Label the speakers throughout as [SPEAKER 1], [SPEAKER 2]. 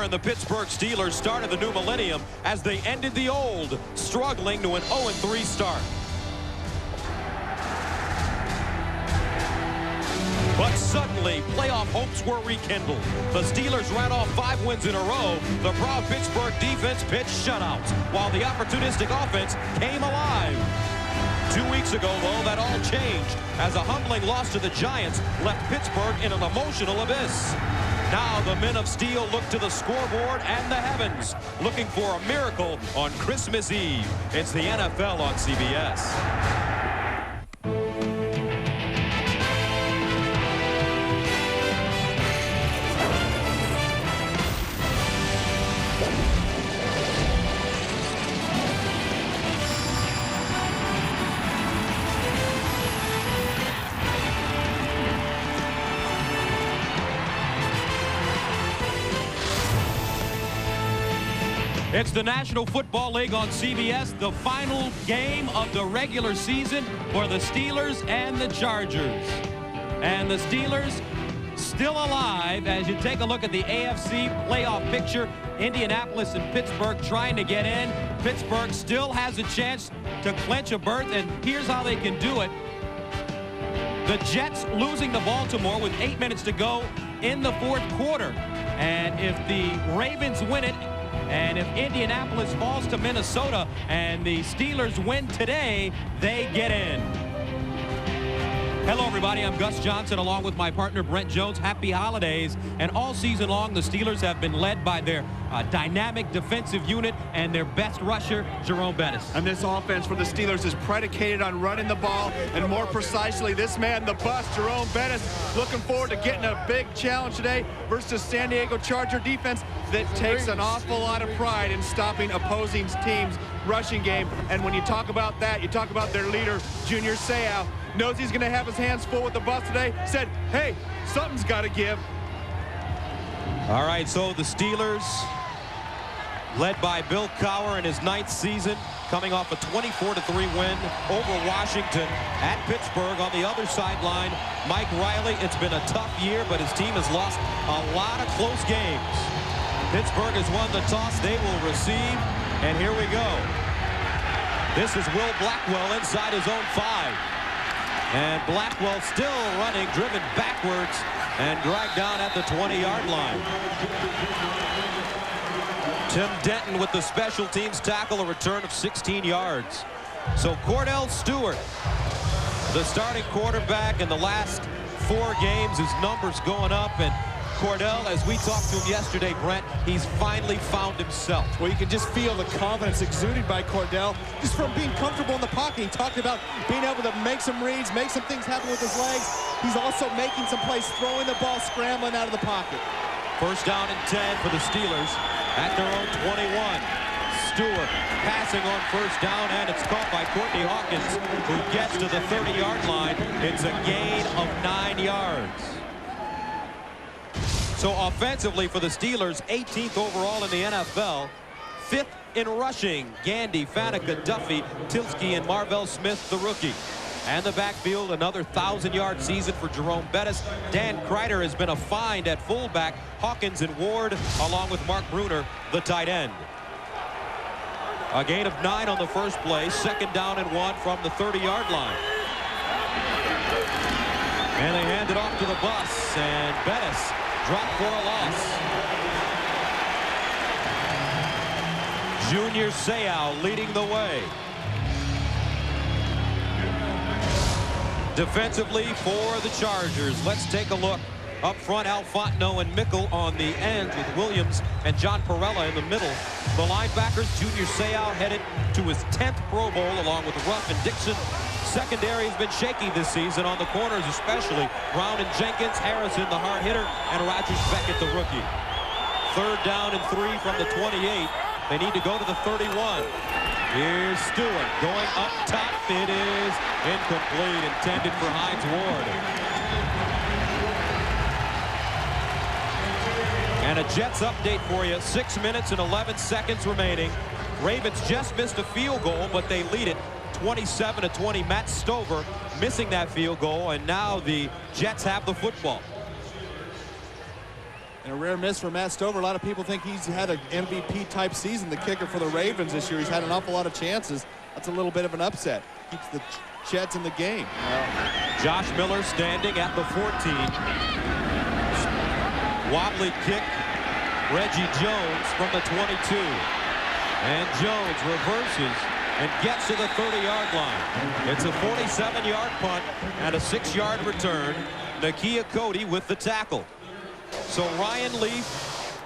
[SPEAKER 1] and the Pittsburgh Steelers started the new millennium as they ended the old, struggling to an 0-3 start. But suddenly, playoff hopes were rekindled. The Steelers ran off 5 wins in a row. The proud Pittsburgh defense pitched shutouts, while the opportunistic offense came alive. 2 weeks ago, though, that all changed as a humbling loss to the Giants left Pittsburgh in an emotional abyss. Now the men of steel look to the scoreboard and the heavens, looking for a miracle on Christmas Eve. It's the NFL on CBS. It's the National Football League on CBS, the final game of the regular season for the Steelers and the Chargers. And the Steelers still alive as you take a look at the AFC playoff picture. Indianapolis and Pittsburgh trying to get in. Pittsburgh still has a chance to clinch a berth, and here's how they can do it. The Jets losing to Baltimore with 8 minutes to go in the fourth quarter. And if the Ravens win it, and if Indianapolis falls to Minnesota and the Steelers win today, they get in. Hello, everybody. I'm Gus Johnson along with my partner Brent Jones. Happy holidays. And all season long, the Steelers have been led by their dynamic defensive unit and their best rusher, Jerome Bettis.
[SPEAKER 2] And this offense for the Steelers is predicated on running the ball, and more precisely, this man, the bust, Jerome Bettis, looking forward to getting a big challenge today versus San Diego Charger defense that takes an awful lot of pride in stopping opposing teams' rushing game. And when you talk about that, you talk about their leader, Junior Seau, knows he's going to have his hands full with the bus today, said, hey, something's got to give.
[SPEAKER 1] All right, so the Steelers, led by Bill Cowher in his 9th season, coming off a 24-3 win over Washington at Pittsburgh. On the other sideline, Mike Riley. It's been a tough year, but his team has lost a lot of close games. Pittsburgh has won the toss. They will receive, and here we go. This is Will Blackwell inside his own 5. And Blackwell still running, driven backwards, and dragged down at the 20-yard line. Tim Denton with the special teams tackle, a return of 16 yards. So Kordell Stewart, the starting quarterback in the last 4 games, his numbers going up. And Kordell, as we talked to him yesterday, Brent, he's finally found himself.
[SPEAKER 3] Well, you can just feel the confidence exuded by Kordell just from being comfortable in the pocket. He talked about being able to make some reads, make some things happen with his legs. He's also making some plays, throwing the ball, scrambling out of the pocket.
[SPEAKER 1] First down and 10 for the Steelers at their own 21. Stewart passing on first down, and it's caught by Courtney Hawkins, who gets to the 30-yard line. It's a gain of 9 yards. So offensively for the Steelers, 18th overall in the NFL, 5th in rushing. Gandy, Faneca, Duffy, Tilsky, and Marvell Smith, the rookie. And the backfield, another 1,000-yard season for Jerome Bettis. Dan Kreider has been a find at fullback. Hawkins and Ward, along with Mark Bruner, the tight end. A gain of 9 on the first play. Second down and 1 from the 30-yard line. And they hand it off to the bus, and Bettis dropped for a loss. Junior Seau leading the way. Defensively for the Chargers, let's take a look. Up front, Alfonso and Mickle on the ends with Williams and John Perella in the middle. The linebackers, Junior Seau headed to his 10th Pro Bowl along with Ruff and Dixon. Secondary has been shaky this season, on the corners especially. Brown and Jenkins, Harrison the hard hitter, and Rogers Beckett the rookie. Third down and 3 from the 28. They need to go to the 31. Here's Stewart going up top. It is incomplete, intended for Hines Ward. And a Jets update for you. 6 minutes and 11 seconds remaining. Ravens just missed a field goal, but they lead it 27-20. Matt Stover missing that field goal, and now the Jets have the football.
[SPEAKER 3] And a rare miss for Matt Stover. A lot of people think he's had an MVP-type season, the kicker for the Ravens this year. He's had an awful lot of chances. That's a little bit of an upset. Keeps the Jets in the game.
[SPEAKER 1] Josh Miller standing at the 14. Wobbly kick. Reggie Jones from the 22. And Jones reverses and gets to the 30-yard line. It's a 47-yard punt and a 6-yard return. Nakia Cody with the tackle. So Ryan Leaf,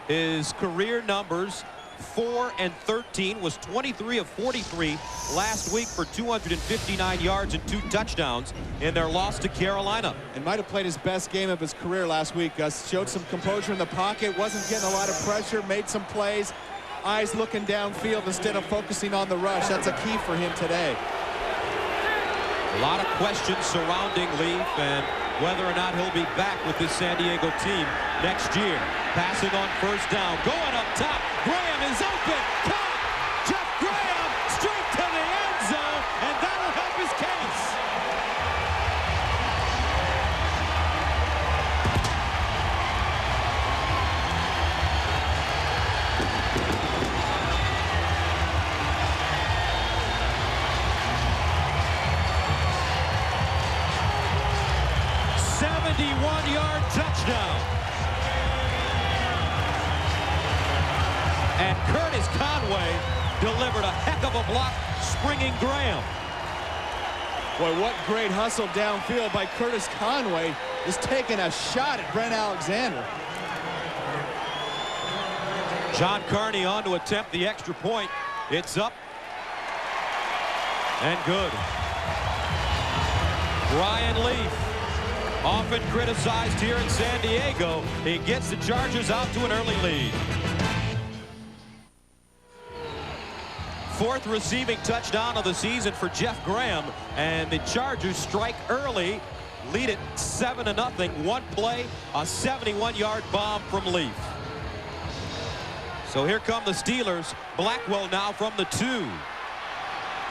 [SPEAKER 1] his career numbers 4 and 13, was 23 of 43 last week for 259 yards and 2 touchdowns in their loss to Carolina.
[SPEAKER 3] And might have played his best game of his career last week. Showed some composure in the pocket, wasn't getting a lot of pressure, made some plays, eyes looking downfield instead of focusing on the rush. That's a key for him today.
[SPEAKER 1] A lot of questions surrounding Leaf and whether or not he'll be back with this San Diego team next year. Passing on first down, going up top. Graham is open. Caught. Jeff Graham straight to the end zone, and that'll help his case. Yard touchdown. And Curtis Conway delivered a heck of a block, springing Graham.
[SPEAKER 3] Boy, what great hustle downfield by Curtis Conway. Is taking a shot at Brent Alexander.
[SPEAKER 1] John Carney on to attempt the extra point. It's up and good. Ryan Leaf, often criticized here in San Diego, he gets the Chargers out to an early lead. 4th receiving touchdown of the season for Jeff Graham, and the Chargers strike early, lead it 7-0. One play, a 71-yard bomb from Leaf. So here come the Steelers. Blackwell now from the 2.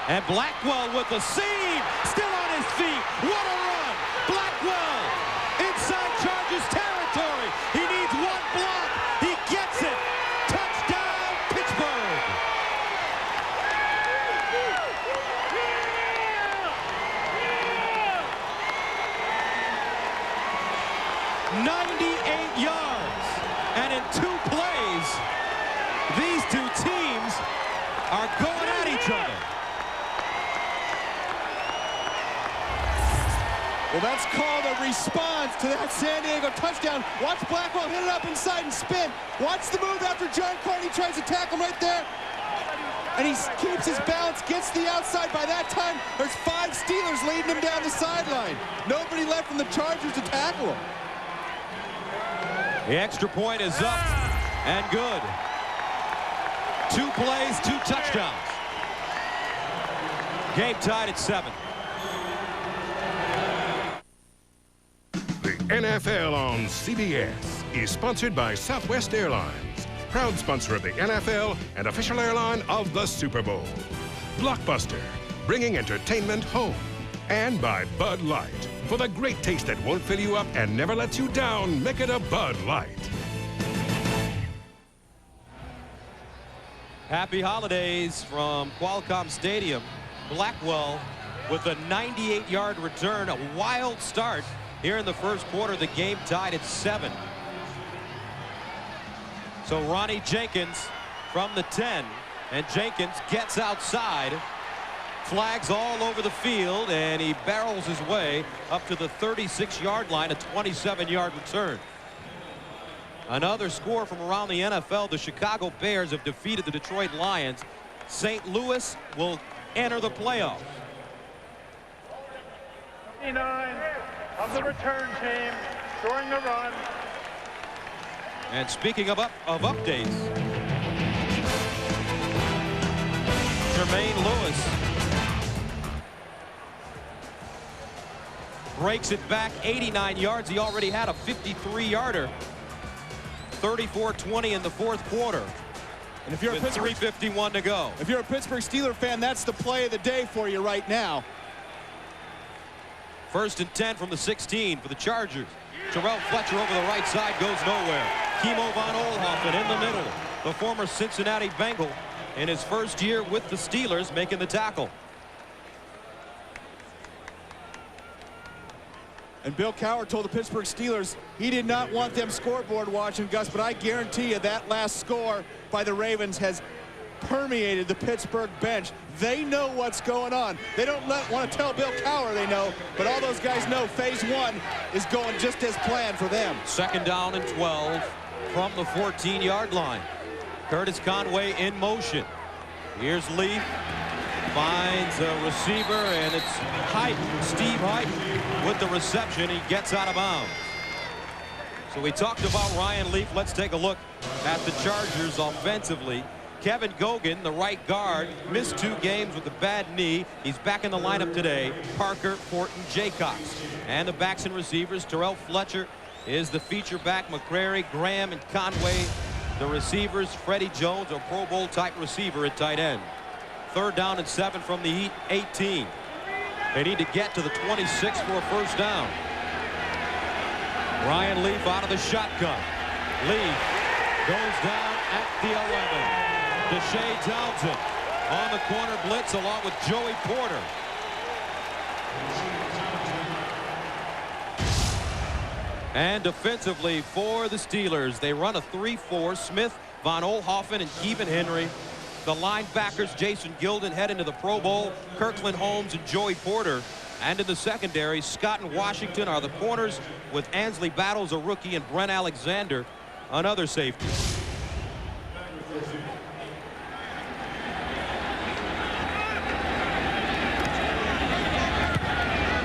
[SPEAKER 1] And Blackwell with the seam, still on his feet. What a run! Blackwell inside Chargers territory. He needs one block. He gets it. Touchdown, Pittsburgh. "98 yards. And in 2 plays, these 2 teams are going at each other.
[SPEAKER 3] Well, that's called a response to that San Diego touchdown. Watch Blackwell hit it up inside and spin. Watch the move after John Carney tries to tackle him right there. And he keeps his balance, gets the outside. By that time, there's 5 Steelers leading him down the sideline. Nobody left from the Chargers to tackle him.
[SPEAKER 1] The extra point is up and good. 2 plays, 2 touchdowns. Game tied at 7.
[SPEAKER 4] The NFL on CBS is sponsored by Southwest Airlines, proud sponsor of the NFL and official airline of the Super Bowl. Blockbuster, bringing entertainment home. And by Bud Light, for the great taste that won't fill you up and never lets you down, make it a Bud Light.
[SPEAKER 1] Happy holidays from Qualcomm Stadium. Blackwell with a 98-yard return, a wild start here in the first quarter. The game tied at 7. So Ronnie Jenkins from the 10, and Jenkins gets outside. Flags all over the field, and he barrels his way up to the 36-yard line, a 27-yard return. Another score from around the NFL. The Chicago Bears have defeated the Detroit Lions. St. Louis will enter the playoffs.
[SPEAKER 5] 59 of the return team during the run.
[SPEAKER 1] And speaking of updates, Jermaine Lewis breaks it back 89 yards. He already had a 53-yarder. 34-20 in the fourth quarter.
[SPEAKER 3] And if you're
[SPEAKER 1] with 3:51 to go.
[SPEAKER 3] If you're a Pittsburgh Steelers fan, that's the play of the day for you right now.
[SPEAKER 1] 1st and 10 from the 16 for the Chargers. Terrell Fletcher over the right side goes nowhere. Kimo von Oelhoffen in the middle. The former Cincinnati Bengal in his first year with the Steelers making the tackle.
[SPEAKER 3] And Bill Cowher told the Pittsburgh Steelers he did not want them scoreboard watching, Gus, but I guarantee you that last score by the Ravens has permeated the Pittsburgh bench. They know what's going on. They don't want to tell Bill Cowher they know, but all those guys know phase one is going just as planned for them.
[SPEAKER 1] 2nd down and 12 from the 14-yard line. Curtis Conway in motion. Here's Leaf. Finds a receiver, and it's Height, Steve Height, with the reception. He gets out of bounds. So we talked about Ryan Leaf. Let's take a look at the Chargers offensively. Kevin Gogan, the right guard, missed 2 games with a bad knee. He's back in the lineup today. Parker, Fortin, Jaycox. And the backs and receivers, Terrell Fletcher is the feature back. McCrary, Graham, and Conway, the receivers. Freddie Jones, a Pro Bowl type receiver at tight end. 3rd down and 7 from the 18. They need to get to the 26 for a first down. Ryan Leaf out of the shotgun. Leaf goes down at the 11. Deshae Townsend on the corner blitz along with Joey Porter. And defensively for the Steelers, they run a 3-4. Smith, Von Oelhoffen, and Kevin Henry. The linebackers, Jason Gilden, head into the Pro Bowl. Kirkland Holmes and Joey Porter. And in the secondary, Scott and Washington are the corners, with Ansley Battles, a rookie, and Brent Alexander, another safety.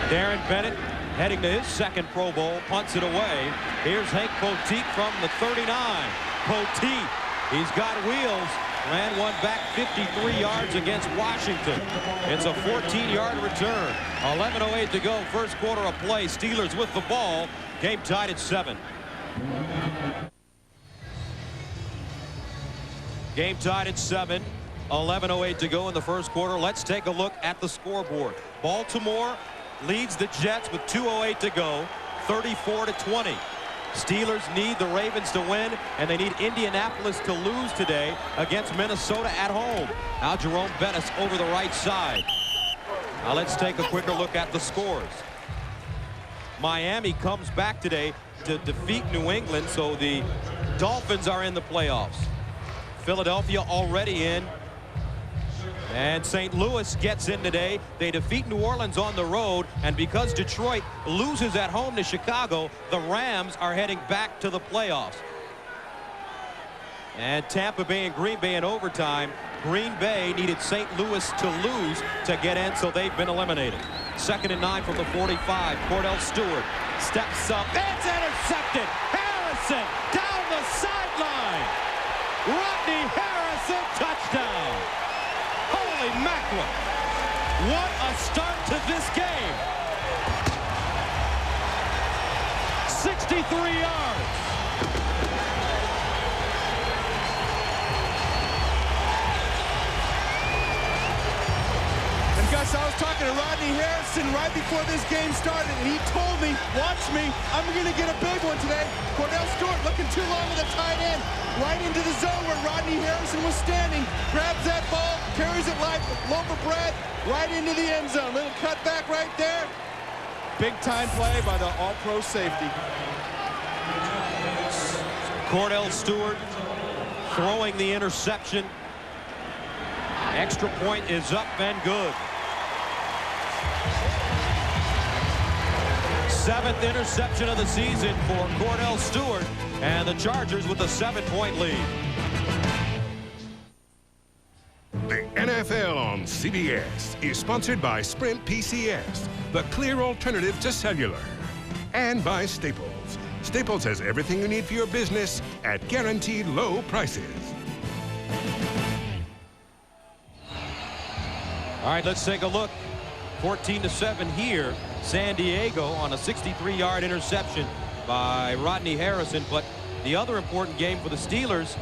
[SPEAKER 1] Darren Bennett heading to his 2nd Pro Bowl, punts it away. Here's Hank Poteet from the 39. Poteet, he's got wheels. Ran one back 53 yards against Washington. It's a 14-yard return. 11:08 to go. First quarter of play. Steelers with the ball. Game tied at 7. Game tied at 7. 11:08 to go in the first quarter. Let's take a look at the scoreboard. Baltimore leads the Jets with 2:08 to go. 34-20. Steelers need the Ravens to win, and they need Indianapolis to lose today against Minnesota at home. Now Jerome Bettis over the right side. Now let's take a quicker look at the scores. Miami comes back today to defeat New England, so the Dolphins are in the playoffs. Philadelphia already in. And St. Louis gets in today. They defeat New Orleans on the road, and because Detroit loses at home to Chicago, the Rams are heading back to the playoffs. And Tampa Bay and Green Bay in overtime. Green Bay needed St. Louis to lose to get in, so they've been eliminated. 2nd and 9 from the 45. Kordell Stewart steps up. It's intercepted. Harrison down the sideline. Rodney Harrison, touchdown. Holy mackerel. What a start to this game. 63 yards.
[SPEAKER 3] And Gus, I was talking to Rodney Harrison right before this game started, and he told me, watch me, I'm going to get a big one today. Kordell Stewart looking too long with a tight end. Right into the zone where Rodney Harrison was standing. Grabs that ball, carries it like a loaf of bread, right into the end zone. Little cutback right there. Big time play by the all-pro safety.
[SPEAKER 1] Kordell Stewart throwing the interception. Extra point is up and good. 7th interception of the season for Kordell Stewart, and the Chargers with a 7-point lead.
[SPEAKER 4] The NFL on CBS is sponsored by Sprint PCS, the clear alternative to cellular, and by Staples. Staples has everything you need for your business at guaranteed low prices.
[SPEAKER 1] All right, let's take a look. 14-7 here. San Diego on a 63-yard interception by Rodney Harrison. But the other important game for the Steelers,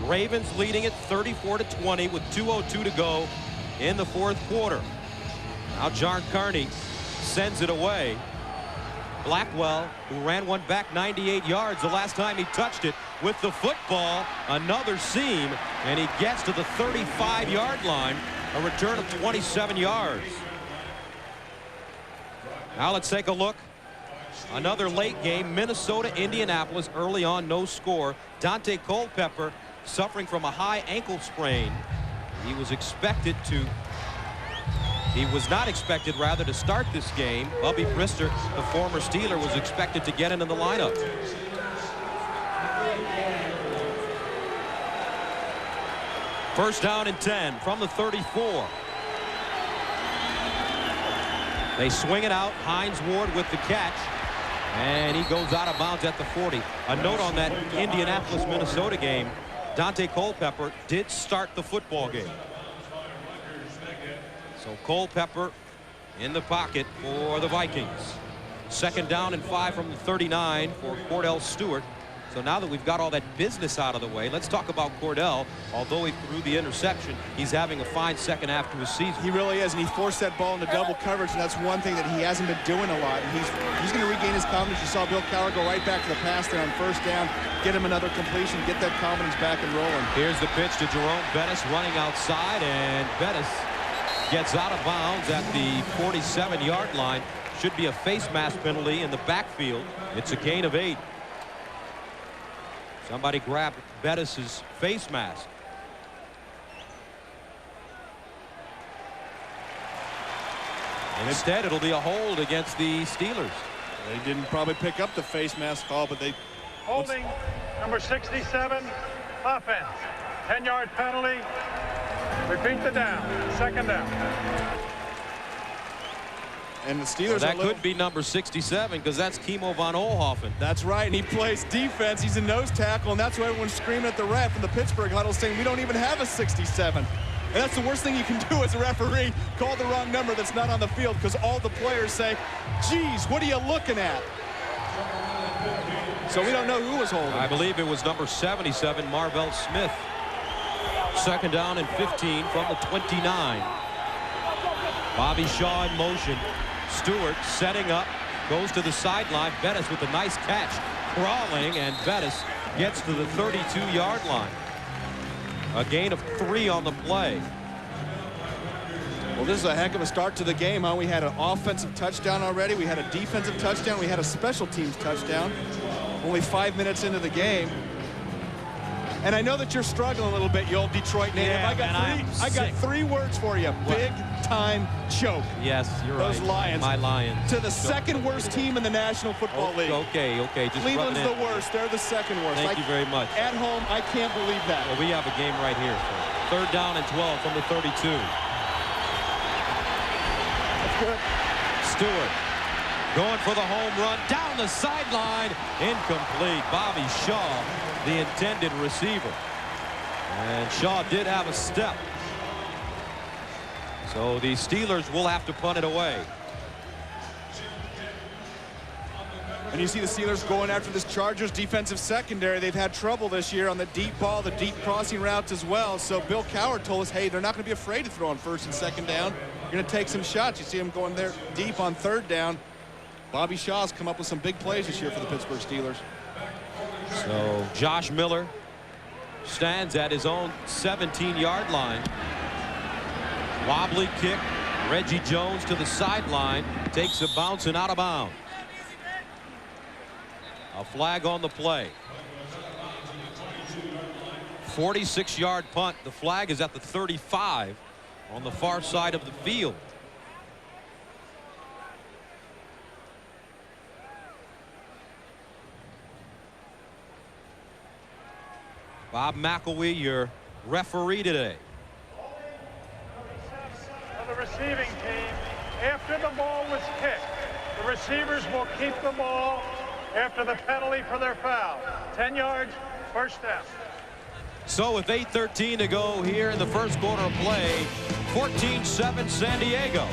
[SPEAKER 1] Ravens leading it 34-20 with 2:02 to go in the fourth quarter. Now John Carney sends it away. Blackwell, who ran one back 98 yards the last time he touched it with the football. Another seam, and he gets to the 35-yard line. A return of 27 yards. Now let's take a look. Another late game, Minnesota, Indianapolis, early on, no score. Dante Culpepper suffering from a high ankle sprain. He was not expected rather to start this game. Bubby Brister, the former Steeler, was expected to get into the lineup. First down and 10 from the 34. They swing it out. Hines Ward with the catch. And he goes out of bounds at the 40. A note on that Indianapolis, Minnesota game. Dante Culpepper did start the football game. So Culpepper in the pocket for the Vikings. Second down and 5 from the 39 for Kordell Stewart. So now that we've got all that business out of the way, let's talk about Kordell. Although he threw the interception, he's having a fine second half to his season.
[SPEAKER 2] He really is, and he forced that ball into double coverage, and that's one thing that he hasn't been doing a lot. And he's going to regain his confidence. You saw Bill Cowher go right back to the pass there on first down, get him another completion, get that confidence back and rolling.
[SPEAKER 1] Here's the pitch to Jerome Bettis running outside, and Bettis gets out of bounds at the 47-yard line. Should be a face mask penalty in the backfield. It's a gain of 8. Somebody grabbed Bettis's face mask. And instead, it'll be a hold against the Steelers.
[SPEAKER 2] They didn't probably pick up the face mask call, but they...
[SPEAKER 5] Holding number 67, offense. 10-yard penalty. Repeat the down. Second down.
[SPEAKER 2] And the Steelers
[SPEAKER 1] that could be number 67 because that's Kimo von Oelhoffen.
[SPEAKER 2] That's right, and he plays defense. He's a nose tackle, and that's why everyone's screaming at the ref in the Pittsburgh huddle saying we don't even have a 67. And that's the worst thing you can do as a referee, call the wrong number that's not on the field, because all the players say, geez, what are you looking at? So we don't know who was holding.
[SPEAKER 1] I believe it was number 77, Marvell Smith. Second down and 15 from the 29. Bobby Shaw in motion. Stewart setting up, goes to the sideline. Bettis with a nice catch, crawling, and Bettis gets to the 32-yard line. A gain of 3 on the play.
[SPEAKER 2] Well, this is a heck of a start to the game, huh? We had an offensive touchdown already. We had a defensive touchdown. We had a special teams touchdown. Only 5 minutes into the game. And I know that you're struggling a little bit, you old Detroit native.
[SPEAKER 1] Yeah,
[SPEAKER 2] I got 3 words for you. Big time choke.
[SPEAKER 1] Yes, you're right.
[SPEAKER 2] Those Lions.
[SPEAKER 1] My Lions.
[SPEAKER 2] To the second worst team in the National Football League.
[SPEAKER 1] Okay. Just
[SPEAKER 2] Cleveland's the worst. They're the second worst.
[SPEAKER 1] Thank you very much.
[SPEAKER 2] At home, I can't believe that.
[SPEAKER 1] Well, we have a game right here. So third down and 12 from the 32.
[SPEAKER 2] That's good.
[SPEAKER 1] Stewart going for the home run down the sideline. Incomplete. Bobby Shaw, the intended receiver. And Shaw did have a step. So the Steelers will have to punt it away.
[SPEAKER 2] And you see the Steelers going after this Chargers defensive secondary. They've had trouble this year on the deep ball, the deep crossing routes as well. So Bill Cowher told us, hey, they're not going to be afraid to throw on first and second down. You're going to take some shots. You see them going there deep on third down. Bobby Shaw's come up with some big plays this year for the Pittsburgh Steelers.
[SPEAKER 1] So Josh Miller stands at his own 17-yard line. Wobbly kick. Reggie Jones to the sideline. Takes a bounce and out of bounds. A flag on the play. 46-yard punt. The flag is at the 35 on the far side of the field. Bob McElwee, your referee today.
[SPEAKER 5] For the receiving team, after the ball was kicked, the receivers will keep the ball after the penalty for their foul. 10 yards, first down.
[SPEAKER 1] So with 8:13 to go here in the first quarter of play, 14-7 San Diego.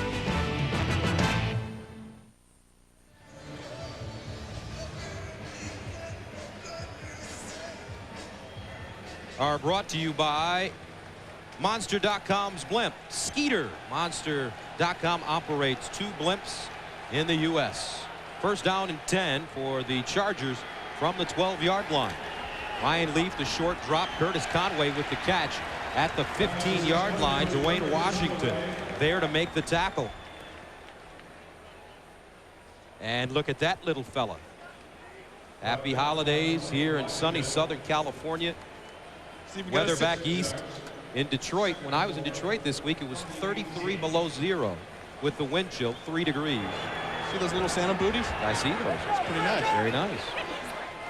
[SPEAKER 1] Are brought to you by Monster.com's blimp, Skeeter. Monster.com operates 2 blimps in the U.S. First down and 10 for the Chargers from the 12-yard line. Ryan Leaf, the short drop. Curtis Conway with the catch at the 15-yard line. Dwayne Washington there to make the tackle. And look at that little fella. Happy holidays here in sunny Southern California. Weather back east in Detroit. When I was in Detroit this week, it was 33 below zero with the wind chill 3 degrees.
[SPEAKER 3] See those little Santa booties?
[SPEAKER 1] I see those.
[SPEAKER 3] It's pretty nice.
[SPEAKER 1] Very nice.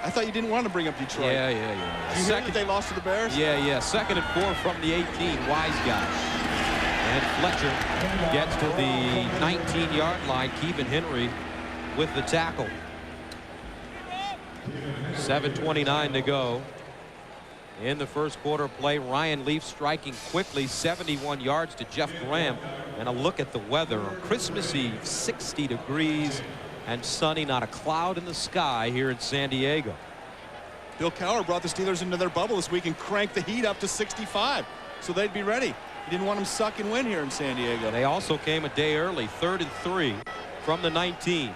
[SPEAKER 3] I thought you didn't want to bring up Detroit.
[SPEAKER 1] Yeah.
[SPEAKER 3] You hear that they lost to the Bears?
[SPEAKER 1] Yeah. 2nd and 4 from the 18. Wise guy. And Fletcher gets to the 19-yard line. Keevan Henry with the tackle. 7:29 to go in the first quarter play. Ryan Leaf striking quickly, 71 yards to Jeff Graham. And a look at the weather on Christmas Eve, 60 degrees and sunny, not a cloud in the sky here in San Diego.
[SPEAKER 3] Bill Cowher brought the Steelers into their bubble this week and cranked the heat up to 65, so they'd be ready. He didn't want them suck and win here in San Diego.
[SPEAKER 1] They also came a day early, 3rd and 3 from the 19.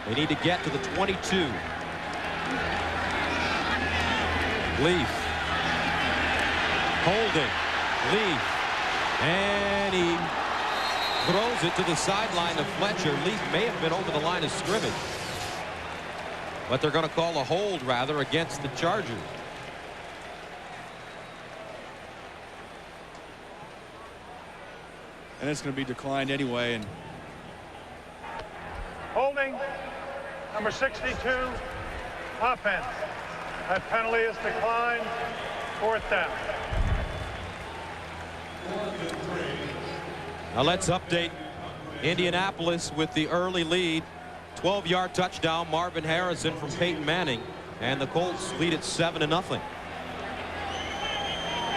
[SPEAKER 1] They need to get to the 22. Leaf. Holding. Leaf. And he throws it to the sideline of Fletcher. Leaf may have been over the line of scrimmage. But they're going to call a hold, rather, against the Chargers.
[SPEAKER 3] And it's going to be declined anyway. And
[SPEAKER 5] Holding, number 62, offense. That penalty is declined. 4th down.
[SPEAKER 1] Now let's update Indianapolis with the early lead. 12-yard touchdown, Marvin Harrison from Peyton Manning. And the Colts lead at 7-0.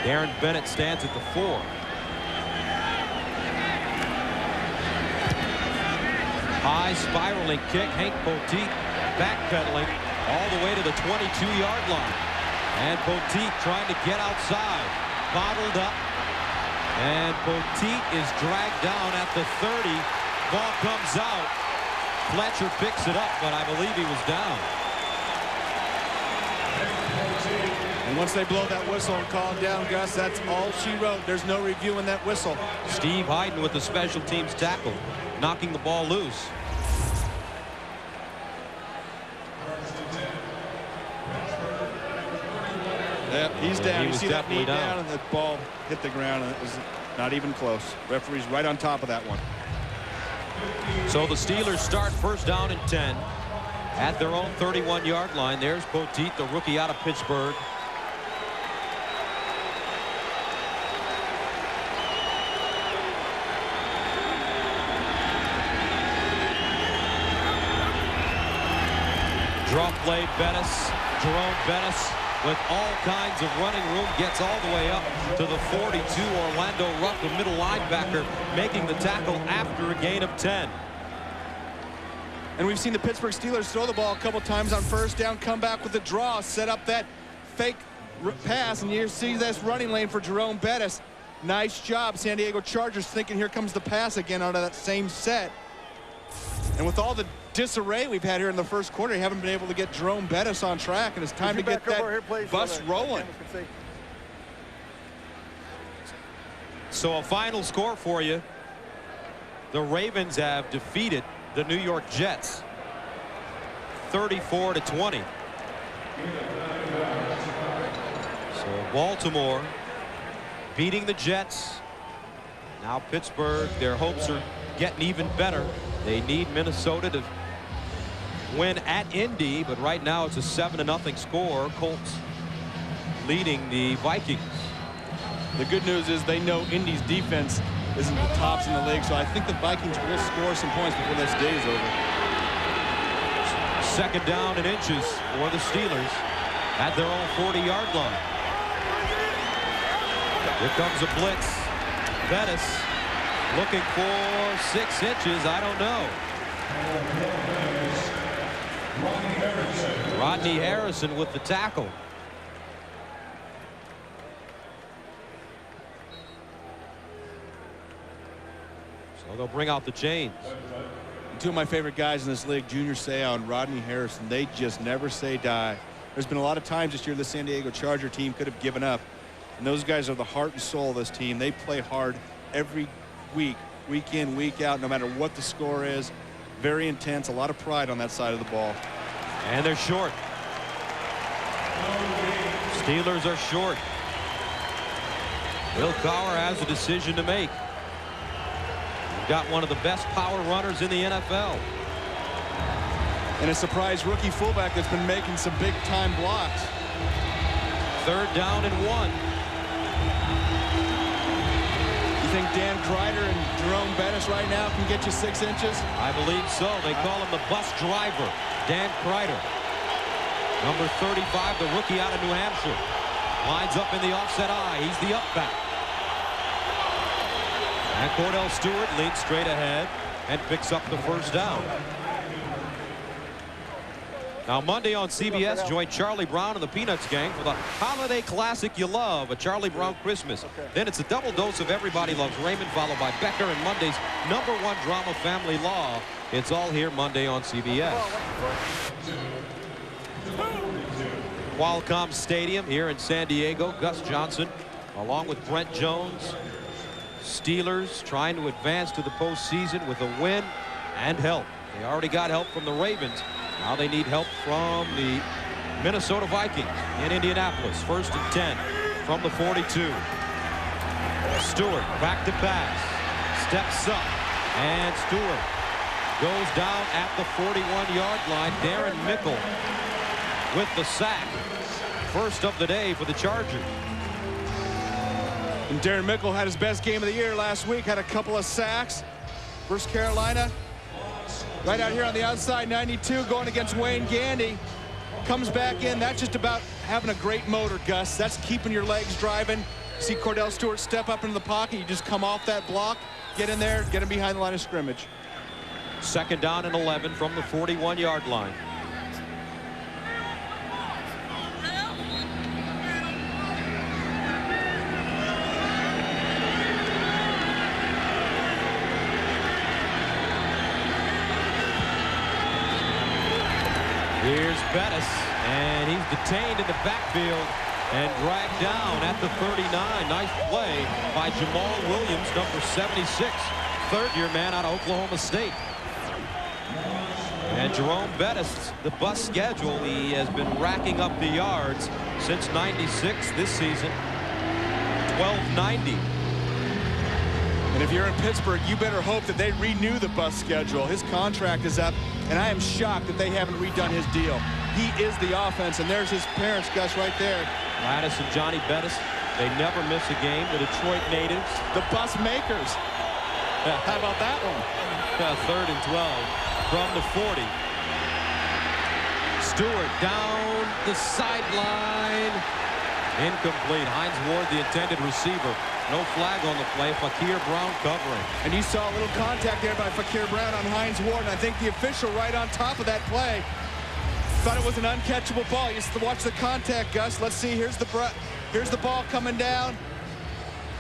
[SPEAKER 1] Darren Bennett stands at the 4. High spiraling kick. Hank Poteet backpedaling all the way to the 22-yard line. And Poteet trying to get outside. Bottled up. And Poteet is dragged down at the 30. Ball comes out. Fletcher picks it up, but I believe he was down.
[SPEAKER 3] And once they blow that whistle and call him down, Gus, that's all she wrote. There's no reviewing that whistle.
[SPEAKER 1] Steve Hyden with the special teams tackle, knocking the ball loose.
[SPEAKER 3] Yep, he's down.
[SPEAKER 1] He
[SPEAKER 3] You
[SPEAKER 1] was
[SPEAKER 3] see that knee
[SPEAKER 1] definitely
[SPEAKER 3] down, and the ball hit the ground, and it was not even close. Referee's right on top of that one.
[SPEAKER 1] So the Steelers start first down and 10 at their own 31-yard line. There's Poteet, the rookie out of Pittsburgh. Draw play, Jerome Bettis with all kinds of running room, gets all the way up to the 42. Orlando Rupp, the middle linebacker, making the tackle after a gain of 10.
[SPEAKER 3] And we've seen the Pittsburgh Steelers throw the ball a couple times on first down, come back with a draw, set up that fake pass, and you see this running lane for Jerome Bettis. Nice job. San Diego Chargers thinking here comes the pass again out of that same set. And with all the disarray we've had here in the first quarter, you haven't been able to get Jerome Bettis on track, and it's time to get that bus rolling.
[SPEAKER 1] So a final score for you. The Ravens have defeated the New York Jets 34-20. So Baltimore beating the Jets. Now Pittsburgh, their hopes are getting even better. They need Minnesota to win at Indy, but right now it's a 7-0 score. Colts leading the Vikings.
[SPEAKER 3] The good news is they know Indy's defense isn't the tops in the league, so I think the Vikings will score some points before this day is over.
[SPEAKER 1] 2nd down and inches for the Steelers at their own 40-yard line. Here comes a blitz. Bettis looking for 6 inches. I don't know. Rodney Harrison with the tackle. So they'll bring out the chains.
[SPEAKER 3] Two of my favorite guys in this league, Junior Seau and Rodney Harrison, they just never say die. There's been a lot of times this year the San Diego Charger team could have given up. And those guys are the heart and soul of this team. They play hard every week, week in, week out, no matter what the score is. Very intense, a lot of pride on that side of the ball.
[SPEAKER 1] And they're short. Steelers are short. Will Cowher has a decision to make. He's got one of the best power runners in the NFL.
[SPEAKER 3] And a surprise rookie fullback that's been making some big-time blocks.
[SPEAKER 1] 3rd down and 1.
[SPEAKER 3] You think Dan Kreider and Jerome Bettis right now can get you 6 inches?
[SPEAKER 1] I believe so. They call him the bus driver, Dan Kreider. Number 35, the rookie out of New Hampshire. Lines up in the offset eye. He's the up back. And Kordell Stewart leads straight ahead and picks up the 1st down. Now Monday on CBS, join Charlie Brown and the Peanuts Gang for the holiday classic you love, a Charlie Brown Christmas. Then it's a double dose of Everybody Loves Raymond, followed by Becker and Monday's #1 drama, Family Law. It's all here Monday on CBS. Qualcomm Stadium here in San Diego. Gus Johnson along with Brent Jones. Steelers trying to advance to the postseason with a win and help. They already got help from the Ravens. Now they need help from the Minnesota Vikings in Indianapolis. 1st and 10 from the 42. Stewart back to pass. Steps up. And Stewart goes down at the 41-yard line. Darren Mickle with the sack. First of the day for the Chargers.
[SPEAKER 3] And Darren Mickle had his best game of the year last week. Had a couple of sacks versus Carolina. Right out here on the outside, 92, going against Wayne Gandy. Comes back in. That's just about having a great motor, Gus. That's keeping your legs driving. See Kordell Stewart step up into the pocket. You just come off that block, get in there, get him behind the line of scrimmage.
[SPEAKER 1] 2nd down and 11 from the 41-yard line. Here's Bettis, and he's detained in the backfield and dragged down at the 39. Nice play by Jamal Williams, number 76, 3rd-year man out of Oklahoma State. And Jerome Bettis, the bus schedule, he has been racking up the yards since '96. This season, 1290.
[SPEAKER 3] And if you're in Pittsburgh, you better hope that they renew the bus schedule. His contract is up, and I am shocked that they haven't redone his deal. He is the offense, and there's his parents, Gus, right there.
[SPEAKER 1] Gladys and Johnny Bettis, they never miss a game. The Detroit natives.
[SPEAKER 3] The bus makers. How about that one?
[SPEAKER 1] 3rd and 12 from the 40. Stewart down the sideline. Incomplete. Hines Ward, the intended receiver. No flag on the play. Fakir Brown covering.
[SPEAKER 3] And you saw a little contact there by Fakir Brown on Hines Ward. And I think the official right on top of that play thought it was an uncatchable ball. You just watch the contact, Gus. Let's see. Here's the ball coming down.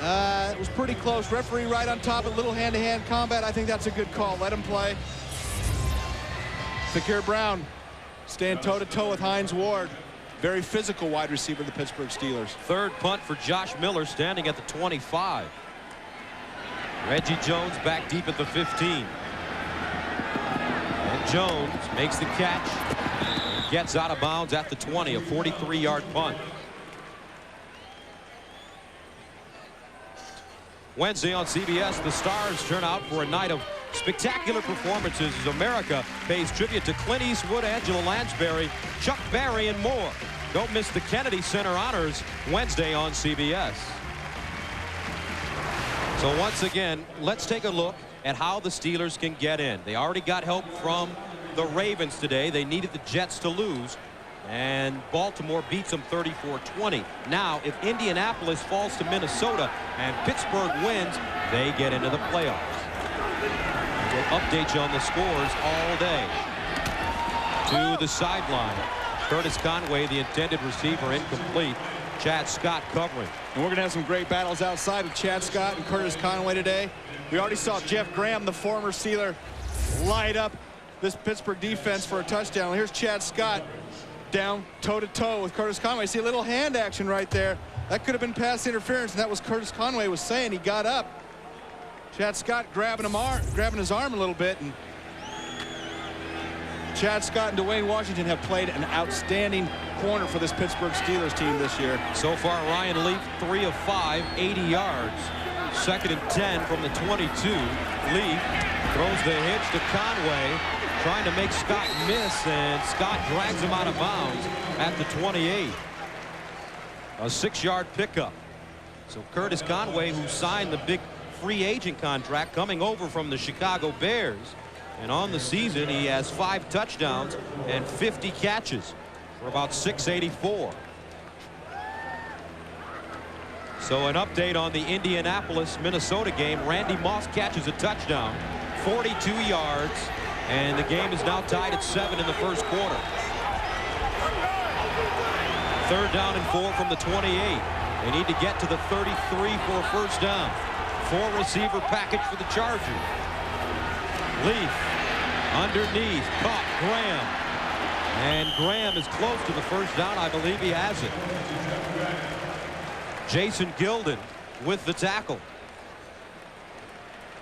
[SPEAKER 3] It was pretty close. Referee right on top. A little hand-to-hand combat. I think that's a good call. Let him play. Fakir Brown staying toe-to-toe with Hines Ward. Very physical wide receiver of the Pittsburgh Steelers.
[SPEAKER 1] 3rd punt for Josh Miller, standing at the 25. Reggie Jones back deep at the 15. And Jones makes the catch. And gets out of bounds at the 20, a 43-yard punt. Wednesday on CBS, the Stars turn out for a night of spectacular performances as America pays tribute to Clint Eastwood, Angela Lansbury, Chuck Berry, and more. Don't miss the Kennedy Center Honors Wednesday on CBS. So once again, let's take a look at how the Steelers can get in. They already got help from the Ravens today. They needed the Jets to lose, and Baltimore beats them 34-20. Now, if Indianapolis falls to Minnesota and Pittsburgh wins, they get into the playoffs. We'll update you on the scores all day. To the sideline. Curtis Conway, the intended receiver, incomplete. Chad Scott covering.
[SPEAKER 3] And we're going to have some great battles outside with Chad Scott and Curtis Conway today. We already saw Jeff Graham, the former Steeler,
[SPEAKER 2] light up this Pittsburgh defense for a touchdown. Here's Chad Scott down toe-to-toe with Curtis Conway. See a little hand action right there. That could have been pass interference, and that was Curtis Conway was saying. He got up. Chad Scott grabbing his arm a little bit, and Chad Scott and Dwayne Washington have played an outstanding corner for this Pittsburgh Steelers team this year.
[SPEAKER 1] So far, Ryan Leaf, 3 of 5, 80 yards. 2nd and 10 from the 22. Leaf throws the hitch to Conway, trying to make Scott miss, and Scott drags him out of bounds at the 28. A 6-yard pickup. So Curtis Conway, who signed the big free agent contract coming over from the Chicago Bears, and on the season he has 5 touchdowns and 50 catches for about 684. So an update on the Indianapolis Minnesota game. Randy Moss catches a touchdown, 42 yards, and the game is now tied at 7 in the first quarter. 3rd down and 4 from the 28. They need to get to the 33 for a first down. 4-receiver package for the Chargers. Leaf underneath, caught Graham, and Graham is close to the first down. I believe he has it. Jason Gilden with the tackle.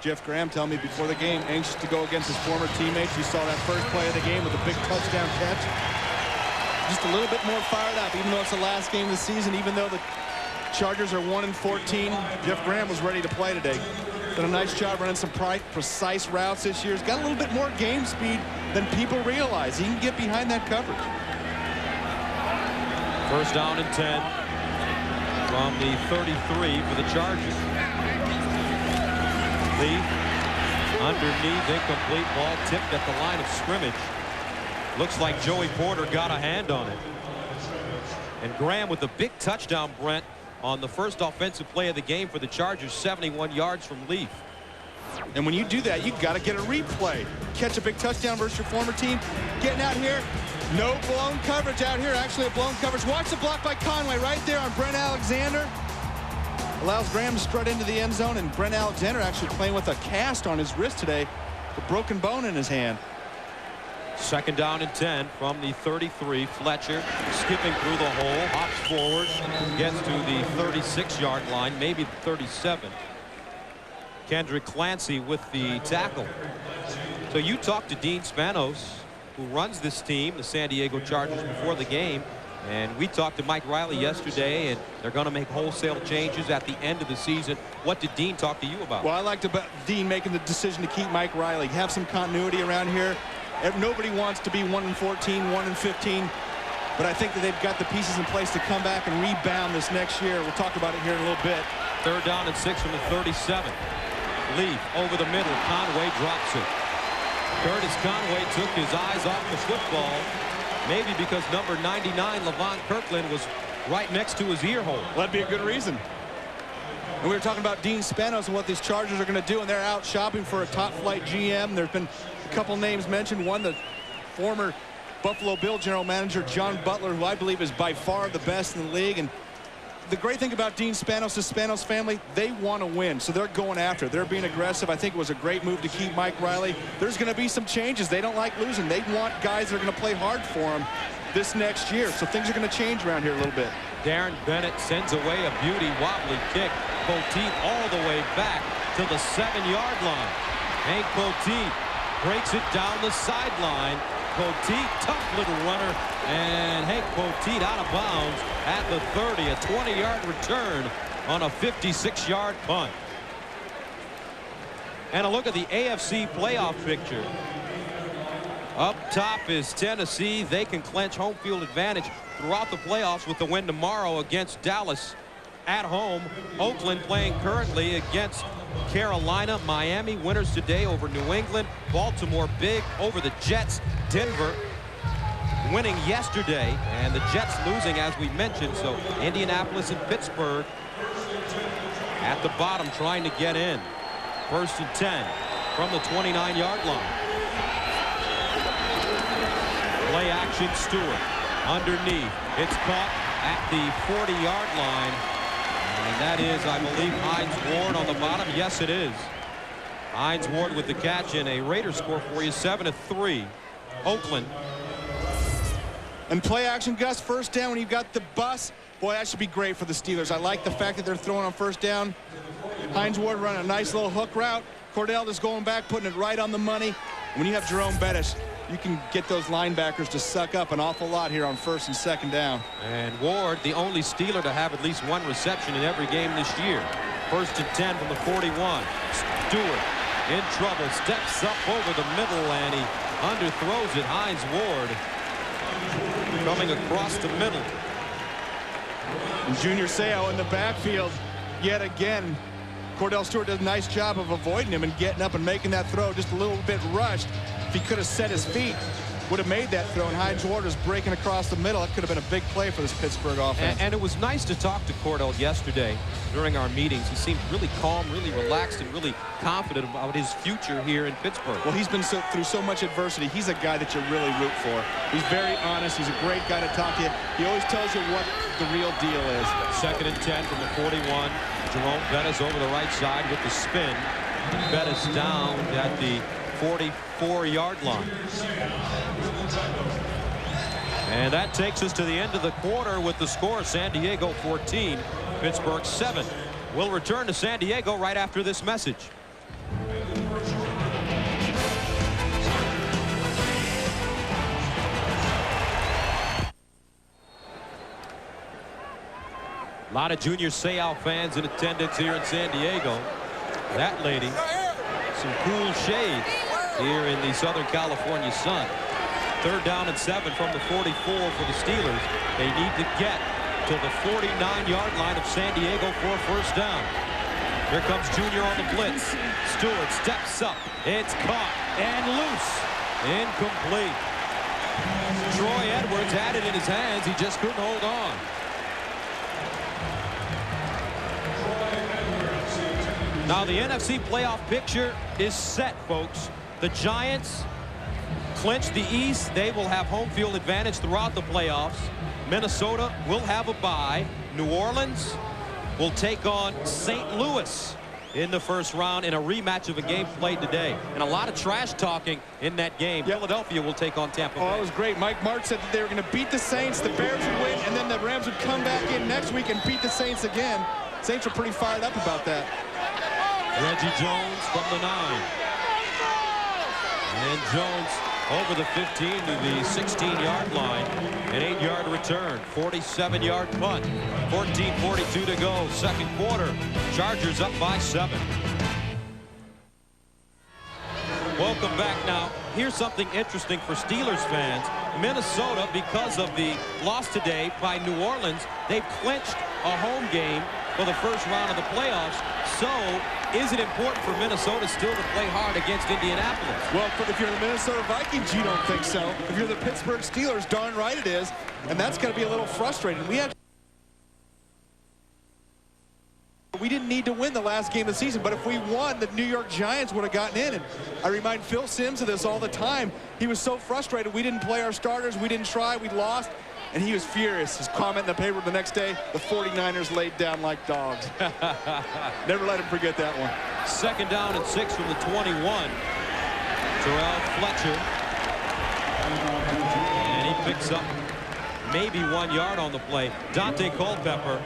[SPEAKER 2] Jeff Graham telling me before the game, anxious to go against his former teammates. You saw that first play of the game with a big touchdown catch. Just a little bit more fired up, even though it's the last game of the season, even though the Chargers are 1-14. Jeff Graham was ready to play today. Done a nice job running some precise routes this year. He's got a little bit more game speed than people realize. He can get behind that coverage.
[SPEAKER 1] 1st down and 10 from the 33 for the Chargers. Leaf underneath, incomplete, ball tipped at the line of scrimmage. Looks like Joey Porter got a hand on it. And Graham with a big touchdown, Brent, on the first offensive play of the game for the Chargers, 71 yards from Leaf.
[SPEAKER 2] And when you do that, you've got to get a replay. Catch a big touchdown versus your former team. Getting out here, no blown coverage out here. Actually, a blown coverage. Watch the block by Conway right there on Brent Alexander. Allows Graham to strut into the end zone, and Brent Alexander actually playing with a cast on his wrist today, a broken bone in his hand.
[SPEAKER 1] 2nd down and 10 from the 33. Fletcher skipping through the hole, hops forward, gets to the 36-yard line, maybe the 37. Kendrick Clancy with the tackle. So you talked to Dean Spanos, who runs this team, the San Diego Chargers, before the game. And we talked to Mike Riley yesterday, and they're going to make wholesale changes at the end of the season. What did Dean talk to you about?
[SPEAKER 2] Well, I liked about Dean making the decision to keep Mike Riley. Have some continuity around here. Nobody wants to be 1-14, 1-15. But I think that they've got the pieces in place to come back and rebound this next year. We'll talk about it here in a little bit.
[SPEAKER 1] 3rd down and 6 from the 37. Leaf over the middle. Conway drops it. Curtis Conway took his eyes off the football, maybe because number 99, Levon Kirkland, was right next to his ear hole.
[SPEAKER 2] Well, that'd be a good reason. And we were talking about Dean Spanos and what these Chargers are going to do, and they're out shopping for a top-flight GM. There's been a couple names mentioned. One, the former Buffalo Bill general manager, John Butler, who I believe is by far the best in the league. And the great thing about Dean Spanos, the Spanos family, they want to win, so they're going after it. They're being aggressive. I think it was a great move to keep Mike Riley. There's going to be some changes. They don't like losing. They want guys that are going to play hard for them this next year, so things are going to change around here a little bit.
[SPEAKER 1] Darren Bennett sends away a beauty wobbly kick. Poteet all the way back to the 7-yard line. Hank Poteet breaks it down the sideline. Poteet, tough little runner, and Hank Poteet out of bounds at the 30. A 20-yard return on a 56-yard punt. And a look at the AFC playoff picture. Up top is Tennessee. They can clinch home field advantage throughout the playoffs with the win tomorrow against Dallas at home. Oakland playing currently against Carolina. Miami winners today over New England. Baltimore big over the Jets. Denver winning yesterday, and the Jets losing, as we mentioned. So Indianapolis and Pittsburgh at the bottom trying to get in. 1st and 10 from the 29-yard line. Play action, Stewart underneath. It's caught at the 40-yard line. And that is, I believe, Hines Ward on the bottom. Yes, it is. Hines Ward with the catch, and a Raiders score for you, 7-3. Oakland.
[SPEAKER 3] And play action, Gus, first down when you've got the bus. Boy, that should be great for the Steelers. I like the fact that they're throwing on first down. Hines Ward running a nice little hook route. Kordell just going back, putting it right on the money. When you have Jerome Bettis, you can get those linebackers to suck up an awful lot here on first and second down.
[SPEAKER 1] And Ward, the only Steeler to have at least one reception in every game this year. First and 10 from the 41. Stewart in trouble, steps up over the middle, and he underthrows it. Hines Ward coming across the middle.
[SPEAKER 3] And Junior Seau in the backfield yet again. Kordell Stewart does a nice job of avoiding him and getting up and making that throw just a little bit rushed. If he could have set his feet, would have made that throw, and Hines Ward is breaking across the middle. It could have been a big play for this Pittsburgh offense.
[SPEAKER 1] And it was nice to talk to Kordell yesterday during our meetings. He seemed really calm, really relaxed, and really confident about his future here in Pittsburgh.
[SPEAKER 3] Well, he's been through so much adversity. He's a guy that you really root for. He's very honest. He's a great guy to talk to you. He always tells you what the real deal is.
[SPEAKER 1] Second and 10 from the 41. Jerome Bettis over the right side with the spin. Bettis down at the 44-yard line. And that takes us to the end of the quarter with the score: San Diego 14, Pittsburgh 7. We'll return to San Diego right after this message. A lot of Junior Seau fans in attendance here in San Diego. That lady, some cool shades here in the Southern California sun. Third down and 7 from the 44 for the Steelers. They need to get to the 49-yard line of San Diego for a first down. Here comes Junior on the blitz. Stewart steps up. It's caught and loose. Incomplete. Troy Edwards had it in his hands. He just couldn't hold on. Now the NFC playoff picture is set, folks. The Giants clinch the East. They will have home field advantage throughout the playoffs. Minnesota will have a bye. New Orleans will take on St. Louis in the first round in a rematch of a game played today. And a lot of trash talking in that game. Yep. Philadelphia will take on Tampa Bay.
[SPEAKER 3] Oh, it was great. Mike Martz said that they were going to beat the Saints, the Bears would win, and then the Rams would come back in next week and beat the Saints again. Saints are pretty fired up about that.
[SPEAKER 1] Reggie Jones from the 9. And Jones over the 15 to the 16-yard line. An 8-yard return. 47-yard punt. 14:42 to go. Second quarter. Chargers up by 7. Welcome back. Now, here's something interesting for Steelers fans. Minnesota, because of the loss today by New Orleans, they've clinched a home game for the first round of the playoffs. So, is it important for Minnesota still to play hard against Indianapolis?
[SPEAKER 3] Well, if you're the Minnesota Vikings, you don't think so. If you're the Pittsburgh Steelers, darn right it is. And that's going to be a little frustrating. We didn't need to win the last game of the season, but if we won, the New York Giants would have gotten in. And I remind Phil Simms of this all the time. He was so frustrated. We didn't play our starters. We didn't try. We lost. And he was furious. His comment in the paper the next day, the 49ers laid down like dogs. Never let him forget that one.
[SPEAKER 1] Second down and 6 from the 21. Terrell Fletcher. And he picks up maybe 1 yard on the play. Dante Culpepper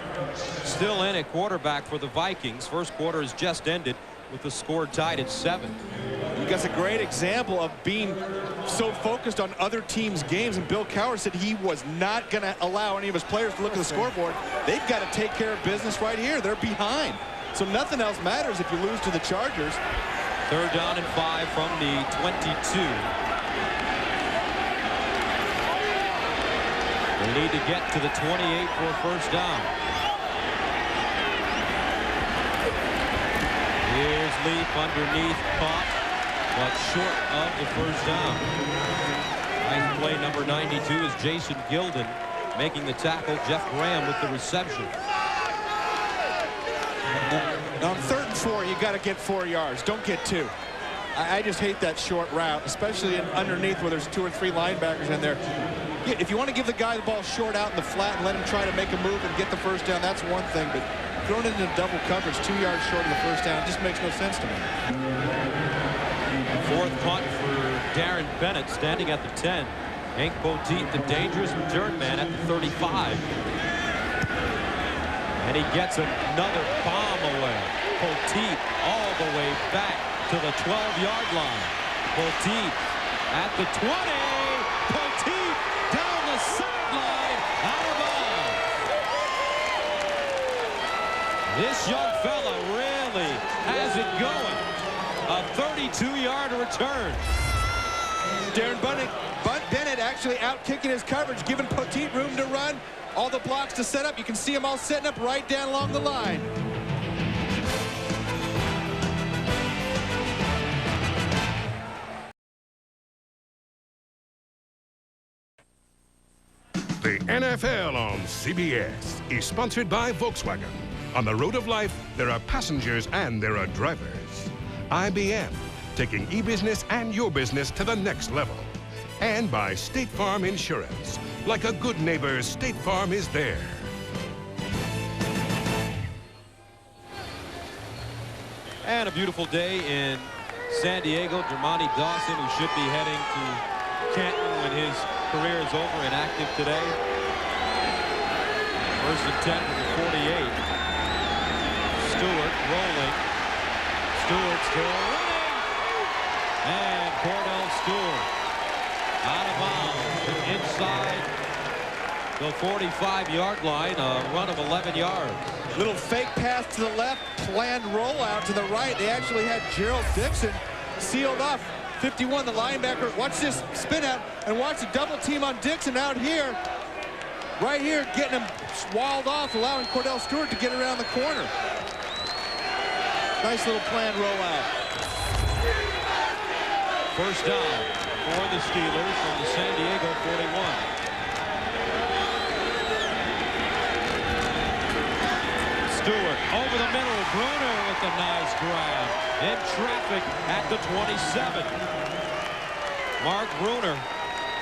[SPEAKER 1] still in at quarterback for the Vikings. First quarter has just ended with the score tied at 7.
[SPEAKER 3] You guys, a great example of being so focused on other teams' games. And Bill Cowher said he was not going to allow any of his players to look at the scoreboard. They've got to take care of business right here. They're behind. So nothing else matters if you lose to the Chargers.
[SPEAKER 1] Third down and 5 from the 22. They need to get to the 28 for a first down. Here's Leaf underneath, caught, but short of the first down. Nice play, number 92 is Jason Gilden making the tackle. Jeff Graham with the reception.
[SPEAKER 3] On 3rd and 4, you got to get 4 yards. Don't get 2. I just hate that short route, especially underneath where there's 2 or 3 linebackers in there. If you want to give the guy the ball short out in the flat and let him try to make a move and get the first down, that's one thing. But
[SPEAKER 2] thrown into double coverage 2 yards short of the first down. It just makes no sense to me.
[SPEAKER 1] Fourth punt for Darren Bennett, standing at the 10. Hank Poteet, the dangerous return man, at the 35. And he gets another bomb away. Poteet all the way back to the 12-yard line. Poteet at the 20. Poteet down the sideline, out of bounds. This young fella really has it going. A 32-yard return.
[SPEAKER 3] Darren Bennett actually out-kicking his coverage, giving Poteet room to run. All the blocks to set up. You can see them all setting up right down along the line.
[SPEAKER 4] The NFL on CBS is sponsored by Volkswagen. On the road of life, there are passengers and there are drivers. IBM, taking e-business and your business to the next level. And by State Farm Insurance. Like a good neighbor, State Farm is there.
[SPEAKER 1] And a beautiful day in San Diego. Jermani Dawson, who should be heading to Canton when his career is over, inactive today. First and 10 from the 48. Stewart rolling. Stewart still running. And Kordell Stewart out of bounds inside the 45-yard line, a run of 11 yards.
[SPEAKER 3] Little fake pass to the left, planned rollout to the right. They actually had Gerald Dixon sealed off. 51, the linebacker. Watch this spin out and watch the double team on Dixon out here. Right here, getting him walled off, allowing Kordell Stewart to get around the corner. Nice little planned rollout.
[SPEAKER 1] First down for the Steelers from the San Diego 41. Stewart over the middle. Bruner with a nice grab. In traffic at the 27. Mark Bruner,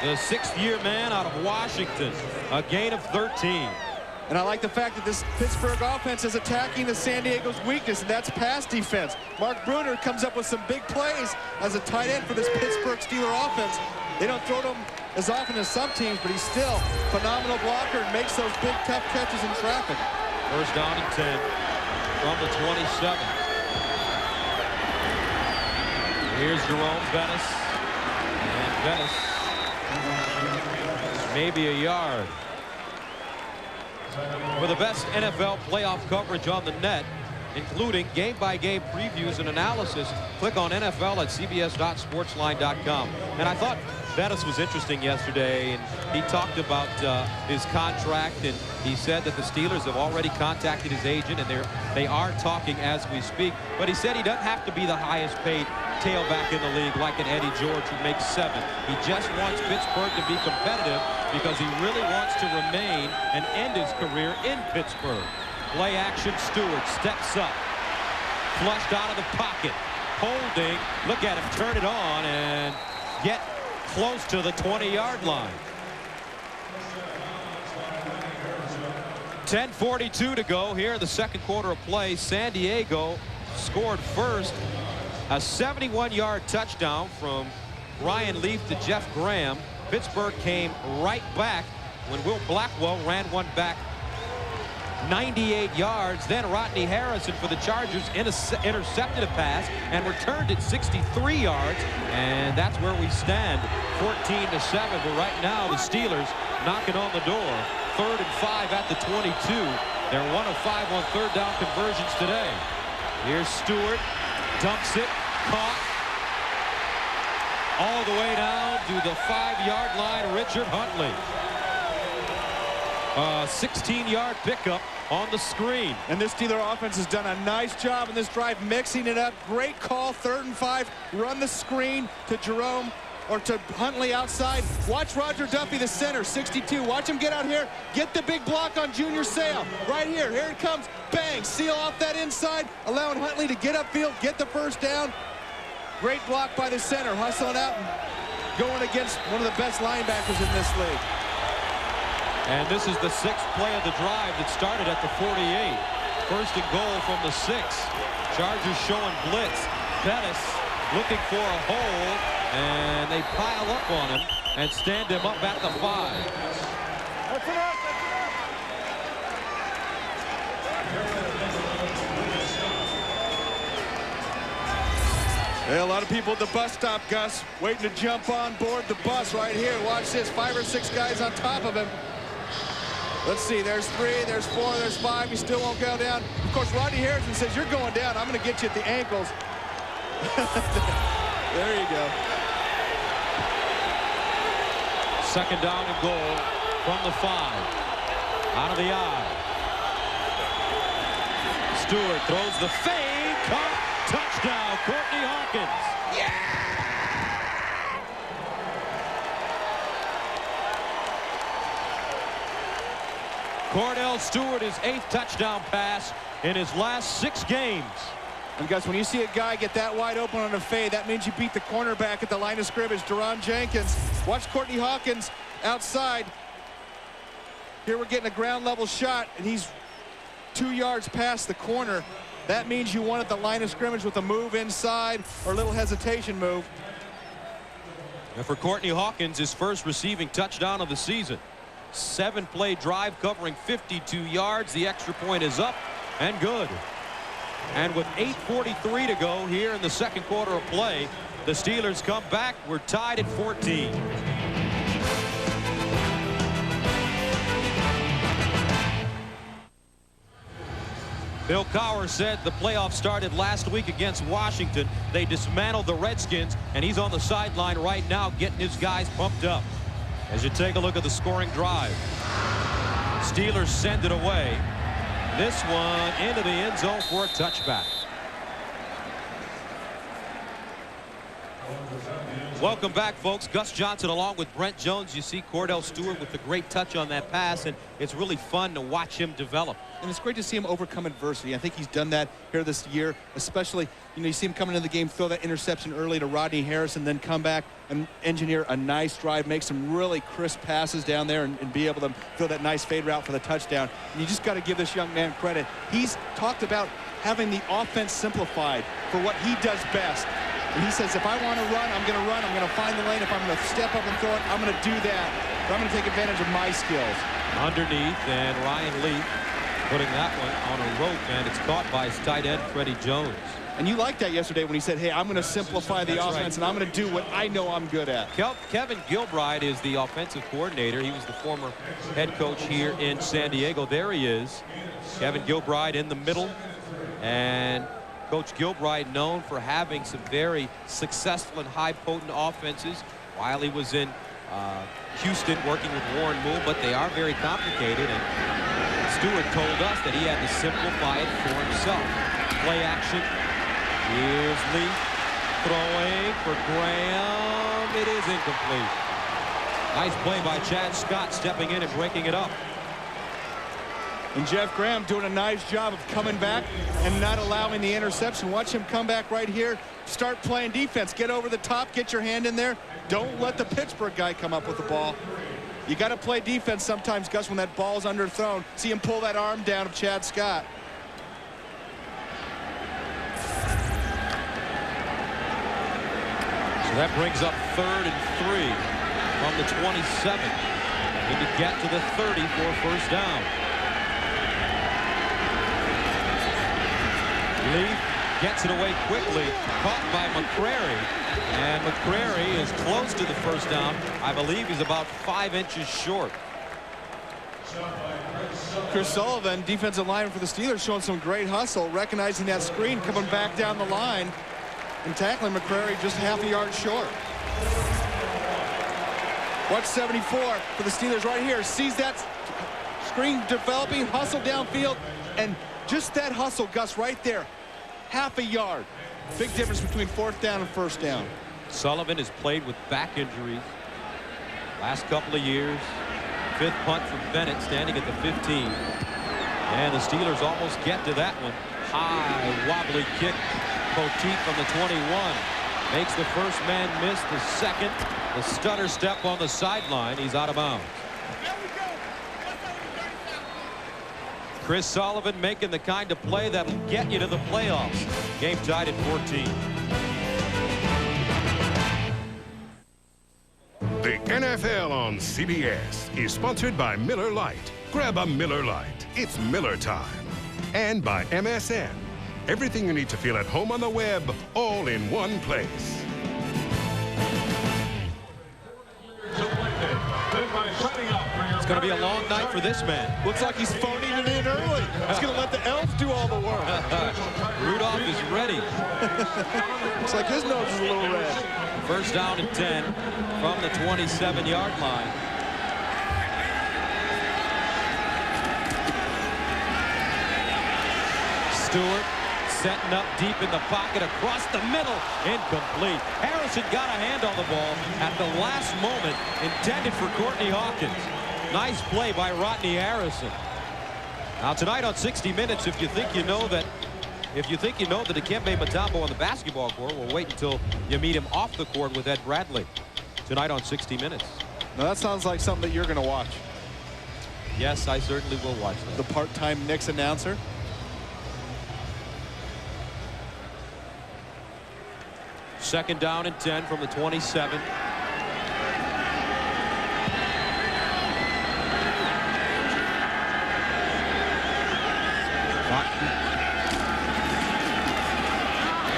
[SPEAKER 1] the sixth-year man out of Washington. A gain of 13.
[SPEAKER 3] And I like the fact that this Pittsburgh offense is attacking the San Diego's weakness, and that's pass defense. Mark Bruner comes up with some big plays as a tight end for this Pittsburgh Steeler offense. They don't throw to him as often as some teams, but he's still a phenomenal blocker and makes those big, tough catches in traffic.
[SPEAKER 1] First down and 10 from the 27. Here's Jerome Bettis. And Bettis, maybe a yard. For the best NFL playoff coverage on the net, including game-by-game previews and analysis, click on NFL at cbs.sportsline.com. And I thought Bettis was interesting yesterday, and he talked about his contract, and he said that the Steelers have already contacted his agent, and they are talking as we speak. But he said he doesn't have to be the highest paid tailback in the league like an Eddie George who makes 7. He just wants Pittsburgh to be competitive because he really wants to remain and end his career in Pittsburgh. Play action, Stewart steps up, flushed out of the pocket, holding, look at him turn it on and get close to the 20-yard line. 10:42 to go here in the second quarter of play. San Diego scored first. A 71-yard touchdown from Ryan Leaf to Jeff Graham. Pittsburgh came right back when Will Blackwell ran one back 98 yards. Then Rodney Harrison for the Chargers intercepted a pass and returned it 63 yards. And that's where we stand, 14-7. But right now the Steelers knocking on the door. 3rd and 5 at the 22. They're 1 of 5 on third down conversions today. Here's Stewart. Dumps it, caught, all the way down to the 5-yard line, Richard Huntley. 16-yard pickup on the screen.
[SPEAKER 3] And this Steeler offense has done a nice job in this drive, mixing it up. Great call, 3rd and 5, run the screen to Jerome, or to Huntley outside. Watch Roger Duffy, the center, 62. Watch him get out here, get the big block on Junior Seau. Right here, here it comes. Bang, seal off that inside, allowing Huntley to get upfield, get the first down. Great block by the center, hustling out and going against one of the best linebackers in this league.
[SPEAKER 1] And this is the 6th play of the drive that started at the 48. First and goal from the 6. Chargers showing blitz. Bettis looking for a hole, and they pile up on him and stand him up at the 5.
[SPEAKER 5] That's enough.
[SPEAKER 2] Hey, a lot of people at the bus stop, Gus, waiting to jump on board the bus right here. Watch this, 5 or 6 guys on top of him. Let's see, there's 3, there's 4, there's 5. He still won't go down. Of course, Rodney Harrison says, you're going down. I'm going to get you at the ankles. There you go.
[SPEAKER 1] Second down and goal from the 5. Out of the eye. Stewart throws the fade. Caught. Touchdown, Courtney Hawkins. Yeah! Kordell Stewart, his 8th touchdown pass in his last 6 games.
[SPEAKER 2] And guys, when you see a guy get that wide open on a fade, that means you beat the cornerback at the line of scrimmage, Deron Jenkins. Watch Courtney Hawkins outside. Here we're getting a ground level shot, and he's 2 yards past the corner. That means you won at the line of scrimmage with a move inside or a little hesitation move.
[SPEAKER 1] And for Courtney Hawkins, his first receiving touchdown of the season. 7-play drive covering 52 yards. The extra point is up and good. And with 8:43 to go here in the second quarter of play, the Steelers come back. We're tied at 14. Bill Cowher said the playoffs started last week against Washington. They dismantled the Redskins, and he's on the sideline right now getting his guys pumped up. As you take a look at the scoring drive, Steelers send it away. This one into the end zone for a touchback. Welcome back, folks. Gus Johnson along with Brent Jones. You see Kordell Stewart with the great touch on that pass, and it's really fun to watch him develop.
[SPEAKER 3] And it's great to see him overcome adversity. I think he's done that here this year, especially, you see him coming into the game, throw that interception early to Rodney Harrison, then come back and engineer a nice drive, make some really crisp passes down there and be able to throw that nice fade route for the touchdown. And you just got to give this young man credit. He's talked about having the offense simplified for what he does best. And he says, if I want to run, I'm going to run. I'm going to find the lane. If I'm going to step up and throw it, I'm going to do that. But I'm going to take advantage of my skills.
[SPEAKER 1] Underneath, and Ryan Leaf putting that one on a rope, and it's caught by his tight end, Freddie Jones.
[SPEAKER 3] And you liked that yesterday when he said, hey, I'm going to simplify the offense, and I'm going to do what I know I'm good at.
[SPEAKER 1] Kevin Gilbride is the offensive coordinator. He was the former head coach here in San Diego. There he is. Kevin Gilbride in the middle. And Coach Gilbride known for having some very successful and high-potent offenses while he was in Houston working with Warren Moon, but they are very complicated, and Stewart told us that he had to simplify it for himself. Play action. Here's Lee throwing for Graham. It is incomplete. Nice play by Chad Scott stepping in and breaking it up.
[SPEAKER 3] And Jeff Graham doing a nice job of coming back and not allowing the interception. Watch him come back right here. Start playing defense. Get over the top. Get your hand in there. Don't let the Pittsburgh guy come up with the ball. You got to play defense sometimes, Gus, when that ball's underthrown. See him pull that arm down of Chad Scott.
[SPEAKER 1] So that brings up 3rd and 3 from the 27. Need to get to the 30 for a first down. Lee gets it away quickly, caught by McCrary, and McCrary is close to the first down. I believe he's about 5 inches short.
[SPEAKER 3] Chris Sullivan, defensive lineman for the Steelers, showing some great hustle, recognizing that screen, coming back down the line and tackling McCrary just half a yard short. Watch 74 for the Steelers right here. Sees that screen developing, hustle downfield, and just that hustle, Gus, right there. Half a yard. Big difference between 4th down and 1st down.
[SPEAKER 1] Sullivan has played with back injuries last couple of years. 5th punt from Bennett, standing at the 15. And the Steelers almost get to that one. High, wobbly kick. Poteet from the 21. Makes the first man miss. The second, the stutter step on the sideline. He's out of bounds. Chris Sullivan making the kind of play that'll get you to the playoffs. Game tied at 14.
[SPEAKER 4] The NFL on CBS is sponsored by Miller Lite. Grab a Miller Lite. It's Miller time. And by MSN. Everything you need to feel at home on the web, all in one place.
[SPEAKER 1] It's going to be a long night for this man.
[SPEAKER 3] Looks like he's phoning it in early. He's going to let the elves do all the work.
[SPEAKER 1] Rudolph is ready.
[SPEAKER 3] Looks like his nose is a little red.
[SPEAKER 1] First down and 10 from the 27-yard line. Stewart setting up deep in the pocket across the middle. Incomplete. Harrison got a hand on the ball at the last moment, intended for Courtney Hawkins. Nice play by Rodney Harrison. Now tonight on 60 Minutes, if you think you know that Dikembe Mutombo on the basketball court, we'll wait until you meet him off the court with Ed Bradley. Tonight on 60 Minutes.
[SPEAKER 3] Now that sounds like something that you're going to watch.
[SPEAKER 1] Yes, I certainly will watch that.
[SPEAKER 3] The part-time Knicks announcer.
[SPEAKER 1] Second down and 10 from the 27.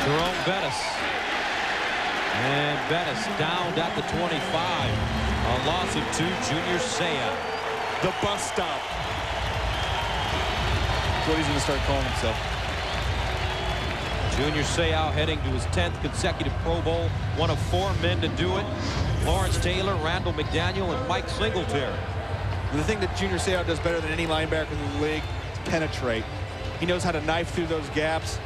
[SPEAKER 1] Jerome Bettis. And Bettis downed at the 25. A loss of 2, Junior Seau.
[SPEAKER 3] The bus stop. That's what he's going to start calling himself.
[SPEAKER 1] Junior Seau heading to his 10th consecutive Pro Bowl. One of 4 men to do it. Lawrence Taylor, Randall McDaniel, and Mike Singletary.
[SPEAKER 3] And the thing that Junior Seau does better than any linebacker in the league is penetrate. He knows how to knife through those gaps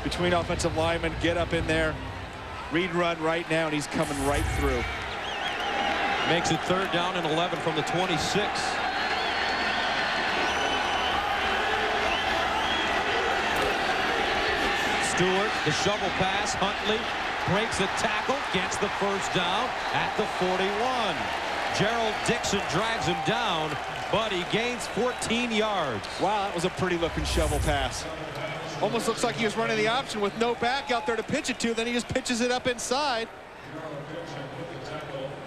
[SPEAKER 3] between offensive linemen, get up in there, read run right now, and he's coming right through.
[SPEAKER 1] Makes it third down and 11 from the 26. Stewart, the shovel pass. Huntley breaks a tackle, gets the first down at the 41. Gerald Dixon drags him down, but he gains 14 yards.
[SPEAKER 3] Wow, that was a pretty looking shovel pass. Almost looks like he was running the option with no back out there to pitch it to. Then he just pitches it up inside.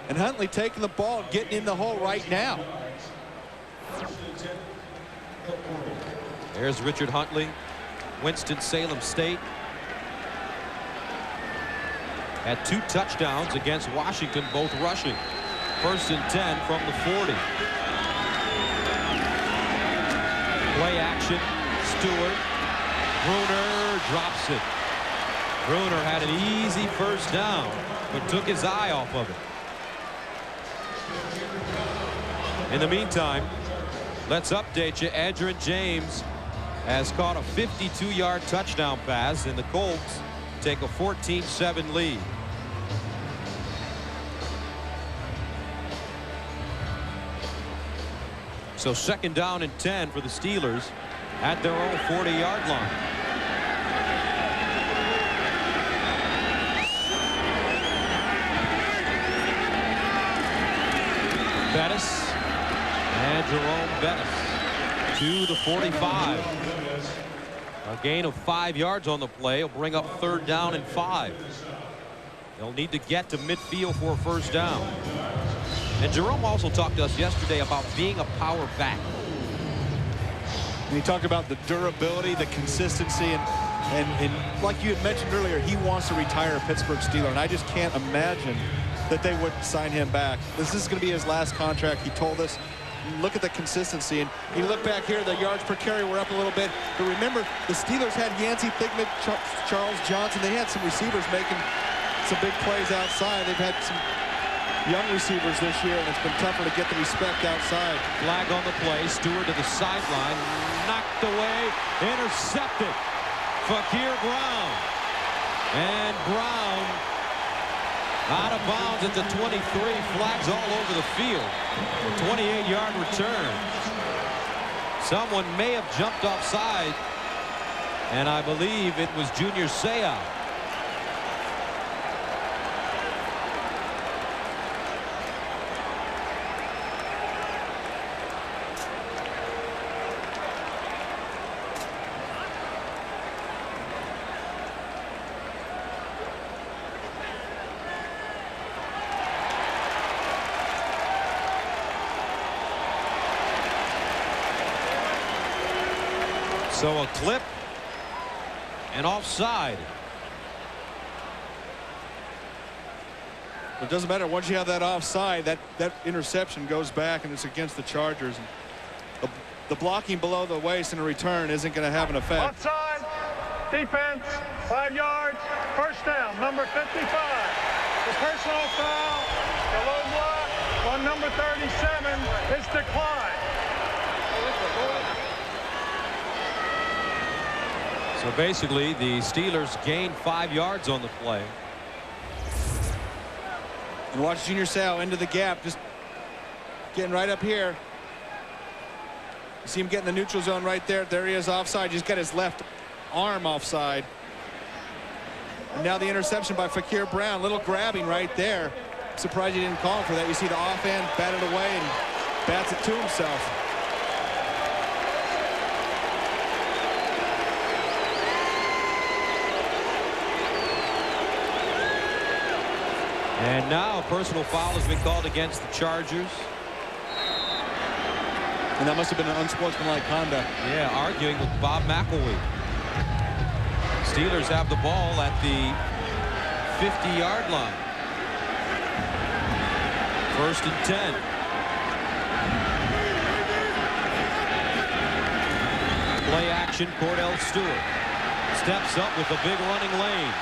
[SPEAKER 3] And Huntley taking the ball and getting in the hole right now.
[SPEAKER 1] There's Richard Huntley, Winston-Salem State. Had 2 touchdowns against Washington, both rushing. First and 10 from the 40. Play action. Stewart. Bruner drops it. Bruner had an easy first down, but took his eye off of it. In the meantime, let's update you. Edgerrin James has caught a 52-yard touchdown pass, and the Colts take a 14-7 lead. So second down and 10 for the Steelers at their own 40-yard line. Bettis and Jerome Bettis to the 45. A gain of 5 yards on the play will bring up third down and 5. They'll need to get to midfield for a first down. And Jerome also talked to us yesterday about being a power back.
[SPEAKER 3] And he talked about the durability, the consistency, and like you had mentioned earlier, he wants to retire a Pittsburgh Steeler, and I just can't imagine that they wouldn't sign him back. This is going to be his last contract, he told us. Look at the consistency, and you look back here, the yards per carry were up a little bit, but remember, the Steelers had Yancey Thigpen, Charles Johnson. They had some receivers making some big plays outside. They've had some young receivers this year, and it's been tougher to get the respect outside.
[SPEAKER 1] Flag on the play. Stewart to the sideline. Knocked away. Intercepted. Fakir Brown. And Brown out of bounds at the 23. Flags all over the field. A 28-yard return. Someone may have jumped offside, and I believe it was Junior Seau. So a clip and offside.
[SPEAKER 2] It doesn't matter. Once you have that offside, that interception goes back and it's against the Chargers. The blocking below the waist in a return isn't going to have an effect.
[SPEAKER 5] Outside, defense, 5 yards, first down, number 55. The personal foul, the low block on number 37 is declined.
[SPEAKER 1] So basically, the Steelers gained 5 yards on the play.
[SPEAKER 2] And watch Junior Seau into the gap, just getting right up here. You see him get in the neutral zone right there. There he is offside. Just got his left arm offside. And now the interception by Fakir Brown. Little grabbing right there. Surprised he didn't call him for that. You see the offhand batted away and bats it to himself.
[SPEAKER 1] And now a personal foul has been called against the Chargers.
[SPEAKER 2] And that must have been an unsportsmanlike conduct.
[SPEAKER 1] Yeah, arguing with Bob McElwee. Steelers have the ball at the 50-yard line. 1st and 10. Play action, Kordell Stewart steps up with a big running lane.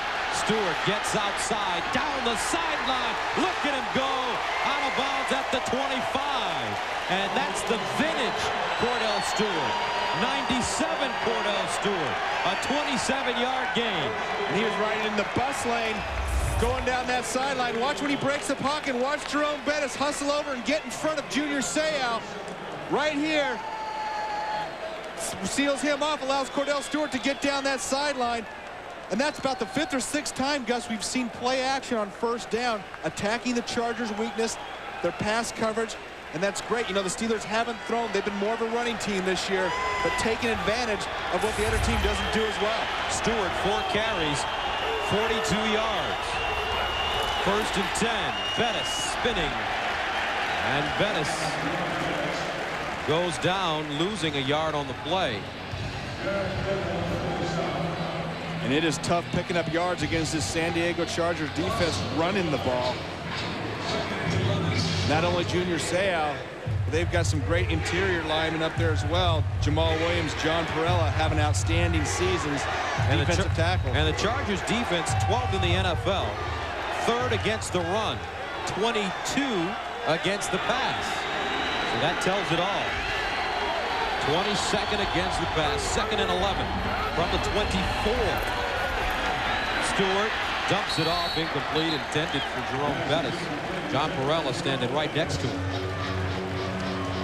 [SPEAKER 1] Stewart gets outside, down the sideline. Look at him go out of bounds at the 25. And that's the vintage Kordell Stewart. 97 Kordell Stewart. A 27-yard gain.
[SPEAKER 2] And he was riding in the bus lane, going down that sideline. Watch when he breaks the pocket. Watch Jerome Bettis hustle over and get in front of Junior Seau. Right here. Seals him off, allows Kordell Stewart to get down that sideline. And that's about the 5th or 6th time, Gus, we've seen play action on 1st down, attacking the Chargers' weakness, their pass coverage, and that's great. You know, the Steelers haven't thrown. They've been more of a running team this year, but taking advantage of what the other team doesn't do as well.
[SPEAKER 1] Stewart, 4 carries, 42 yards. 1st and 10. Bettis spinning. And Bettis goes down, losing a yard on the play.
[SPEAKER 2] And it is tough picking up yards against this San Diego Chargers defense running the ball. Not only Junior Seau, but they've got some great interior linemen up there as well. Jamal Williams, John Perella having outstanding seasons.
[SPEAKER 1] And
[SPEAKER 2] defensive tackle.
[SPEAKER 1] And the Chargers defense 12th in the NFL. 3rd against the run. 22 against the pass. So that tells it all. 22nd against the pass. 2nd and 11 from the 24. Stewart dumps it off, incomplete, intended for Jerome Bettis. John Perella standing right next to him.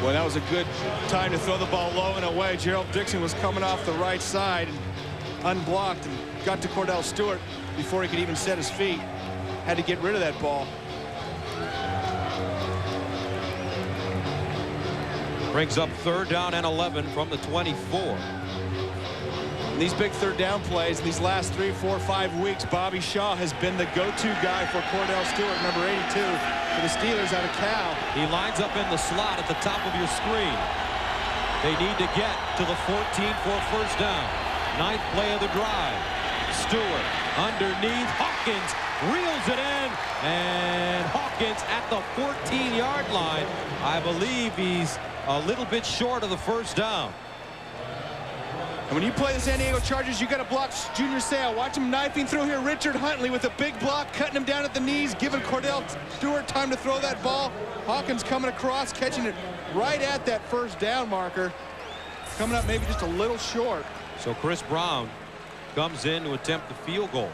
[SPEAKER 2] Well, that was a good time to throw the ball low and away. Gerald Dixon was coming off the right side and unblocked and got to Kordell Stewart before he could even set his feet. Had to get rid of that ball.
[SPEAKER 1] Brings up 3rd down and 11 from the 24.
[SPEAKER 2] And these big 3rd down plays, these last 3, 4, 5 weeks, Bobby Shaw has been the go-to guy for Kordell Stewart, number 82, for the Steelers out of Cal.
[SPEAKER 1] He lines up in the slot at the top of your screen. They need to get to the 14 for a 1st down. 9th play of the drive. Stewart underneath. Hawkins reels it in. And Hawkins at the 14-yard line. I believe he's a little bit short of the 1st down.
[SPEAKER 2] And when you play the San Diego Chargers, you got to block Junior Seau. Watch him knifing through here. Richard Huntley with a big block, cutting him down at the knees, giving Kordell Stewart time to throw that ball. Hawkins coming across, catching it right at that 1st down marker. Coming up maybe just a little short.
[SPEAKER 1] So Chris Brown comes in to attempt the field goal.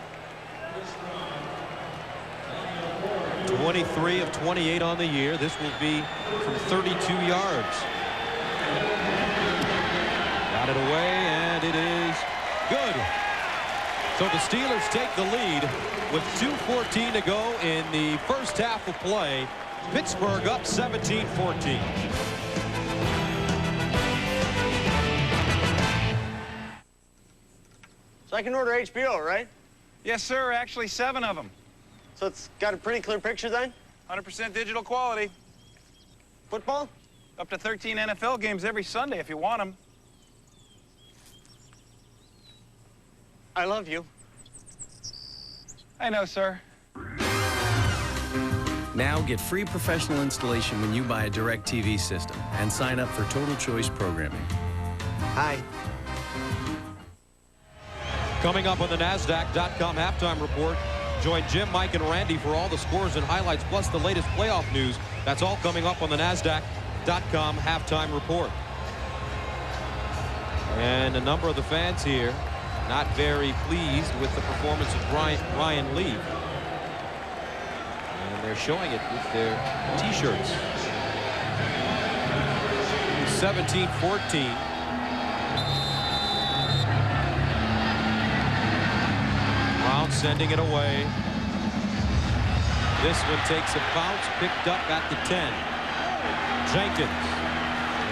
[SPEAKER 1] 23 of 28 on the year. This will be from 32 yards. Got it away, and it is good. So the Steelers take the lead with 2:14 to go in the 1st half of play. Pittsburgh up 17-14.
[SPEAKER 6] So I can order HBO, right?
[SPEAKER 7] Yes, sir. Actually, 7 of them.
[SPEAKER 6] So it's got a pretty clear picture then?
[SPEAKER 7] 100% digital quality.
[SPEAKER 6] Football?
[SPEAKER 7] Up to 13 NFL games every Sunday if you want them.
[SPEAKER 6] I love you.
[SPEAKER 7] I know, sir.
[SPEAKER 8] Now get free professional installation when you buy a DirecTV system and sign up for Total Choice programming.
[SPEAKER 6] Hi.
[SPEAKER 1] Coming up on the NASDAQ.com halftime report, join Jim, Mike, and Randy for all the scores and highlights, plus the latest playoff news. That's all coming up on the NASDAQ.com halftime report. And a number of the fans here not very pleased with the performance of Ryan Leaf. And they're showing it with their T-shirts. 17-14. Brown sending it away. This one takes a bounce, picked up at the 10. Jenkins.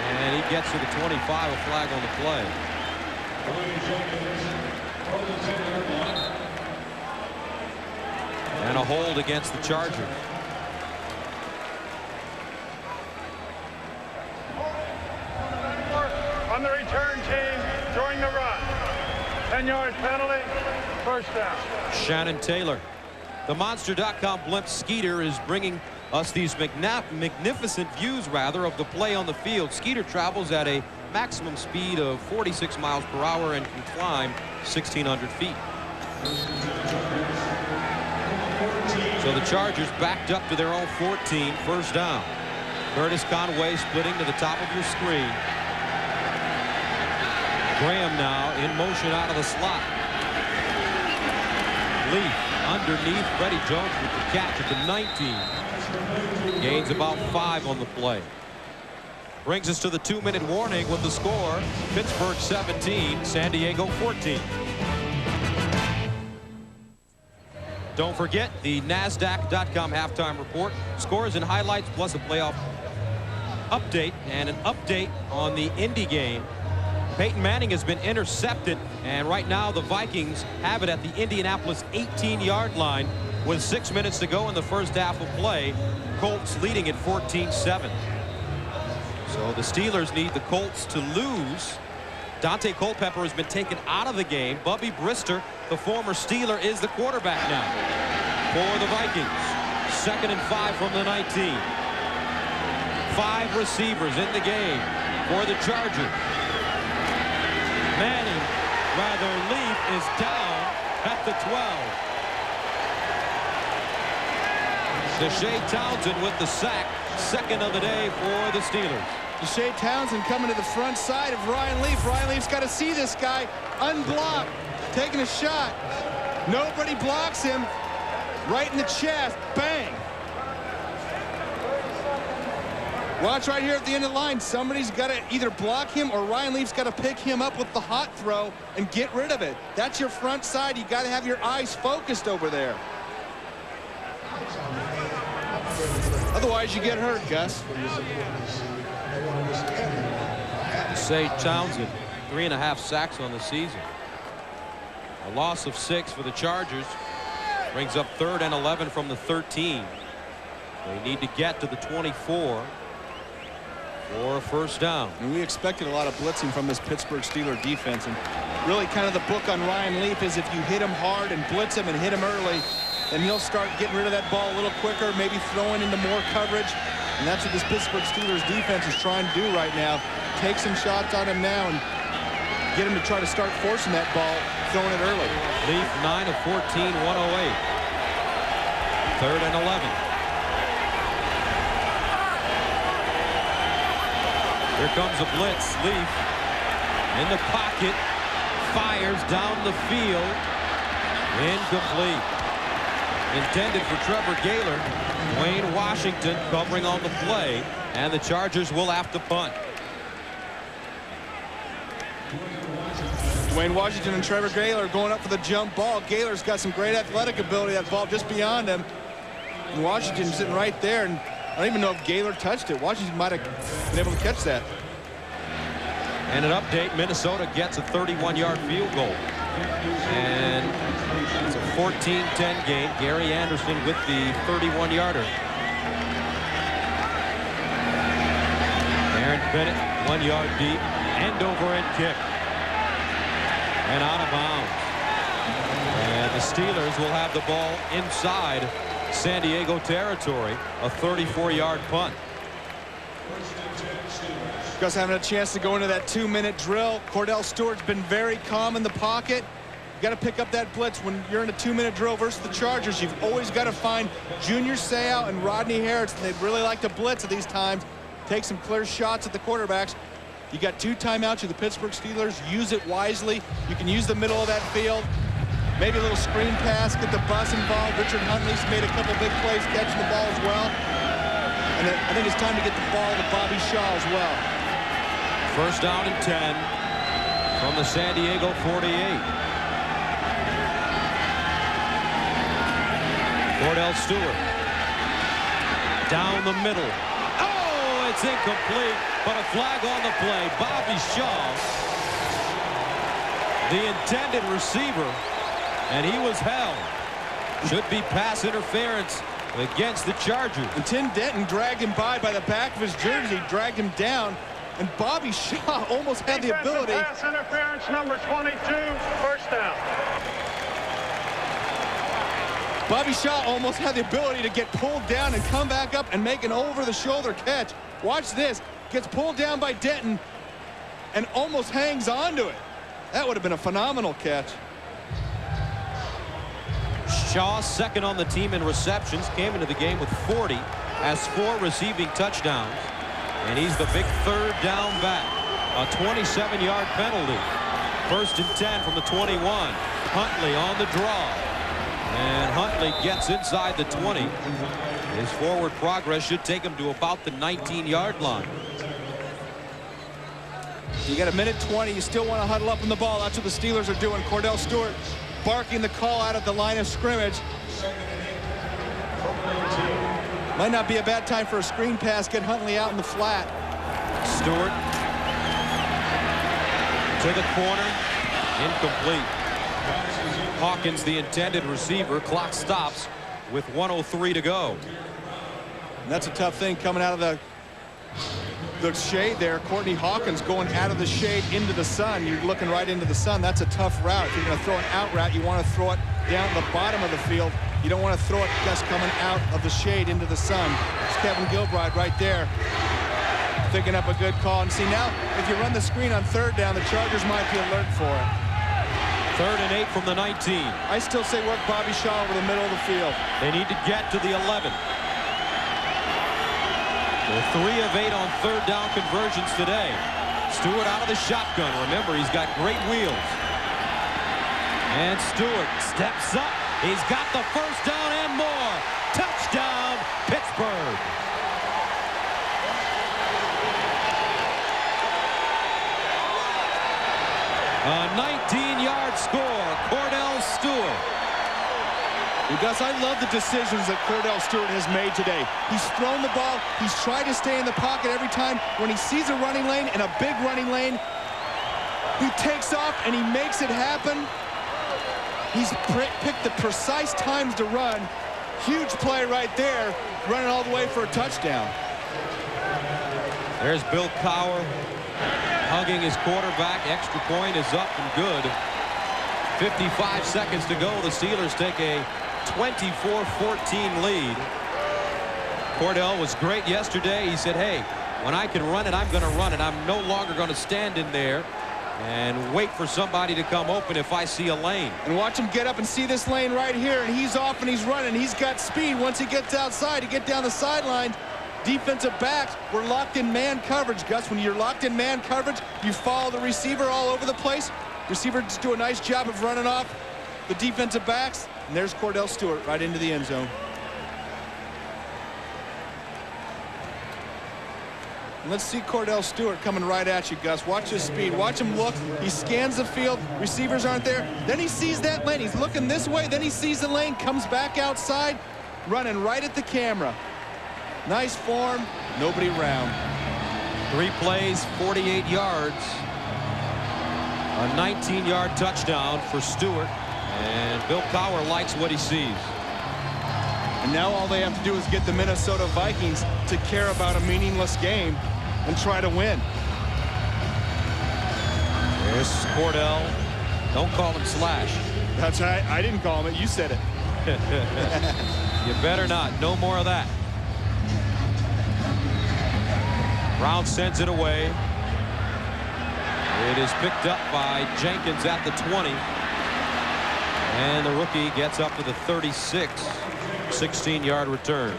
[SPEAKER 1] And he gets to the 25, a flag on the play. And a hold against the Chargers.
[SPEAKER 5] On the return team during the run. 10-yard penalty, first down.
[SPEAKER 1] Shannon Taylor. The Monster.com blimp Skeeter is bringing us these magnificent views, rather, of the play on the field. Skeeter travels at a maximum speed of 46 miles per hour and can climb 1,600 feet. So the Chargers backed up to their own 14, first down. Curtis Conway splitting to the top of your screen. Graham now in motion out of the slot. Leaf underneath. Freddie Jones with the catch at the 19. Gains about 5 on the play. Brings us to the 2-minute warning with the score. Pittsburgh 17, San Diego 14. Don't forget the NASDAQ.com halftime report. Scores and highlights, plus a playoff update and an update on the Indy game. Peyton Manning has been intercepted, and right now the Vikings have it at the Indianapolis 18-yard line with 6 minutes to go in the first half of play. Colts leading at 14-7. So the Steelers need the Colts to lose. Dante Culpepper has been taken out of the game. Bubby Brister, the former Steeler, is the quarterback now for the Vikings. 2nd and 5 from the 19. 5 receivers in the game for the Chargers. Manning, rather, Leaf is down at the 12. Deshae Townsend with the sack, 2nd of the day for the Steelers.
[SPEAKER 2] Deshae Townsend coming to the front side of Ryan Leaf. Ryan Leaf's got to see this guy unblocked, taking a shot. Nobody blocks him. Right in the chest. Bang. Watch right here at the end of the line. Somebody's got to either block him or Ryan Leaf's got to pick him up with the hot throw and get rid of it. That's your front side. You got to have your eyes focused over there. Otherwise, you get hurt, Gus.
[SPEAKER 1] Deshae Townsend, 3.5 sacks on the season. A loss of 6 for the Chargers. Brings up 3rd and 11 from the 13. They need to get to the 24 for a first down.
[SPEAKER 2] And we expected a lot of blitzing from this Pittsburgh Steelers defense. And really kind of the book on Ryan Leaf is if you hit him hard and blitz him and hit him early, then he'll start getting rid of that ball a little quicker, maybe throwing into more coverage. And that's what this Pittsburgh Steelers defense is trying to do right now. Take some shots on him now and get him to try to start forcing that ball, throwing it early.
[SPEAKER 1] Leaf 9 of 14, 108. 3rd and 11. Here comes a blitz. Leaf in the pocket, fires down the field. Incomplete. Intended for Trevor Gaylor. Wayne Washington covering on the play, and the Chargers will have to punt.
[SPEAKER 2] Dwayne Washington and Trevor Gaylor going up for the jump ball. Gaylor's got some great athletic ability. That ball just beyond him. And Washington's sitting right there, and I don't even know if Gaylor touched it. Washington might have been able to catch that.
[SPEAKER 1] And an update, Minnesota gets a 31-yard field goal. And it's a 14-10 game. Gary Anderson with the 31-yarder. Aaron Bennett, 1 yard deep, end over end kick. And out of bounds. Steelers will have the ball inside San Diego territory. A 34-yard punt.
[SPEAKER 3] Gus having a chance to go into that 2-minute drill. Kordell Stewart's been very calm in the pocket. You got to pick up that blitz when you're in a 2-minute drill versus the Chargers. You've always got to find Junior Seau and Rodney Harrison. They'd really like to blitz at these times. Take some clear shots at the quarterbacks. You got 2 timeouts. You're the Pittsburgh Steelers. Use it wisely. You can use the middle of that field. Maybe a little screen pass, get the bus involved. Richard Huntley's made a couple big plays catching the ball as well. And then I think it's time to get the ball to Bobby Shaw as well.
[SPEAKER 1] First down and 10 from the San Diego 48. Kordell Stewart down the middle. Oh, it's incomplete, but a flag on the play. Bobby Shaw, the intended receiver, and he was held. Should be pass interference against the Chargers.
[SPEAKER 3] And Tim Denton dragged him by the back of his jersey, dragged him down, and Bobby Shaw almost had the ability.
[SPEAKER 5] Pass interference number 22, first down.
[SPEAKER 3] Bobby Shaw almost had the ability to get pulled down and come back up and make an over-the-shoulder catch. Watch this. Gets pulled down by Denton and almost hangs on to it. That would have been a phenomenal catch.
[SPEAKER 1] Shaw, second on the team in receptions, came into the game with 40, has 4 receiving touchdowns, and he's the big third down back. A 27-yard penalty. First and 10 from the 21. Huntley on the draw. And Huntley gets inside the 20. His forward progress should take him to about the 19-yard line.
[SPEAKER 3] You got a minute 20. You still want to huddle up in the ball. That's what the Steelers are doing. Kordell Stewart barking the call out at the line of scrimmage. Might not be a bad time for a screen pass. Get Huntley out in the flat.
[SPEAKER 1] Stewart to the corner. Incomplete. Hawkins, the intended receiver. Clock stops with 1:03 to go.
[SPEAKER 3] And that's a tough thing coming out of the shade there. Courtney Hawkins going out of the shade into the sun. You're looking right into the sun. That's a tough route. If you're going to throw an out route, you want to throw it down the bottom of the field. You don't want to throw it just coming out of the shade into the sun. It's Kevin Gilbride right there picking up a good call. And see, now if you run the screen on third down, the Chargers might be alert for it.
[SPEAKER 1] 3rd and 8 from the 19.
[SPEAKER 3] I still say work Bobby Shaw over the middle of the field.
[SPEAKER 1] They need to get to the 11. They're 3 of 8 on third down conversions today. Stewart out of the shotgun. Remember, he's got great wheels. And Stewart steps up. He's got the first down and more. Touchdown, Pittsburgh. A 19-yard score. Kordell Stewart.
[SPEAKER 3] Gus, I love the decisions that Kordell Stewart has made today. He's thrown the ball. He's tried to stay in the pocket every time. When he sees a running lane and a big running lane, he takes off and he makes it happen. He's picked the precise times to run. Huge play right there, running all the way for a touchdown.
[SPEAKER 1] There's Bill Cowher hugging his quarterback. Extra point is up and good. 55 seconds to go. The Steelers take a 24-14 lead. Kordell was great yesterday. He said, hey, when I can run it, I'm going to run it. I'm no longer going to stand in there and wait for somebody to come open if I see a lane.
[SPEAKER 3] And watch him get up and see this lane right here, and he's off and he's running. He's got speed. Once he gets outside, to get down the sideline, defensive backs were locked in man coverage. Gus, when you're locked in man coverage, you follow the receiver all over the place. Receivers do a nice job of running off the defensive backs. And there's Kordell Stewart right into the end zone. And let's see Kordell Stewart coming right at you, Gus. Watch his speed. Watch him look. He scans the field. Receivers aren't there. Then he sees that lane. He's looking this way. Then he sees the lane. Comes back outside. Running right at the camera. Nice form. Nobody around.
[SPEAKER 1] 3 plays, 48 yards. A 19-yard touchdown for Stewart. And Bill Cowher likes what he sees.
[SPEAKER 3] And now all they have to do is get the Minnesota Vikings to care about a meaningless game and try to win.
[SPEAKER 1] There's Kordell. Don't call him Slash.
[SPEAKER 3] That's right. I didn't call him it. You said it.
[SPEAKER 1] You better not. No more of that. Brown sends it away. It is picked up by Jenkins at the 20. And the rookie gets up to the 36. 16-yard return.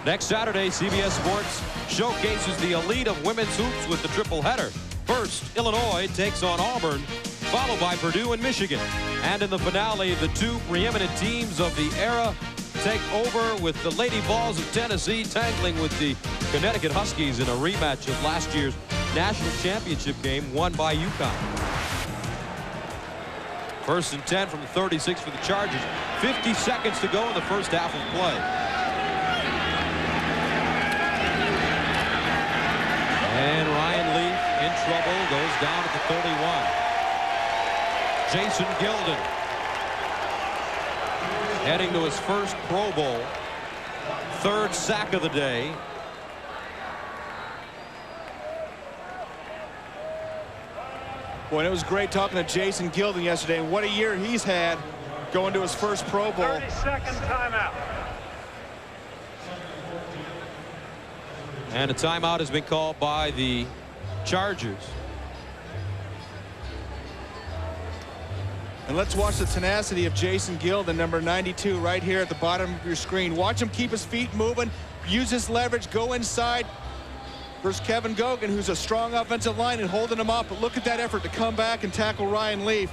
[SPEAKER 1] Next Saturday, CBS Sports showcases the elite of women's hoops with the triple header. First, Illinois takes on Auburn, followed by Purdue and Michigan. And in the finale, the two preeminent teams of the era take over, with the Lady Vols of Tennessee tangling with the Connecticut Huskies in a rematch of last year's national championship game won by UConn. First and 10 from the 36 for the Chargers. 50 seconds to go in the first half of play. And Ryan Leaf in trouble, goes down at the 31. Jason Gilden heading to his first Pro Bowl. Third sack of the day.
[SPEAKER 3] Boy, it was great talking to Jason Gilden yesterday, and what a year he's had going to his first Pro Bowl.
[SPEAKER 5] 30-second timeout.
[SPEAKER 1] And a timeout has been called by the Chargers.
[SPEAKER 3] And let's watch the tenacity of Jason Gilden, number 92, right here at the bottom of your screen. Watch him keep his feet moving, use his leverage, go inside. Versus Kevin Gogan, who's a strong offensive line and holding him up. But look at that effort to come back and tackle Ryan Leaf.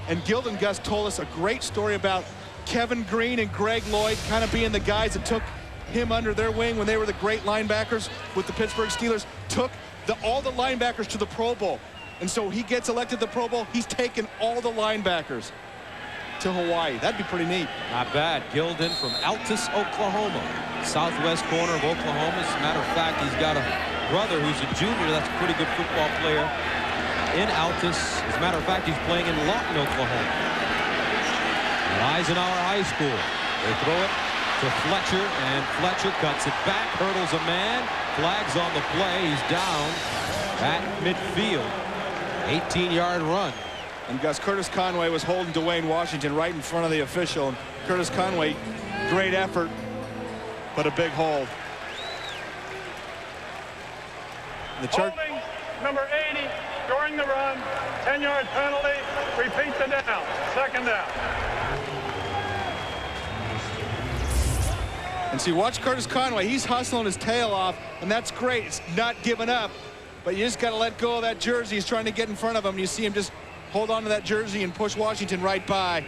[SPEAKER 3] And Gilden Gus told us a great story about Kevin Green and Greg Lloyd kind of being the guys that took him under their wing when they were the great linebackers with the Pittsburgh Steelers, took all the linebackers to the Pro Bowl. And so he gets elected to the Pro Bowl. He's taken all the linebackers to Hawaii. That'd be pretty neat.
[SPEAKER 1] Not bad. Gilden from Altus, Oklahoma. Southwest corner of Oklahoma. As a matter of fact, he's got a brother who's a junior that's a pretty good football player in Altus. As a matter of fact, he's playing in Lawton, Oklahoma. At Eisenhower High School. They throw it to Fletcher, and Fletcher cuts it back, hurdles a man, flags on the play. He's down at midfield. 18-yard run.
[SPEAKER 3] And Gus, Curtis Conway was holding Dwayne Washington right in front of the official. And Curtis Conway, great effort, but a big hold.
[SPEAKER 5] Holding number 80 during the run, 10-yard penalty, repeat the down, second down.
[SPEAKER 3] And see, watch Curtis Conway. He's hustling his tail off, and that's great. It's not giving up, but you just got to let go of that jersey. He's trying to get in front of him. You see him just hold on to that jersey and push Washington right by.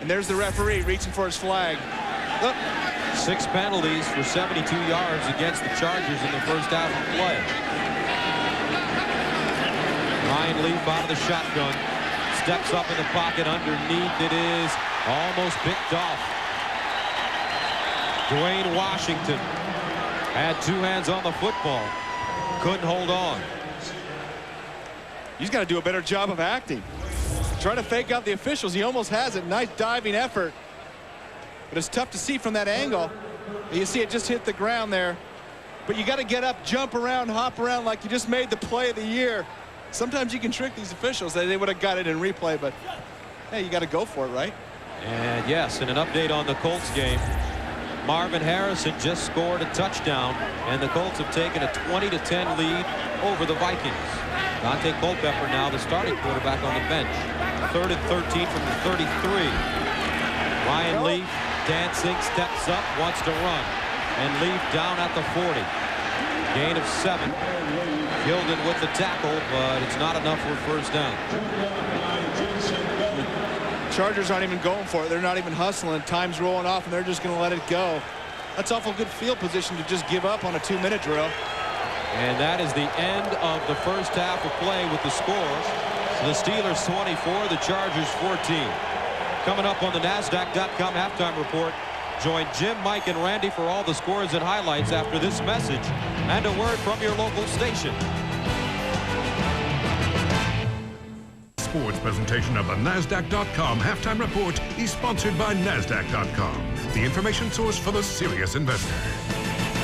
[SPEAKER 3] And there's the referee reaching for his flag. Look.
[SPEAKER 1] 6 penalties for 72 yards against the Chargers in the first half of play. Ryan Leaf out of the shotgun. Steps up in the pocket underneath. It is almost picked off. Dwayne Washington had 2 hands on the football. Couldn't hold on.
[SPEAKER 3] He's got to do a better job of acting. Trying to fake out the officials. He almost has it. Nice diving effort. But it's tough to see from that angle. You see it just hit the ground there. But you got to get up, jump around, hop around like you just made the play of the year. Sometimes you can trick these officials. They would have got it in replay, but hey, you got to go for it, right?
[SPEAKER 1] And yes, and an update on the Colts game. Marvin Harrison just scored a touchdown, and the Colts have taken a 20-10 lead over the Vikings. Dante Culpepper now the starting quarterback on the bench. 3rd and 13 from the 33. Ryan Leaf dancing, steps up, wants to run. And Leaf down at the 40. Gain of 7. Gilden with the tackle, but it's not enough for a first down.
[SPEAKER 3] Chargers aren't even going for it. They're not even hustling. Time's rolling off, and they're just going to let it go. That's awful good field position to just give up on a 2-minute drill.
[SPEAKER 1] And that is the end of the first half of play with the score. The Steelers 24, the Chargers 14. Coming up on the NASDAQ.com halftime report, join Jim, Mike, and Randy for all the scores and highlights after this message and a word from your local station.
[SPEAKER 4] Sports presentation of the NASDAQ.com halftime report is sponsored by NASDAQ.com, the information source for the serious investor.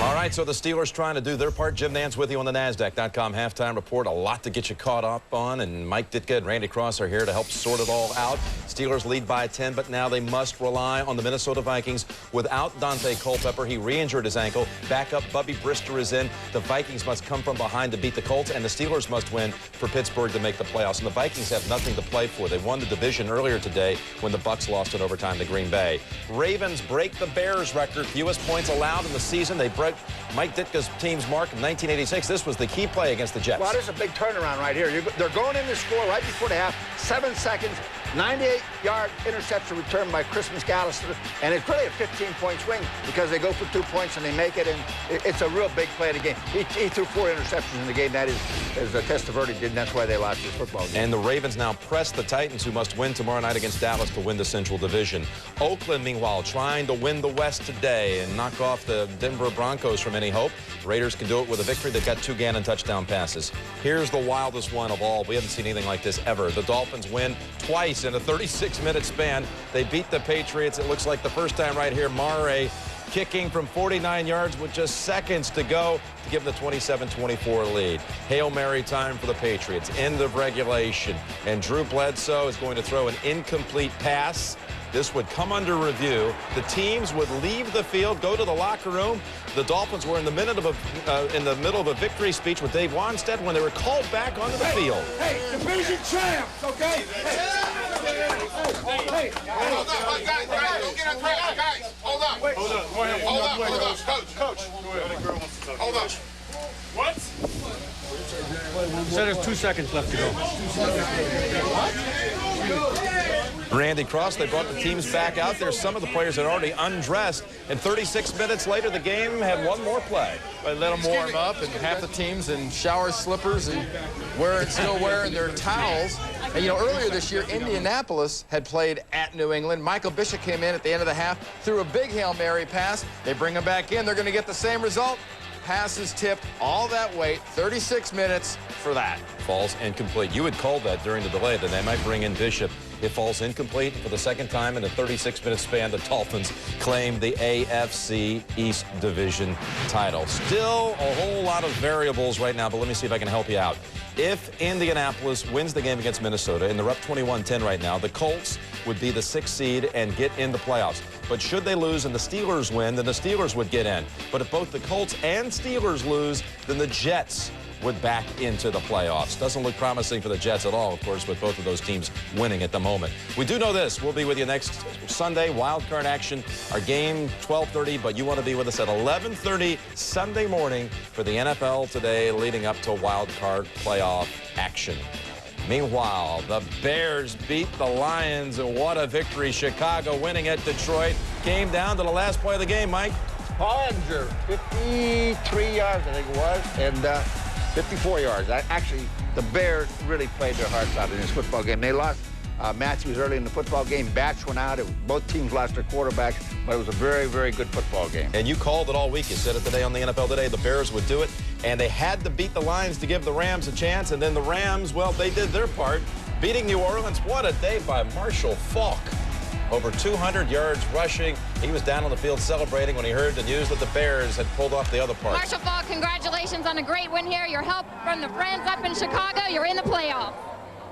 [SPEAKER 9] All right, so the Steelers trying to do their part. Jim Nantz with you on the NASDAQ.com halftime report. A lot to get you caught up on, and Mike Ditka and Randy Cross are here to help sort it all out. Steelers lead by 10, but now they must rely on the Minnesota Vikings without Dante Culpepper. He re-injured his ankle. Backup Bubby Brister is in. The Vikings must come from behind to beat the Colts, and the Steelers must win for Pittsburgh to make the playoffs. And the Vikings have nothing to play for. They won the division earlier today when the Bucs lost in overtime to Green Bay. Ravens break the Bears record, fewest points allowed in the season. They broke Mike Ditka's team's mark in 1986. This was the key play against the Jets.
[SPEAKER 10] Well, there's a big turnaround right here. They're going in to score right before the half. 7 seconds, 98-yard interception return by Chris McAllister, and it's really a 15-point swing because they go for 2 points and they make it, and it's a real big play of the game. He threw 4 interceptions in the game. That is, as Testaverde did, and that's why they lost this football game.
[SPEAKER 9] And the Ravens now press the Titans, who must win tomorrow night against Dallas to win the Central Division. Oakland, meanwhile, trying to win the West today and knock off the Denver Broncos from any hope. Raiders can do it with a victory. They've got 2 Gannon touchdown passes. Here's the wildest one of all. We haven't seen anything like this ever. The Dolphins win twice in a 36-minute span. They beat the Patriots. It looks like the first time right here. Murray kicking from 49 yards with just seconds to go to give them the 27-24 lead. Hail Mary time for the Patriots. End of regulation. And Drew Bledsoe is going to throw an incomplete pass. This would come under review. The teams would leave the field, go to the locker room. The Dolphins were in the middle of a victory speech with Dave Wanstead when they were called back onto the field.
[SPEAKER 11] Hey, division champs, okay? Hey,
[SPEAKER 12] hold on, guys, don't get on, guys. Hold on. Wait, hold on, coach. Hold on. What?
[SPEAKER 7] Said there's 2 seconds left to go.
[SPEAKER 9] Randy Cross, they brought the teams back out there. Some of the players had already undressed, and 36 minutes later, the game had one more play.
[SPEAKER 13] They let them warm up, and half the teams in shower slippers and still wearing their towels. And, you know, earlier this year, Indianapolis had played at New England. Michael Bishop came in at the end of the half, threw a big Hail Mary pass. They bring him back in. They're going to get the same result. Passes tipped, all that wait, 36 minutes for that.
[SPEAKER 9] Falls incomplete. You had called that during the delay that they might bring in Bishop. It falls incomplete for the second time in a 36-minute span. The Dolphins claim the AFC East Division title. Still a whole lot of variables right now, but let me see if I can help you out. If Indianapolis wins the game against Minnesota, and they're up 21-10 right now, the Colts would be the 6th seed and get in the playoffs. But should they lose and the Steelers win, then the Steelers would get in. But if both the Colts and Steelers lose, then the Jets would back into the playoffs. Doesn't look promising for the Jets at all, of course, with both of those teams winning at the moment. We do know this. We'll be with you next Sunday, wild card action. Our game, 12:30, but you want to be with us at 11:30 Sunday morning for the NFL Today, leading up to wild card playoff action. Meanwhile, the Bears beat the Lions, and what a victory. Chicago winning at Detroit. Came down to the last play of the game, Mike.
[SPEAKER 10] Hollinger, 53 yards, I think it was, and 54 yards. Actually, the Bears really played their hearts out in this football game. They lost Matthews early in the football game. Bats went out. Both teams lost their quarterbacks, but it was a very, very good football game.
[SPEAKER 9] And you called it all week. You said it today on the NFL Today. The Bears would do it, and they had to beat the Lions to give the Rams a chance, and then the Rams, well, they did their part, beating New Orleans. What a day by Marshall Faulk. Over 200 yards rushing. He was down on the field celebrating when he heard the news that the Bears had pulled off the other part.
[SPEAKER 14] Marshall Faulk, congratulations on a great win here. Your help from the friends up in Chicago. You're in the playoffs.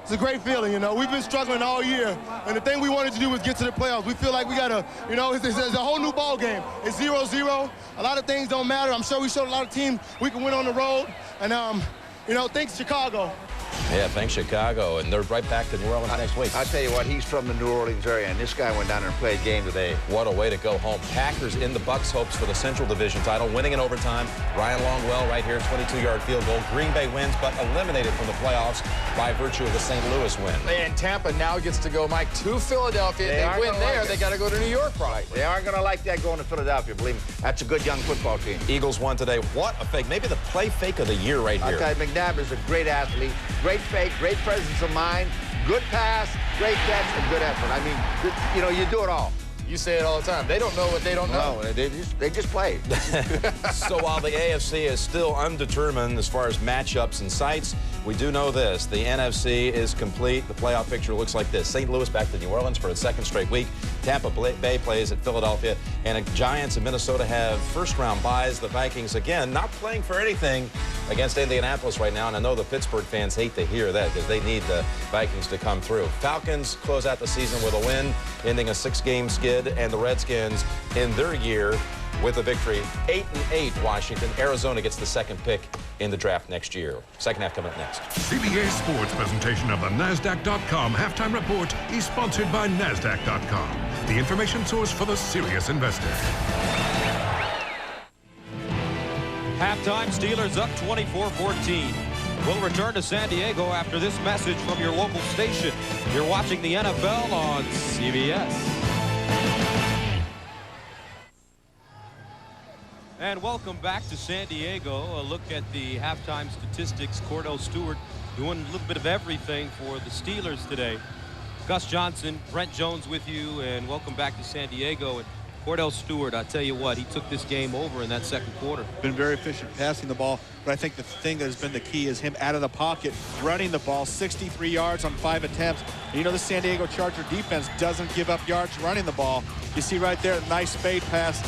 [SPEAKER 11] It's a great feeling, you know. We've been struggling all year, and the thing we wanted to do was get to the playoffs. We feel like we got to, you know, it's a whole new ball game. It's 0-0. A lot of things don't matter. I'm sure we showed a lot of teams we can win on the road, and, you know, thanks, Chicago.
[SPEAKER 9] Yeah, thanks, Chicago. And they're right back to New Orleans next week.
[SPEAKER 10] I'll tell you what, he's from the New Orleans area, and this guy went down there and played a game today.
[SPEAKER 9] What a way to go home. Packers in the Bucs' hopes for the Central Division title, winning in overtime. Ryan Longwell right here, 22-yard field goal. Green Bay wins, but eliminated from the playoffs by virtue of the St. Louis win.
[SPEAKER 13] And Tampa now gets to go, Mike, to Philadelphia. They win there, they got to go to New York, probably.
[SPEAKER 10] They aren't going to like that going to Philadelphia, believe me. That's a good young football team.
[SPEAKER 9] Eagles won today. What a fake. Maybe the play fake of the year right here.
[SPEAKER 10] Okay, McNabb is a great athlete. Great fake, great presence of mind, good pass, great catch, and good effort. I mean, you know, you do it all.
[SPEAKER 13] You say it all the time. They don't know what they don't know.
[SPEAKER 10] No, they just play.
[SPEAKER 9] So while the AFC is still undetermined as far as matchups and sites, we do know this. The NFC is complete. The playoff picture looks like this. St. Louis back to New Orleans for its second straight week. Tampa Bay plays at Philadelphia, and the Giants and Minnesota have first-round byes. The Vikings, again, not playing for anything against Indianapolis right now, and I know the Pittsburgh fans hate to hear that because they need the Vikings to come through. Falcons close out the season with a win, ending a 6-game skid, and the Redskins in their year with a victory. 8-8 Washington. Arizona gets the second pick in the draft next year. Second half coming up next.
[SPEAKER 4] CBS Sports presentation of the NASDAQ.com halftime report is sponsored by NASDAQ.com, the information source for the serious investor.
[SPEAKER 1] Halftime, Steelers up 24-14. We'll return to San Diego after this message from your local station. You're watching the NFL on CBS. And welcome back to San Diego. A look at the halftime statistics. Kordell Stewart doing a little bit of everything for the Steelers today. Gus Johnson, Brent Jones with you, and welcome back to San Diego. And Kordell Stewart, I tell you what, he took this game over in that second quarter.
[SPEAKER 2] Been very efficient passing the ball, but I think the thing that has been the key is him out of the pocket, running the ball, 63 yards on 5 attempts. And you know the San Diego Charger defense doesn't give up yards running the ball. You see right there, nice fade pass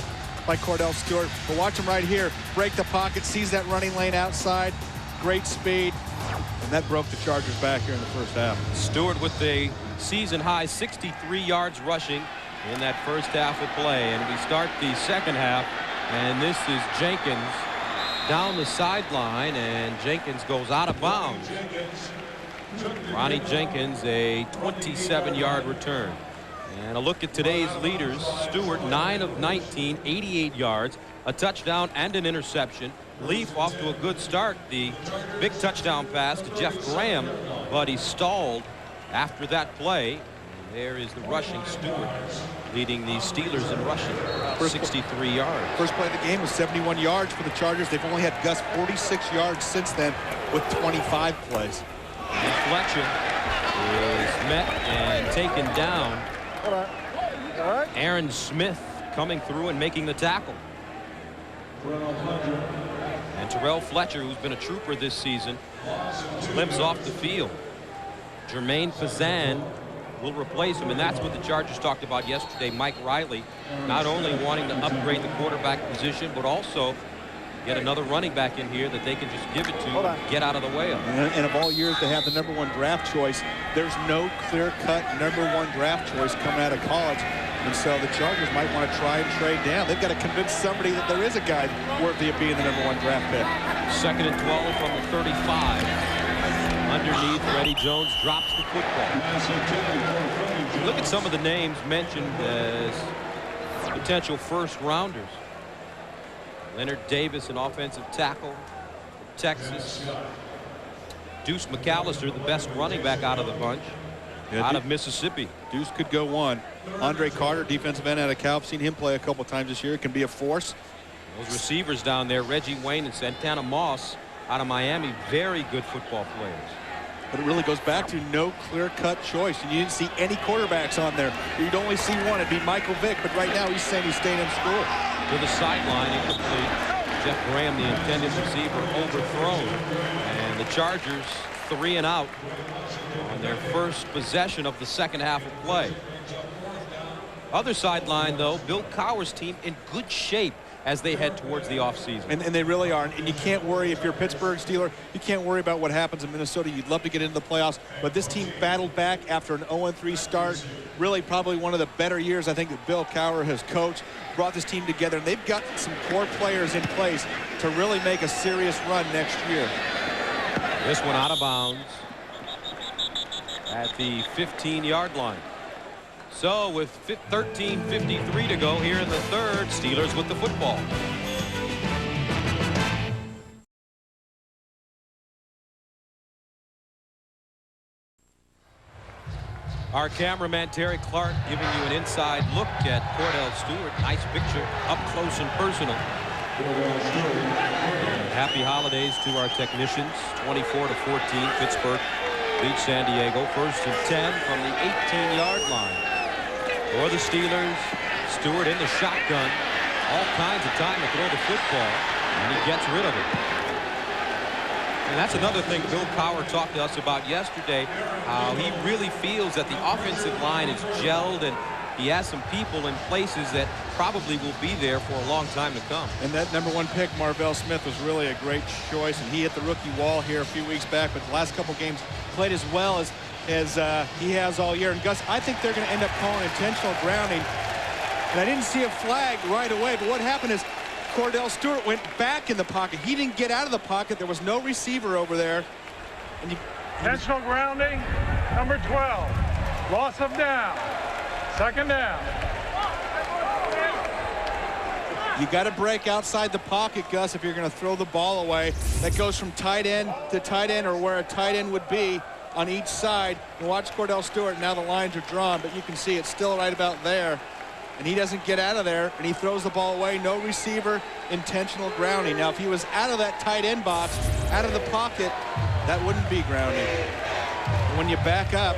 [SPEAKER 2] by Kordell Stewart. But watch him right here, break the pocket, sees that running lane outside, great speed, and that broke the Chargers back here in the first half.
[SPEAKER 1] Stewart with a season-high 63 yards rushing in that first half of play. And we start the second half, and this is Jenkins down the sideline, and Jenkins goes out of bounds. Ronnie Jenkins, a 27-yard return. And a look at today's leaders. Stewart, 9 of 19, 88 yards, a touchdown and an interception. Leaf off to a good start. The big touchdown pass to Jeff Graham, but he stalled after that play. And there is the rushing Stewart, leading the Steelers in rushing, 63 yards.
[SPEAKER 2] First play of the game was 71 yards for the Chargers. They've only had Gus 46 yards since then with 25 plays.
[SPEAKER 1] And Fletcher is met and taken down. Aaron Smith coming through and making the tackle. And Terrell Fletcher, who's been a trooper this season, limps off the field. Jermaine Fazan will replace him, and that's what the Chargers talked about yesterday. Mike Riley not only wanting to upgrade the quarterback position, but also get another running back in here that they can just give it to, get out of the way of.
[SPEAKER 2] And of all years to have the #1 draft choice, there's no clear-cut #1 draft choice coming out of college. And so the Chargers might want to try and trade down. They've got to convince somebody that there is a guy worthy of being the #1 draft pick.
[SPEAKER 1] 2nd and 12 from the 35. Underneath, Freddie Jones drops the football. Look at some of the names mentioned as potential first-rounders. Leonard Davis, an offensive tackle from Texas. Deuce McAllister, the best running back out of the bunch, out of Mississippi.
[SPEAKER 2] Deuce could go one. Andre Carter, defensive end out of Cal. I've seen him play a couple times this year. It can be a force.
[SPEAKER 1] Those receivers down there, Reggie Wayne and Santana Moss out of Miami, very good football players.
[SPEAKER 2] But it really goes back to no clear-cut choice. And you didn't see any quarterbacks on there. You'd only see one. It'd be Michael Vick. But right now he's saying he's staying in school.
[SPEAKER 1] To the sideline, incomplete. Jeff Graham, the intended receiver, overthrown. And the Chargers 3 and out on their first possession of the second half of play. Other sideline, though, Bill Cowher's team in good shape as they head towards the offseason.
[SPEAKER 2] And they really are. And you can't worry if you're a Pittsburgh Steeler. You can't worry about what happens in Minnesota. You'd love to get into the playoffs. But this team battled back after an 0-3 start. Really probably one of the better years I think that Bill Cowher has coached. Brought this team together. And they've got some core players in place to really make a serious run next year.
[SPEAKER 1] This one out of bounds at the 15-yard line. So with 13:53 to go here in the third, Steelers with the football. Our cameraman Terry Clark giving you an inside look at Kordell Stewart. Nice picture, up close and personal. Happy holidays to our technicians. 24-14, Pittsburgh beats San Diego. 1st and 10 from the 18-yard line. For the Steelers, Stewart in the shotgun. All kinds of time to throw the football, and he gets rid of it. And that's another thing Bill Cowher talked to us about yesterday, how he really feels that the offensive line is gelled and he has some people in places that probably will be there for a long time to come.
[SPEAKER 3] And that #1 pick, Marvell Smith, was really a great choice, and he hit the rookie wall here a few weeks back, but the last couple games played as well as he has all year. And Gus, I think they're going to end up calling intentional grounding. And I didn't see a flag right away, but what happened is Kordell Stewart went back in the pocket. He didn't get out of the pocket. There was no receiver over there. And
[SPEAKER 5] intentional grounding, number 12. Loss of down. Second down.
[SPEAKER 3] You got to break outside the pocket, Gus, if you're going to throw the ball away. That goes from tight end to tight end, or where a tight end would be on each side. And watch Kordell Stewart. Now the lines are drawn, but you can see it's still right about there. And he doesn't get out of there, and he throws the ball away. No receiver, intentional grounding. Now, if he was out of that tight end box, out of the pocket, that wouldn't be grounding. When you back up,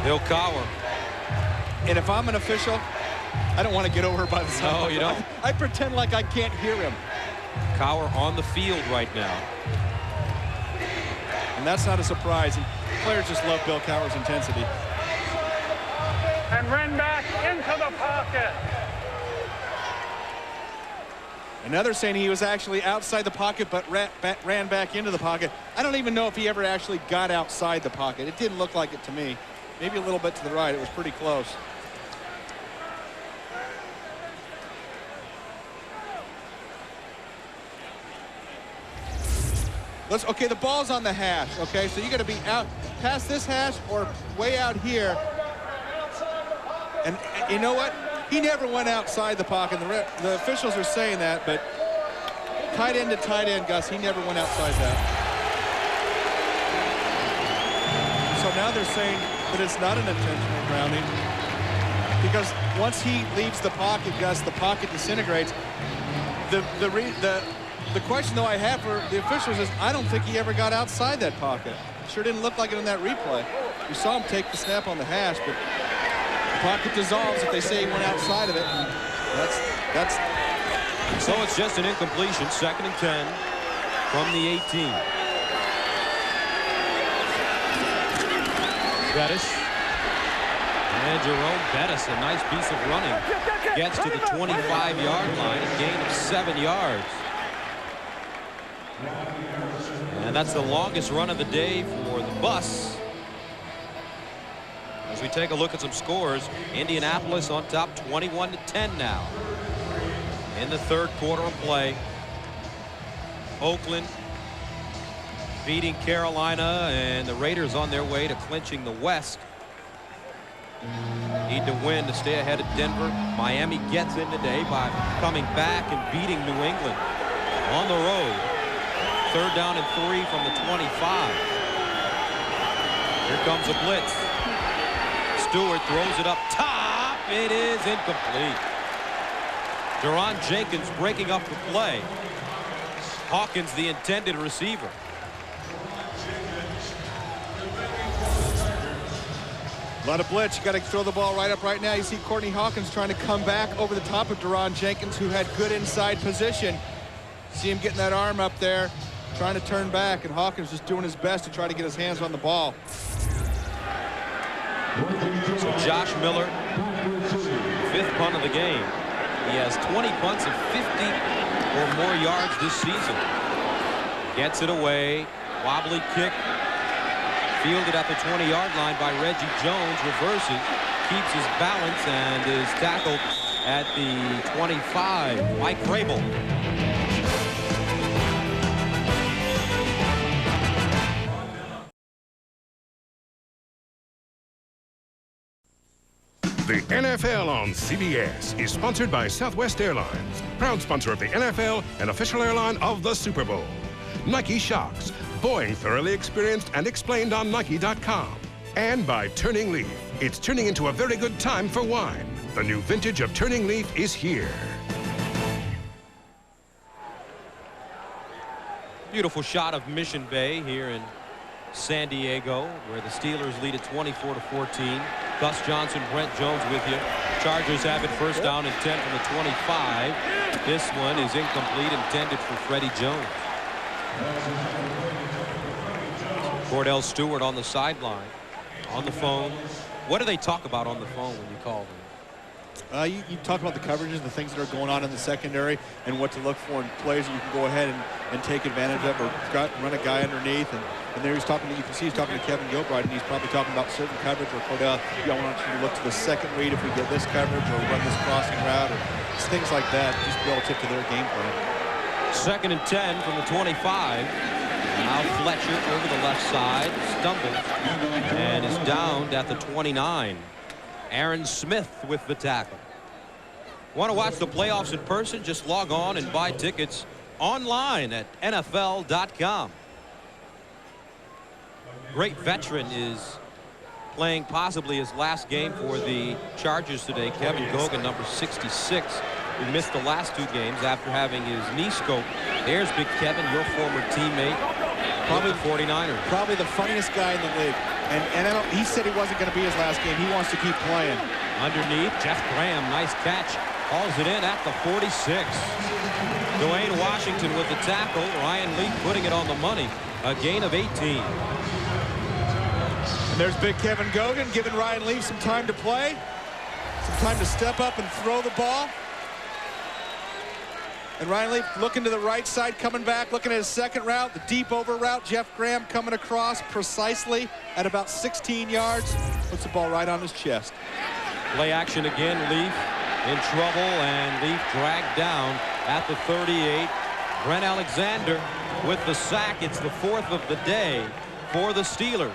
[SPEAKER 1] he'll cower.
[SPEAKER 3] And if I'm an official, I don't want to get over by the side.
[SPEAKER 1] No, you don't.
[SPEAKER 3] I pretend like I can't hear him.
[SPEAKER 1] Cower on the field right now.
[SPEAKER 3] And that's not a surprise. And players just love Bill Cowher's intensity.
[SPEAKER 5] And ran back into the pocket.
[SPEAKER 3] Another saying he was actually outside the pocket, but ran back into the pocket. I don't even know if he ever actually got outside the pocket. It didn't look like it to me. Maybe a little bit to the right. It was pretty close. Okay, the ball's on the hash, okay? So you got to be out past this hash or way out here. And you know what? He never went outside the pocket. The officials are saying that, but tight end to tight end, Gus, he never went outside that. So now they're saying that it's not an intentional grounding, because once he leaves the pocket, Gus, the pocket disintegrates. The question, though, I have for the officials is I don't think he ever got outside that pocket. Sure didn't look like it in that replay. You saw him take the snap on the hash, but the pocket dissolves if they say he went outside of it. That's
[SPEAKER 1] so it's just an incompletion. 2nd and 10 from the 18. Bettis. And Jerome Bettis, a nice piece of running. Gets to the 25-yard line, a gain of 7 yards. And that's the longest run of the day for the bus. As we take a look at some scores, Indianapolis on top 21-10 now. In the 3rd quarter of play. Oakland beating Carolina, and the Raiders on their way to clinching the West. Need to win to stay ahead of Denver. Miami gets in today by coming back and beating New England on the road. 3rd down and 3 from the 25. Here comes a blitz. Stewart throws it up top. It is incomplete. Deron Jenkins breaking up the play. Hawkins, the intended receiver.
[SPEAKER 3] A lot of blitz. You got to throw the ball right up right now. You see Courtney Hawkins trying to come back over the top of Deron Jenkins, who had good inside position. See him getting that arm up there, trying to turn back, and Hawkins just doing his best to try to get his hands on the ball.
[SPEAKER 1] So Josh Miller, 5th punt of the game. He has 20 punts of 50 or more yards this season. Gets it away. Wobbly kick. Fielded at the 20-yard line by Reggie Jones. Reverses. Keeps his balance and is tackled at the 25. Mike Vrabel.
[SPEAKER 4] The NFL on CBS is sponsored by Southwest Airlines, proud sponsor of the NFL and official airline of the Super Bowl. Nike Shocks, Boeing thoroughly experienced and explained on Nike.com. And by Turning Leaf. It's turning into a very good time for wine. The new vintage of Turning Leaf is here.
[SPEAKER 1] Beautiful shot of Mission Bay here in San Diego, where the Steelers lead at 24-14. Gus Johnson, Brent Jones with you. Chargers have it 1st down and 10 from the 25. This one is incomplete, intended for Freddie Jones. Kordell Stewart on the sideline, on the phone. What do they talk about on the phone when you call them?
[SPEAKER 3] You talk about the coverages, the things that are going on in the secondary, and what to look for in plays that you can go ahead and take advantage of, or run a guy underneath. And there he's talking to, you can see he's talking to Kevin Gilbride, and he's probably talking about certain coverage, or Kordell, I want you to look to the second read if we get this coverage, or run this crossing route, or things like that, just relative to their game plan. 2nd and 10 from the 25. Now Fletcher over the left side, stumbles, and is downed at the 29. Aaron Smith with the tackle. Want to watch the playoffs in person? Just log on and buy tickets online at NFL.com. Great veteran is playing possibly his last game for the Chargers today. Kevin Gogan, number 66, who missed the last 2 games after having his knee scoped. There's Big Kevin, your former teammate, probably the 49ers. Probably the funniest guy in the league. And he said he wasn't going to be his last game. He wants to keep playing. Underneath, Jeff Graham, nice catch. Hauls it in at the 46. Dwayne Washington with the tackle. Ryan Leaf putting it on the money. A gain of 18. And there's Big Kevin Gogan giving Ryan Leaf some time to play. Some time to step up and throw the ball. And Ryan Leaf looking to the right side, coming back, looking at his second route, the deep over route. Jeff Graham coming across precisely at about 16 yards. Puts the ball right on his chest. Play action again. Leaf in trouble, and Leaf dragged down at the 38. Brent Alexander with the sack. It's the 4th of the day for the Steelers.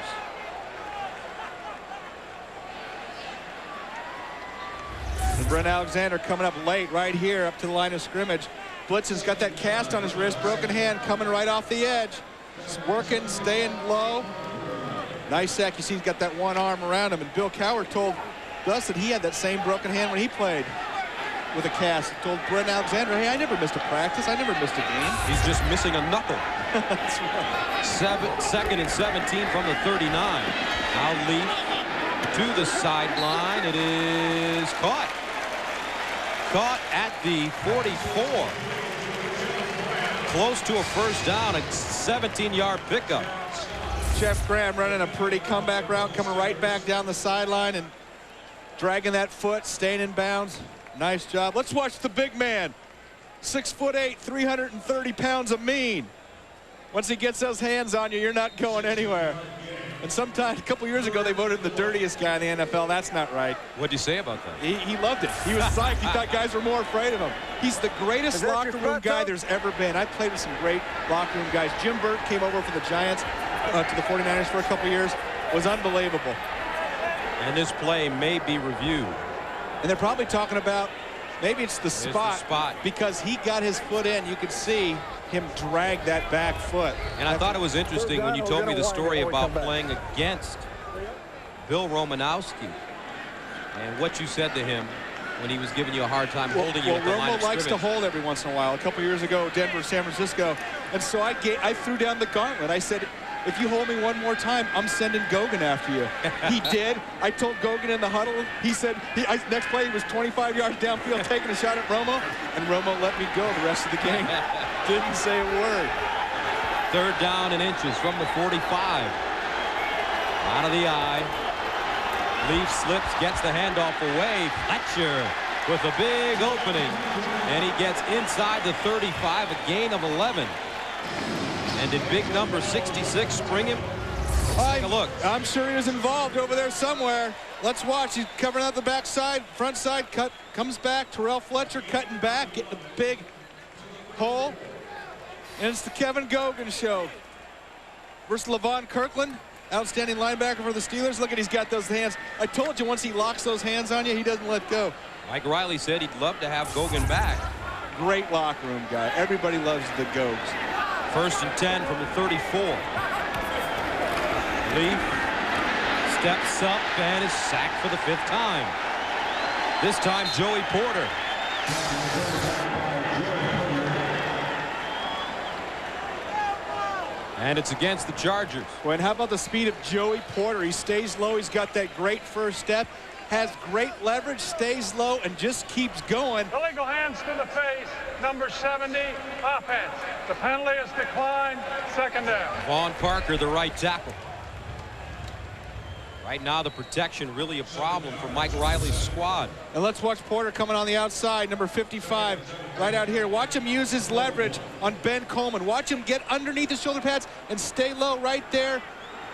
[SPEAKER 3] And Brent Alexander coming up late right here up to the line of scrimmage. Blitz's got that cast on his wrist, broken hand coming right off the edge. He's working, staying low. Nice sack. You see he's got that one arm around him. And Bill Cowher told us that he had that same broken hand when he played with a cast. He told Brent Alexander, hey, I never missed a practice. I never missed a game. He's just missing a knuckle. That's right. 2nd and 17 from the 39. Now Leaf to the sideline. It is caught. Caught at the 44. Close to a first down, a 17-yard pickup. Jeff Graham running a pretty comeback route, coming right back down the sideline and dragging that foot, staying in bounds. Nice job. Let's watch the big man. 6'8", 330 pounds of mean. Once he gets those hands on you, you're not going anywhere. And sometimes, a couple years ago, they voted the dirtiest guy in the NFL. That's not right. What'd you say about that? He loved it. He was psyched. He thought guys were more afraid of him. He's the greatest locker room guy there's ever been. I played with some great locker room guys. Jim Burt came over for the Giants to the 49ers for a couple years. Was unbelievable. And this play may be reviewed. And they're probably talking about maybe it's the spot, because he got his foot in. You could see him drag that back foot. And I thought it was interesting when you told me the story about playing against Bill Romanowski and what you said to him when he was giving you a hard time holding you at the line of scrimmage. Romo likes to hold every once in a while. A couple years ago, Denver, San Francisco. And so I threw down the gauntlet. I said, if you hold me one more time, I'm sending Gogan after you. He did. I told Gogan in the huddle. He said, next play, he was 25 yards downfield taking a shot at Romo, and Romo let me go the rest of the game. Didn't say a word. 3rd down and inches from the 45. Out of the eye. Leaf slips, gets the handoff away. Fletcher with a big opening, and he gets inside the 35, a gain of 11. And did big number 66 spring him? Take a look. I'm sure he was involved over there somewhere. Let's watch. He's covering out the backside, front side, cut, comes back. Terrell Fletcher cutting back, getting a big hole. And it's the Kevin Gogan show. Versus Levon Kirkland, outstanding linebacker for the Steelers. Look at, he's got those hands. I told you, once he locks those hands on you, he doesn't let go. Mike Riley said he'd love to have Gogan back. Great locker room guy. Everybody loves the Gogs. 1st and 10 from the 34. Leaf steps up and is sacked for the 5th time. This time, Joey Porter. And it's against the Chargers. Well, and how about the speed of Joey Porter? He stays low. He's got that great first step. has great leverage, stays low, and just keeps going.
[SPEAKER 5] Illegal hands to the face, number 70, offense. The penalty is declined, second down.
[SPEAKER 1] Vaughn Parker, the right tackle. Right now, the protection really a problem for Mike Riley's squad.
[SPEAKER 3] And let's watch Porter coming on the outside, number 55, right out here. Watch him use his leverage on Ben Coleman. Watch him get underneath his shoulder pads and stay low right there.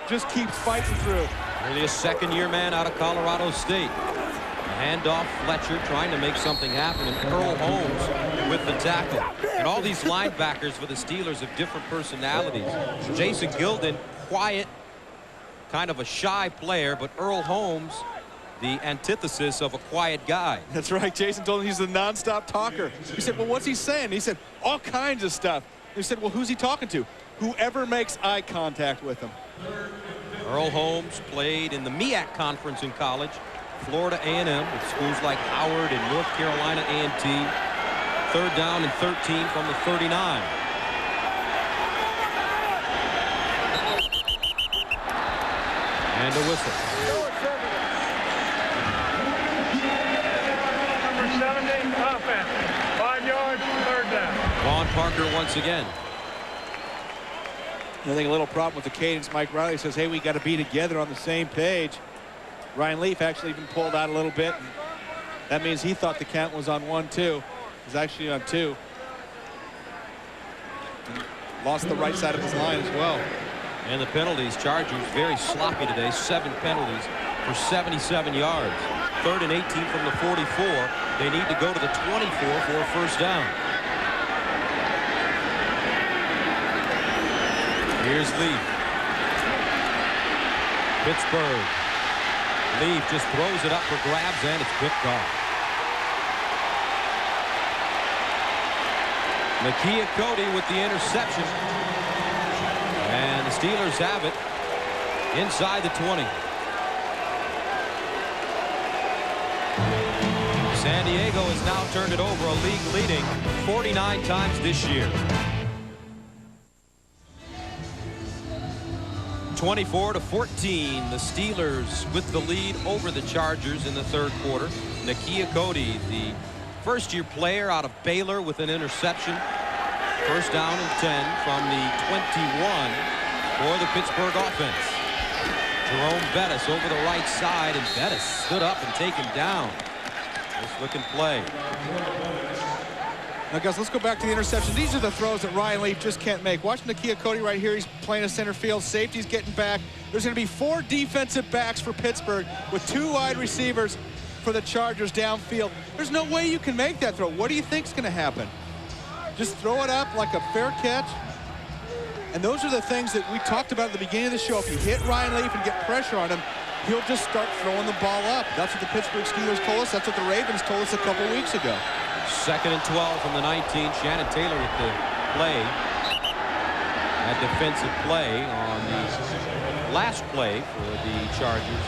[SPEAKER 3] Just keeps fighting through.
[SPEAKER 1] Really a second-year man out of Colorado State. Handoff, Fletcher trying to make something happen, and Earl Holmes with the tackle. And all these linebackers for the Steelers have different personalities. Jason Gilden, quiet, kind of a shy player, but Earl Holmes, the antithesis of a quiet guy.
[SPEAKER 3] That's right. Jason told him he's a nonstop talker. He said, well, what's he saying? He said, all kinds of stuff. He said, well, who's he talking to? Whoever makes eye contact with him.
[SPEAKER 1] Earl Holmes played in the MEAC conference in college, Florida A&M, with schools like Howard and North Carolina A&T. Third down and 13 from the 39. And a whistle.
[SPEAKER 5] Number 70, offense. 5 yards, third down.
[SPEAKER 1] Vaughn Parker once again.
[SPEAKER 3] I think a little problem with the cadence. Mike Riley says, hey, we got to be together on the same page. Ryan Leaf actually even pulled out a little bit. That means he thought the count was on 1-2. It was actually on 2. And lost the right side of his line as well.
[SPEAKER 1] And the penalties, Chargers very sloppy today. 7 penalties for 77 yards. 3rd and 18 from the 44. They need to go to the 24 for a first down. Here's Leaf. Pittsburgh. Leaf just throws it up for grabs, and it's picked off. Nakia Cody with the interception. And the Steelers have it inside the 20. San Diego has now turned it over, a league leading 49 times this year. 24-14, the Steelers with the lead over the Chargers in the third quarter. Nakia Cody, the first-year player out of Baylor with an interception. First down and 10 from the 21 for the Pittsburgh offense. Jerome Bettis over the right side, and Bettis stood up and taken down. Nice looking play.
[SPEAKER 3] Now, guys, let's go back to the interception. These are the throws that Ryan Leaf just can't make. Watch Nakia Cody right here. He's playing a center field. Safety's getting back. There's going to be 4 defensive backs for Pittsburgh with 2 wide receivers for the Chargers downfield. There's no way you can make that throw. What do you think's going to happen? Just throw it up like a fair catch. And those are the things that we talked about at the beginning of the show. If you hit Ryan Leaf and get pressure on him, he'll just start throwing the ball up. That's what the Pittsburgh Steelers told us. That's what the Ravens told us a couple weeks ago.
[SPEAKER 1] 2nd and 12 from the 19. Shannon Taylor with the play. That defensive play on the last play for the Chargers.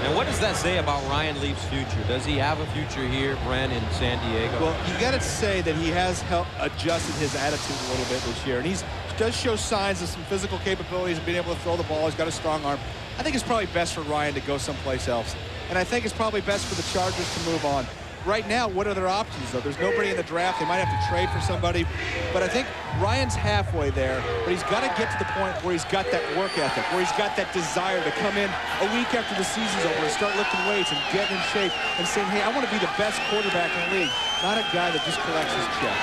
[SPEAKER 1] And what does that say about Ryan Leaf's future? Does he have a future here, Brent, in San Diego?
[SPEAKER 3] Well, you got to say that he has adjusted his attitude a little bit this year. And he does show signs of some physical capabilities of being able to throw the ball. He's got a strong arm. I think it's probably best for Ryan to go someplace else. And I think it's probably best for the Chargers to move on. Right now, what are their options, though? There's nobody in the draft. They might have to trade for somebody. But I think Ryan's halfway there. But he's got to get to the point where he's got that work ethic, where he's got that desire to come in a week after the season's over and start lifting weights and getting in shape and saying, hey, I want to be the best quarterback in the league, not a guy that just collects his check.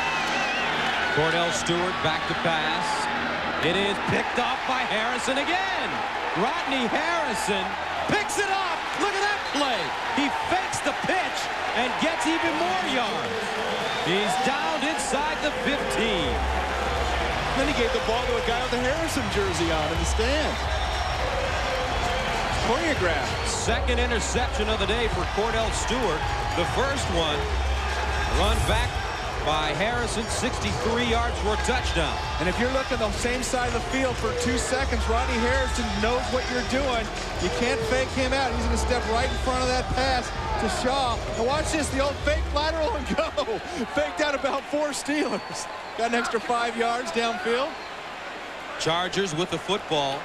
[SPEAKER 1] Kordell Stewart back to pass. It is picked off by Harrison again. Rodney Harrison picks it up. Look at that play. He fakes the pitch and gets even more yards. He's down inside the 15.
[SPEAKER 3] Then he gave the ball to a guy with a Harrison jersey on in the stands. Choreographed.
[SPEAKER 1] Second interception of the day for Kordell Stewart. The first one run back by Harrison, 63 yards for a touchdown.
[SPEAKER 3] And if you're looking the same side of the field for 2 seconds, Rodney Harrison knows what you're doing. You can't fake him out. He's going to step right in front of that pass to Shaw. Now watch this, the old fake lateral and go. Faked out about 4 Steelers. Got an extra 5 yards downfield.
[SPEAKER 1] Chargers with the football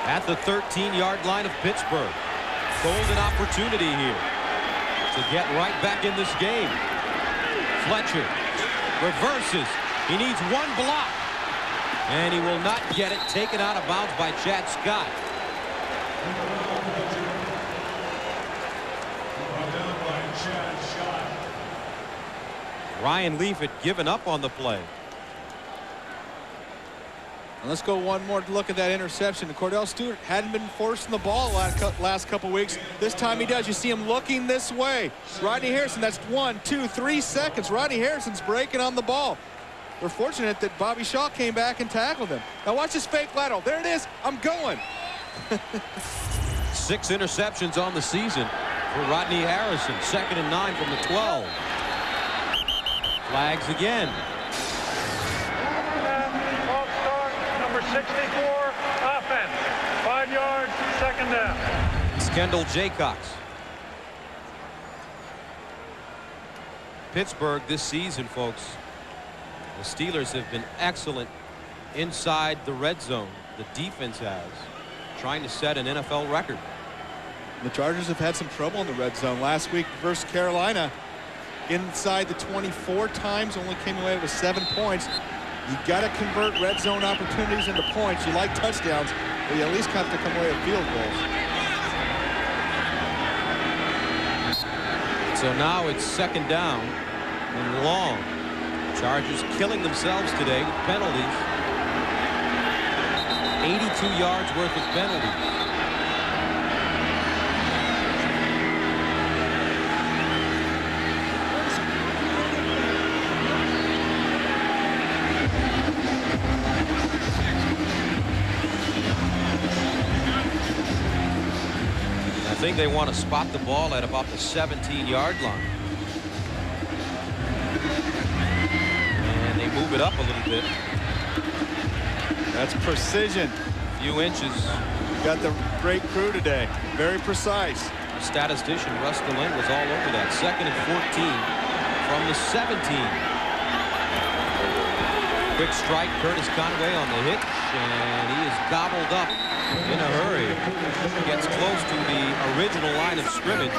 [SPEAKER 1] at the 13-yard line of Pittsburgh. golden opportunity here to get right back in this game. Fletcher reverses. He needs one block. And he will not get it. Taken out of bounds by Chad Scott. Ryan Leaf had given up on the play.
[SPEAKER 3] And let's go one more look at that interception. Kordell Stewart hadn't been forcing the ball last couple weeks. This time he does. You see him looking this way. Rodney Harrison, that's 1, 2, 3 seconds. Rodney Harrison's breaking on the ball. They're fortunate that Bobby Shaw came back and tackled him. Now watch this fake lateral. There it is. I'm going.
[SPEAKER 1] 6 interceptions on the season for Rodney Harrison. 2nd and 9 from the 12. Flags again.
[SPEAKER 5] False start, number 64, offense. 5 yards, 2nd down.
[SPEAKER 1] It's Kendall Jaycox. Pittsburgh this season, folks. The Steelers have been excellent inside the red zone. The defense has, trying to set an NFL record.
[SPEAKER 3] The Chargers have had some trouble in the red zone. Last week versus Carolina, inside the 24 times, only came away with 7 points. You got to convert red zone opportunities into points. You like touchdowns, but you at least have to come away with field goals.
[SPEAKER 1] So now it's 2nd down and long. Chargers killing themselves today with penalties. 82 yards worth of penalties. I think they want to spot the ball at about the 17-yard line. And they move it up a little bit.
[SPEAKER 3] That's precision.
[SPEAKER 1] A few inches.
[SPEAKER 3] Got the great crew today. Very precise.
[SPEAKER 1] Statistician Russ DeLynn was all over that. 2nd and 14 from the 17. Quick strike, Curtis Conway on the hitch, and he is gobbled up in a hurry. Gets close to the original line of scrimmage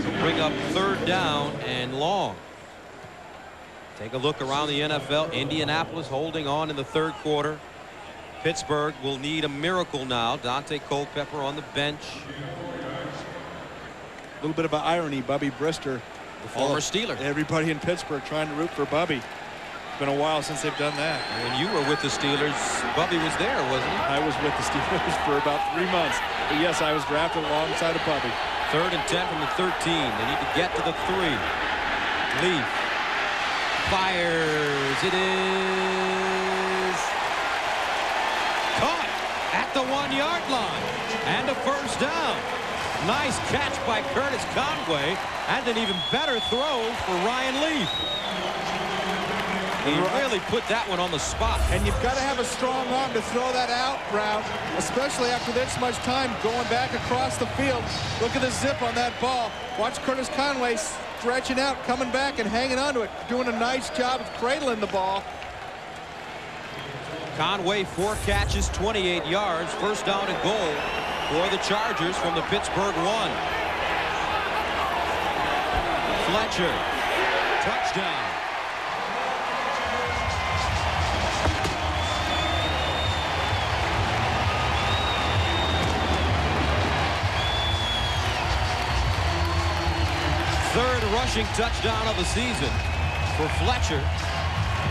[SPEAKER 1] to bring up 3rd down and long. Take a look around the NFL. Indianapolis holding on in the 3rd quarter. Pittsburgh will need a miracle now. Dante Culpepper on the bench.
[SPEAKER 3] A little bit of an irony. Bubby Brister,
[SPEAKER 1] the former Steeler.
[SPEAKER 3] Everybody in Pittsburgh trying to root for Bubby. It's been a while since they've done that.
[SPEAKER 1] When you were with the Steelers, Bubby was there, wasn't he?
[SPEAKER 3] I was with the Steelers for about 3 months. But yes, I was drafted alongside of Bubby.
[SPEAKER 1] 3rd and 10 from the 13. They need to get to the 3. Leaf fires. It is caught at the 1-yard line. And a 1st down. Nice catch by Curtis Conway. And an even better throw for Ryan Leaf. He really put that one on the spot.
[SPEAKER 3] And you've got to have a strong arm to throw that out route, especially after this much time going back across the field. Look at the zip on that ball. Watch Curtis Conway stretching out, coming back and hanging onto it, doing a nice job of cradling the ball.
[SPEAKER 1] Conway 4 catches, 28 yards, 1st down and goal for the Chargers from the Pittsburgh 1. Fletcher, touchdown. Third rushing touchdown of the season for Fletcher.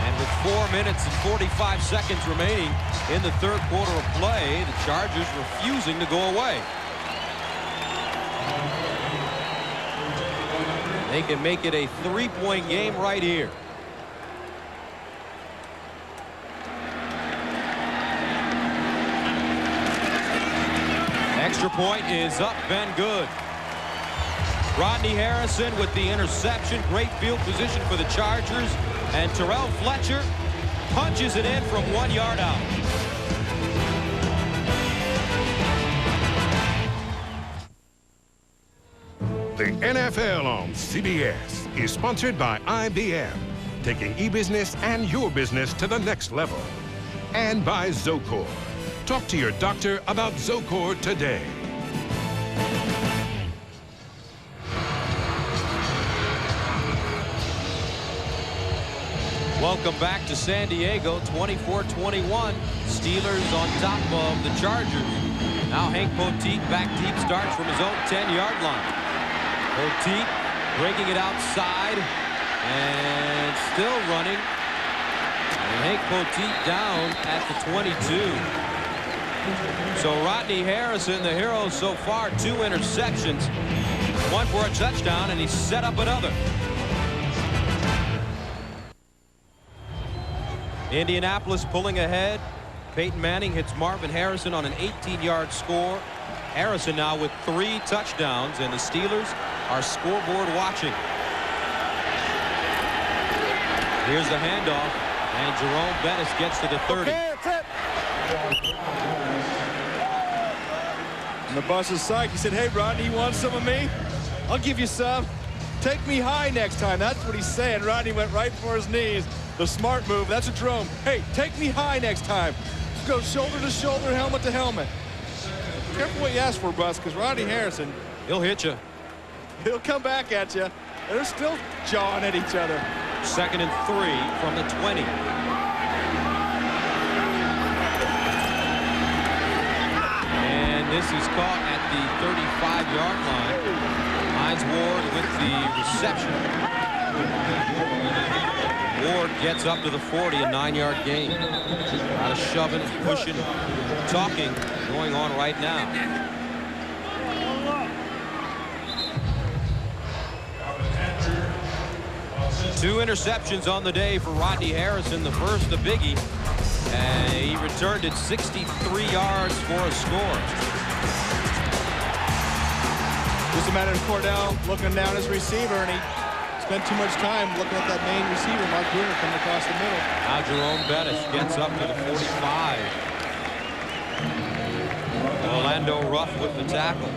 [SPEAKER 1] And with 4 minutes and 45 seconds remaining in the 3rd quarter of play, the Chargers refusing to go away. They can make it a 3-point game right here. Extra point is up and good. Rodney Harrison with the interception. Great field position for the Chargers. And Terrell Fletcher punches it in from 1 yard out.
[SPEAKER 4] The NFL on CBS is sponsored by IBM, taking e-business and your business to the next level. And by Zocor. Talk to your doctor about Zocor today.
[SPEAKER 1] Welcome back to San Diego, 24-21. Steelers on top of the Chargers. Now Hank Poteet back deep, starts from his own 10-yard line. Poteet breaking it outside and still running. And Hank Poteet down at the 22. So Rodney Harrison, the hero so far, 2 interceptions, 1 for a touchdown, and he set up another. Indianapolis pulling ahead. Peyton Manning hits Marvin Harrison on an 18-yard score. Harrison now with 3 touchdowns, and the Steelers are scoreboard watching. Here's the handoff, and Jerome Bettis gets to the 30.
[SPEAKER 2] And the bus is psyched. He said, hey, Rodney, you want some of me? I'll give you some. Take me high next time. That's what he's saying. Rodney went right for his knees. The smart move. That's a Jerome. Hey, take me high next time. Go shoulder to shoulder, helmet to helmet. Careful what you ask for, Bus, because Rodney Harrison,
[SPEAKER 1] he'll hit you.
[SPEAKER 2] He'll come back at you. They're still jawing at each other.
[SPEAKER 1] 2nd and 3 from the 20. And this is caught at the 35-yard line. Hines Ward with the reception. Ward gets up to the 40, a 9-yard gain. A lot of shoving, pushing, talking going on right now. Two interceptions on the day for Rodney Harrison. The first, a biggie, and he returned it 63 yards for a score.
[SPEAKER 2] Just a matter of Kordell looking down his receiver, and he spent too much time looking at that main receiver, Mark Bruner, coming across the middle.
[SPEAKER 1] Now Jerome Bettis gets up to the 45. Orlando Ruff with the tackle.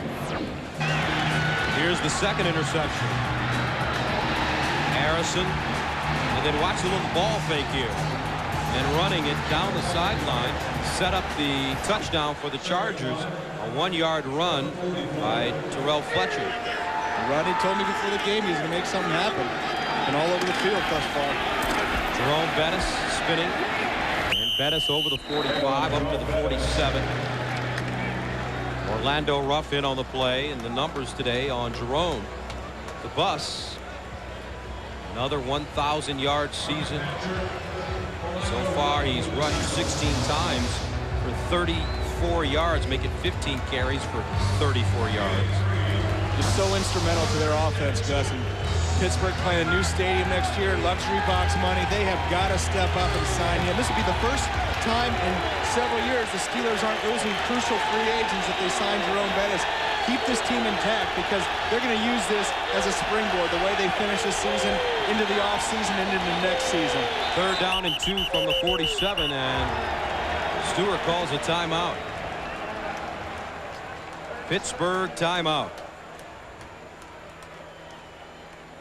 [SPEAKER 1] Here's the 2nd interception. Harrison, and then watch the little ball fake here. And running it down the sideline, set up the touchdown for the Chargers. A 1-yard run by Terrell Fletcher.
[SPEAKER 2] Rodney told me before the game he's going to make something happen. And all over the field thus far.
[SPEAKER 1] Jerome Bettis spinning. And Bettis over the 45, up to the 47. Orlando Ruff in on the play, and the numbers today on Jerome. The bus. Another 1,000-yard season. So far, he's rushed 16 times for 34 yards, making 15 carries for 34 yards.
[SPEAKER 2] Just so instrumental to their offense, Gus. And Pittsburgh playing a new stadium next year, luxury box money. They have got to step up and sign him. This will be the first time in several years the Steelers aren't losing crucial free agents if they sign Jerome Bettis. Keep this team intact because they're going to use this as a springboard, the way they finish this season into the offseason and into the next season.
[SPEAKER 1] 3rd down and 2 from the 47, and Stewart calls a timeout. Pittsburgh timeout.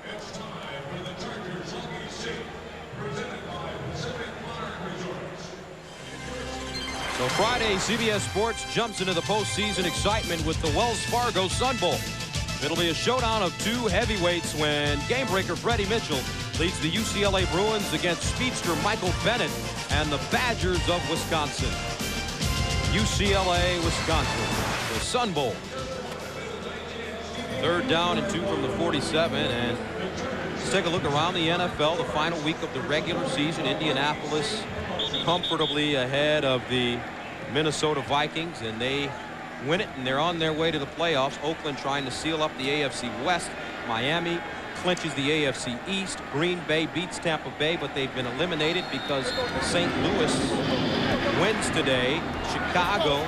[SPEAKER 12] It's time for the Chargers Hockey Stick, presented by Pacific Monarch Resorts.
[SPEAKER 1] So Friday, CBS Sports jumps into the postseason excitement with the Wells Fargo Sun Bowl. It'll be a showdown of 2 heavyweights when game breaker Freddie Mitchell leads the UCLA Bruins against speedster Michael Bennett and the Badgers of Wisconsin. UCLA, Wisconsin, the Sun Bowl. 3rd down and 2 from the 47, and let's take a look around the NFL. The final week of the regular season, Indianapolis comfortably ahead of the Minnesota Vikings, and they win it, and they're on their way to the playoffs. Oakland trying to seal up the AFC West. Miami clinches the AFC East. Green Bay beats Tampa Bay, but they've been eliminated because St. Louis wins today. Chicago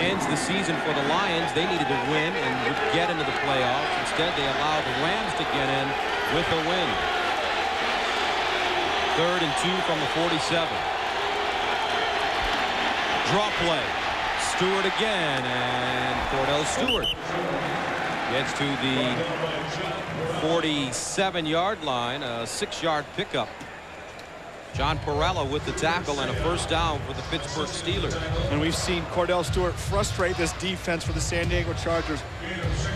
[SPEAKER 1] ends the season for the Lions. They needed to win and would get into the playoffs. Instead, they allow the Rams to get in with a win. 3rd and 2 from the 47. Draw play. Stewart again, and Kordell Stewart gets to the 47-yard line, a 6-yard pickup John Perella with the tackle and a first down for the Pittsburgh Steelers.
[SPEAKER 2] And we've seen Kordell Stewart frustrate this defense for the San Diego Chargers.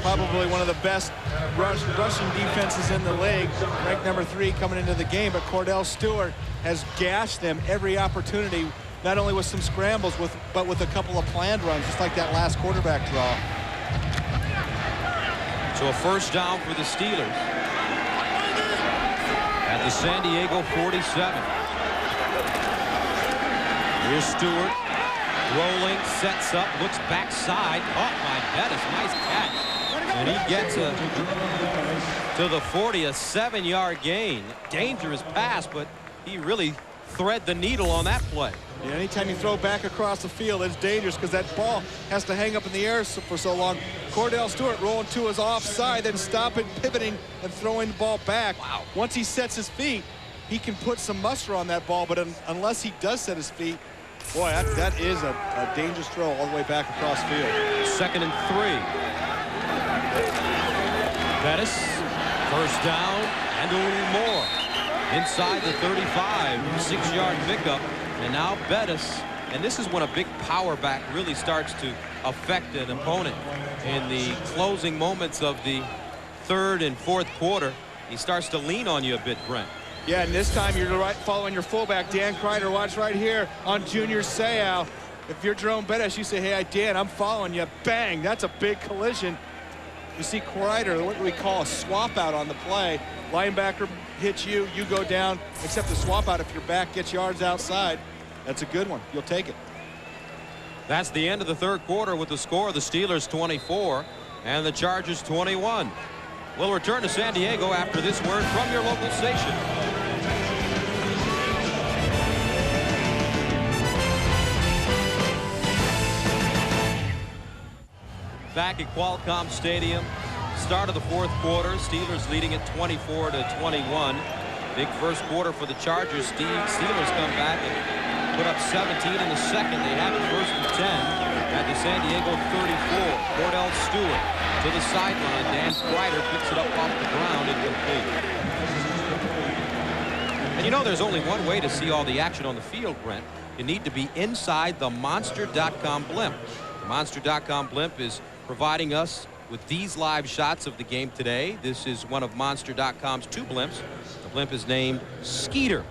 [SPEAKER 2] Probably one of the best rushing defenses in the league, ranked number 3 coming into the game. But Kordell Stewart has gashed them every opportunity, not only with some scrambles, but with a couple of planned runs, just like that last quarterback draw.
[SPEAKER 1] So a first down for the Steelers at the San Diego 47. Here's Stewart rolling, sets up, looks backside, caught by Bettis. Nice catch. And he gets to the 40, a 7-yard gain. Dangerous pass, but he really thread the needle on that play.
[SPEAKER 2] Yeah, anytime you throw back across the field, it's dangerous because that ball has to hang up in the air for so long. Kordell Stewart rolling to his offside, then stopping, pivoting, and throwing the ball back.
[SPEAKER 1] Wow.
[SPEAKER 2] Once he sets his feet, he can put some muster on that ball, but unless he does set his feet, boy, that is a dangerous throw all the way back across field.
[SPEAKER 1] 2nd and 3. Bettis, first down, and a little more. Inside the 35, 6-yard pickup. And now Bettis, and this is when a big power back really starts to affect an opponent. In the closing moments of the 3rd and 4th quarter, he starts to lean on you a bit, Brent.
[SPEAKER 2] Yeah, and this time you're right following your fullback, Dan Kreider. Watch right here on Junior Seau. If you're Jerome Bettis, you say, hey, Dan, I'm following you. Bang, that's a big collision. You see Kreider, what we call a swap out on the play. Linebacker hits you, you go down, except the swap out if your back gets yards outside. That's a good one. You'll take it.
[SPEAKER 1] That's the end of the 3rd quarter with the score of the Steelers 24 and the Chargers 21. We'll return to San Diego after this word from your local station. Back at Qualcomm Stadium, start of the 4th quarter, Steelers leading at 24-21. Big first quarter for the Chargers. Steelers come back and put up 17 in the 2nd. They have it 1st and 10 at the San Diego 34. Kordell Stewart to the sideline. Dan Kreider picks it up off the ground, incomplete. And you know there's only one way to see all the action on the field, Brent. You need to be inside the Monster.com blimp. The Monster.com blimp is providing us with these live shots of the game today. This is one of Monster.com's 2 blimps. The blimp is named Skeeter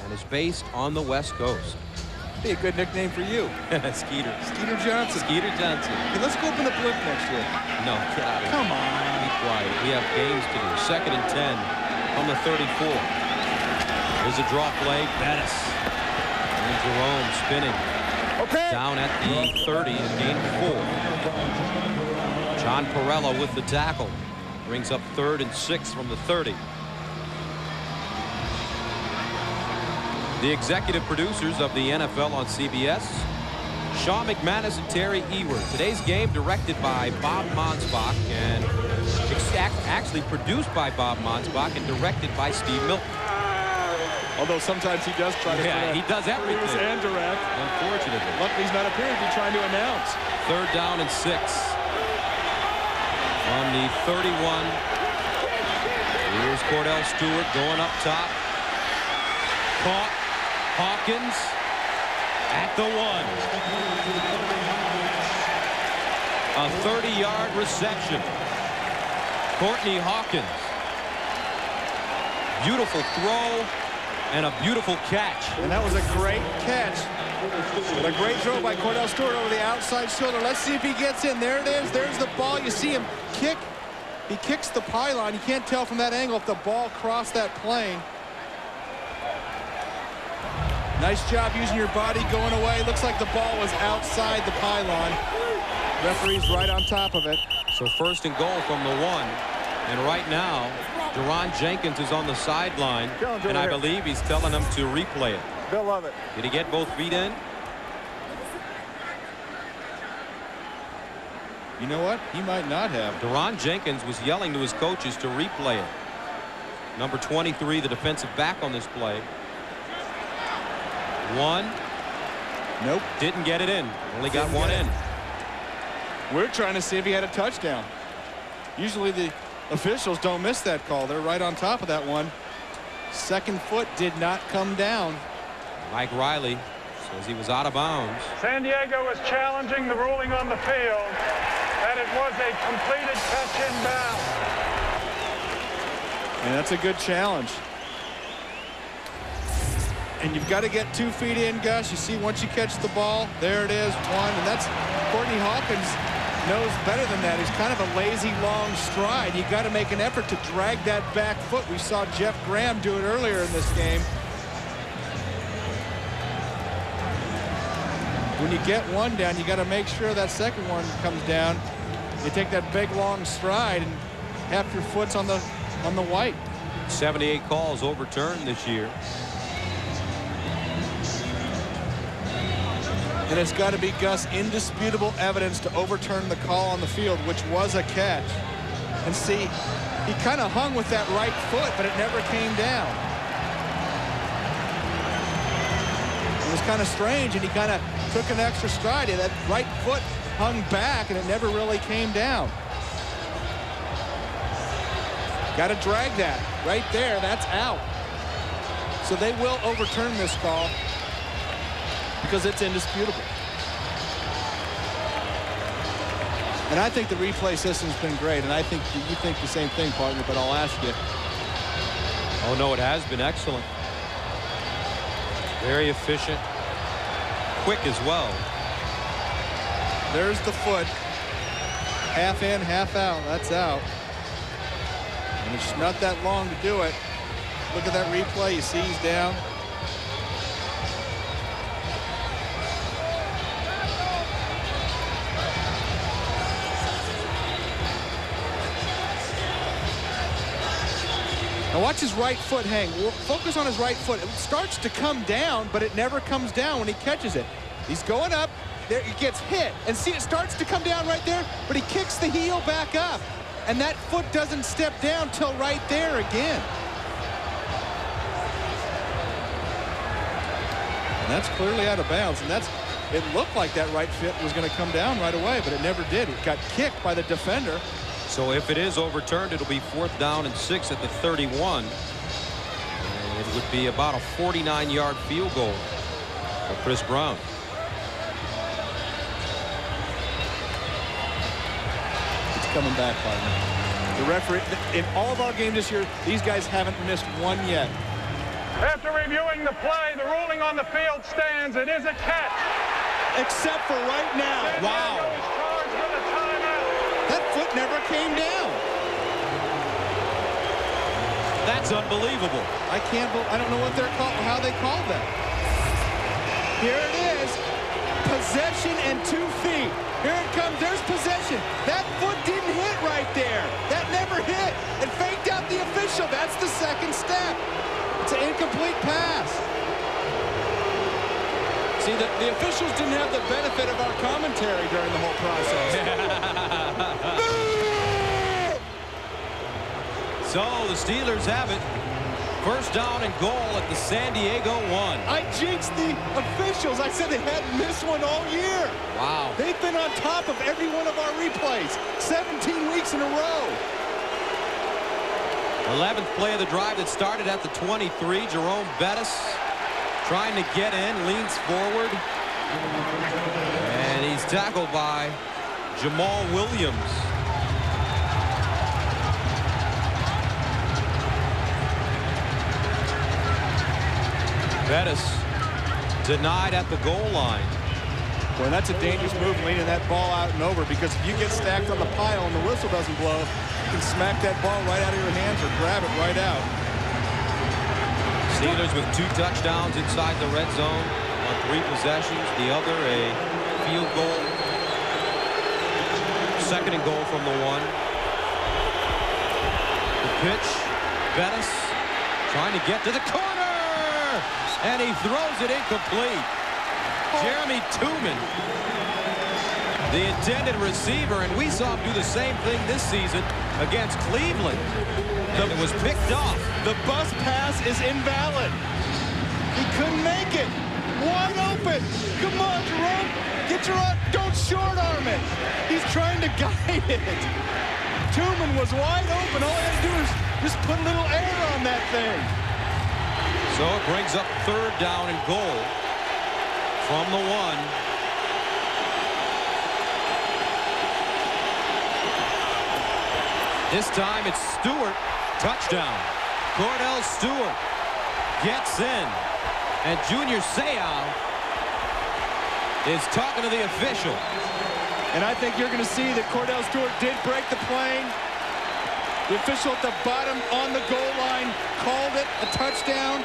[SPEAKER 1] and is based on the West Coast.
[SPEAKER 2] Be a good nickname for you.
[SPEAKER 1] Skeeter.
[SPEAKER 2] Skeeter Johnson.
[SPEAKER 1] Skeeter Johnson.
[SPEAKER 2] Hey, let's go open the blimp next year.
[SPEAKER 1] No, get out of here.
[SPEAKER 2] Come on.
[SPEAKER 1] Be quiet. We have games to do. 2nd and 10 from the 34. There's a draw play. Bettis. And Jerome spinning.
[SPEAKER 2] Okay.
[SPEAKER 1] Down at the 30 and gain 4. John Perella with the tackle. Brings up 3rd and 6 from the 30. The executive producers of the NFL on CBS, Sean McManus and Terry Ewert. Today's game directed by Bob Monsbach and actually produced by Bob Monsbach and directed by Steve Milton.
[SPEAKER 2] Although sometimes he does try to
[SPEAKER 1] he does everything.
[SPEAKER 2] And direct.
[SPEAKER 1] Unfortunately.
[SPEAKER 2] Luckily he's not appearing to be trying to announce.
[SPEAKER 1] 3rd down and 6. On the 31. Here's Kordell Stewart going up top. Caught. Hawkins at the 1. A 30-yard reception. Courtney Hawkins. Beautiful throw and a beautiful catch.
[SPEAKER 2] And that was a great catch. But a great throw by Kordell Stewart over the outside shoulder. Let's see if he gets in. There it is. There's the ball. You see him kick. He kicks the pylon. You can't tell from that angle if the ball crossed that plane. Nice job using your body going away. Looks like the ball was outside the pylon. Referee's right on top of it.
[SPEAKER 1] So 1st and goal from the 1. And right now, Deron Jenkins is on the sideline. And I believe he's telling them to replay it.
[SPEAKER 2] Bill Lovett.
[SPEAKER 1] Did he get both feet in?
[SPEAKER 2] You know what? He might not have.
[SPEAKER 1] Deron Jenkins was yelling to his coaches to replay it. Number 23, the defensive back on this play. 1.
[SPEAKER 2] Nope.
[SPEAKER 1] Didn't get it in. Only got 1 in.
[SPEAKER 2] We're trying to see if he had a touchdown. Usually the officials don't miss that call. They're right on top of that one.
[SPEAKER 3] Second foot did not come down.
[SPEAKER 1] Mike Riley says he was out of bounds.
[SPEAKER 5] San Diego is challenging the ruling on the field that it was a completed catch inbounds.
[SPEAKER 3] And that's a good challenge. And you've got to get 2 feet in, Gus. You see, once you catch the ball, there it is, 1. And that's Courtney Hawkins knows better than that. He's kind of a lazy, long stride. You got to make an effort to drag that back foot. We saw Jeff Graham do it earlier in this game. When you get one down, you got to make sure that second one comes down. You take that big, long stride, and half your foot's on the white.
[SPEAKER 1] 78 calls overturned this year.
[SPEAKER 3] And it's got to be, Gus, indisputable evidence to overturn the call on the field, which was a catch. And see, he kind of hung with that right foot, but it never came down. It was kind of strange, and he kind of took an extra stride. That right foot hung back, and it never really came down. Got to drag that right there. That's out. So they will overturn this call because it's indisputable. And I think the replay system's been great, and I think you think the same thing, partner, but I'll ask you.
[SPEAKER 1] Oh, no, it has been excellent. Very efficient. Quick as well.
[SPEAKER 3] There's the foot. Half in, half out. That's out. And it's not that long to do it. Look at that replay. You see he's down. Now watch his right foot hang. Focus on his right foot. It starts to come down, but it never comes down when he catches it. He's going up. There, he gets hit. And see, it starts to come down right there, but he kicks the heel back up. And that foot doesn't step down till right there again. And that's clearly out of bounds. And it looked like that right foot was going to come down right away, but it never did. It got kicked by the defender.
[SPEAKER 1] So if it is overturned, it'll be 4th down and 6 at the 31. And it would be about a 49-yard field goal for Chris Brown.
[SPEAKER 3] It's coming back, partner. The referee, in all of our games this year, these guys haven't missed one yet.
[SPEAKER 5] After reviewing the play, the ruling on the field stands. It is a catch.
[SPEAKER 3] Except for right now. Wow. That foot never came down.
[SPEAKER 1] That's unbelievable.
[SPEAKER 3] I don't know what they're called, how they called that. Here it is. Possession and 2 feet. Here it comes. There's possession. That foot didn't hit right there. That never hit. It faked out the official. That's the second step. It's an incomplete pass. See, the officials didn't have the benefit of our commentary during the whole process.
[SPEAKER 1] So the Steelers have it. 1st down and goal at the San Diego 1.
[SPEAKER 3] I jinxed the officials. I said they hadn't missed one all year.
[SPEAKER 1] Wow.
[SPEAKER 3] They've been on top of every one of our replays. 17 weeks in a row.
[SPEAKER 1] 11th play of the drive that started at the 23. Jerome Bettis trying to get in, leans forward. And he's tackled by Jamal Williams. Bettis denied at the goal line.
[SPEAKER 3] Boy, that's a dangerous move, leaning that ball out and over, because if you get stacked on the pile and the whistle doesn't blow, you can smack that ball right out of your hands or grab it right out.
[SPEAKER 1] Steelers with 2 touchdowns inside the red zone on 3 possessions. The other a field goal. 2nd and goal from the 1. The pitch. Bettis trying to get to the corner. And he throws it incomplete. Jeremy Tooman, the intended receiver, and we saw him do the same thing this season against Cleveland. It was picked off.
[SPEAKER 3] The bus pass is invalid. He couldn't make it. Wide open. Come on, Jerome. Get your arm. Don't short arm it. He's trying to guide it. Tooman was wide open. All he had to do is just put a little air on that thing.
[SPEAKER 1] So it brings up 3rd down and goal from the 1. This time it's Stewart. Touchdown. Kordell Stewart gets in. And Junior Seau is talking to the official.
[SPEAKER 2] And I think you're going to see that Kordell Stewart did break the plane. The official at the bottom on the goal line called it a touchdown.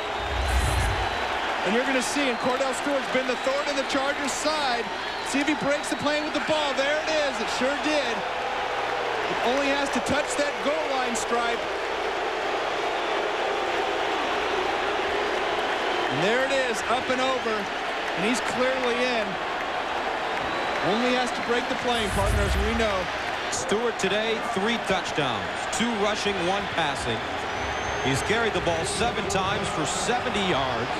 [SPEAKER 2] And you're going to see, and Kordell Stewart's been the thorn in the Chargers' side. See if he breaks the plane with the ball. There it is. It sure did. It only has to touch that goal line stripe. And there it is, up and over. And he's clearly in. Only has to break the plane, partners, we know.
[SPEAKER 1] Stewart today, 3 touchdowns, 2 rushing, 1 passing. He's carried the ball 7 times for 70 yards.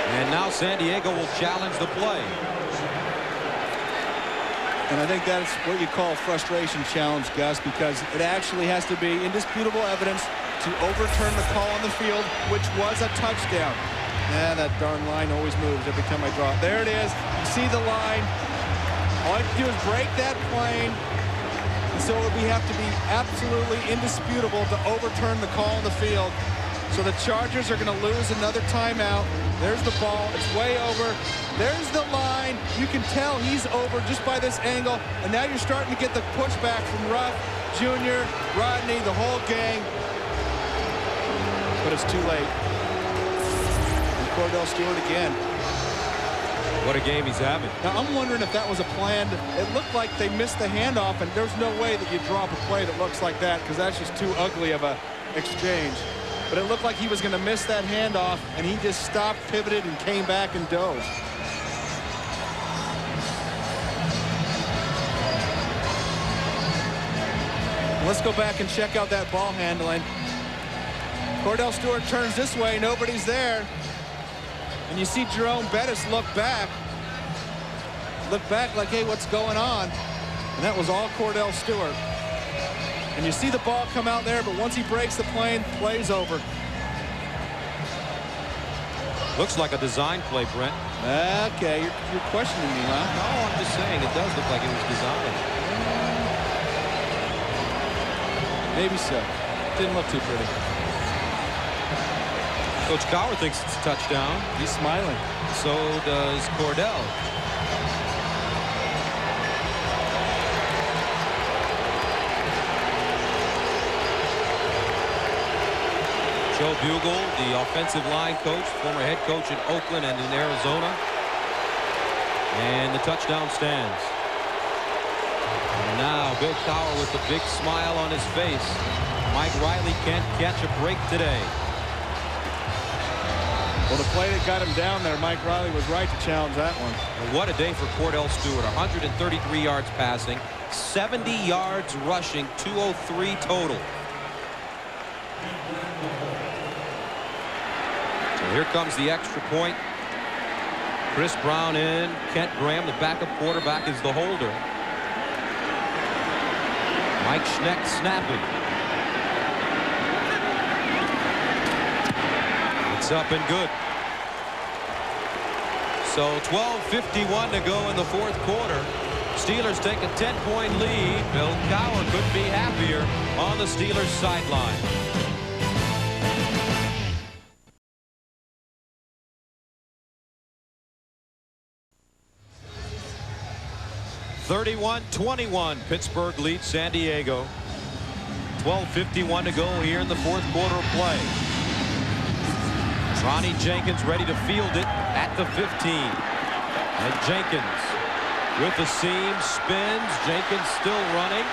[SPEAKER 1] And now San Diego will challenge the play.
[SPEAKER 2] And I think that's what you call frustration challenge, Gus, because it actually has to be indisputable evidence to overturn the call on the field, which was a touchdown. And that darn line always moves every time I draw it. There it is. You see the line. All I have to do is break that plane. And so we have to be absolutely indisputable to overturn the call on the field. So the Chargers are going to lose another timeout. There's the ball. It's way over. There's the line. You can tell he's over just by this angle. And now you're starting to get the pushback from Ruff, Junior, Rodney, the whole gang. But it's too late. And Kordell Stewart again.
[SPEAKER 1] What a game he's having.
[SPEAKER 2] Now, I'm wondering if that was a planned. It looked like they missed the handoff, and there's no way that you drop a play that looks like that because that's just too ugly of a exchange. But it looked like he was going to miss that handoff, and he just stopped, pivoted, and came back and dove. Let's go back and check out that ball handling. Kordell Stewart turns this way, nobody's there. And you see Jerome Bettis look back like, hey, what's going on? And that was all Kordell Stewart. And you see the ball come out there, but once he breaks the plane, play's over.
[SPEAKER 1] Looks like a design play, Brent.
[SPEAKER 2] Okay, you're questioning me, huh?
[SPEAKER 1] No, I'm just saying it does look like it was designed.
[SPEAKER 2] Maybe so. Didn't look too pretty.
[SPEAKER 1] Coach Cowher thinks it's a touchdown.
[SPEAKER 2] He's smiling.
[SPEAKER 1] So does Kordell. Joe Bugle, the offensive line coach, former head coach in Oakland and in Arizona. And the touchdown stands. And now Bill Cowher with the big smile on his face. Mike Riley can't catch a break today.
[SPEAKER 2] Well, the play that got him down there, Mike Riley was right to challenge that one.
[SPEAKER 1] And what a day for Kordell Stewart. 133 yards passing, 70 yards rushing, 203 total. So here comes the extra point. Chris Brown in. Kent Graham, the backup quarterback, is the holder. Mike Schneck snapping. It's up and good. So 12:51 to go in the 4th quarter. Steelers take a 10-point lead. Bill Cowher couldn't be happier on the Steelers sideline. (31-21) Pittsburgh leads San Diego. 12:51 to go here in the 4th quarter of play. Ronnie Jenkins ready to field it at the 15. And Jenkins with the seam, spins. Jenkins still running.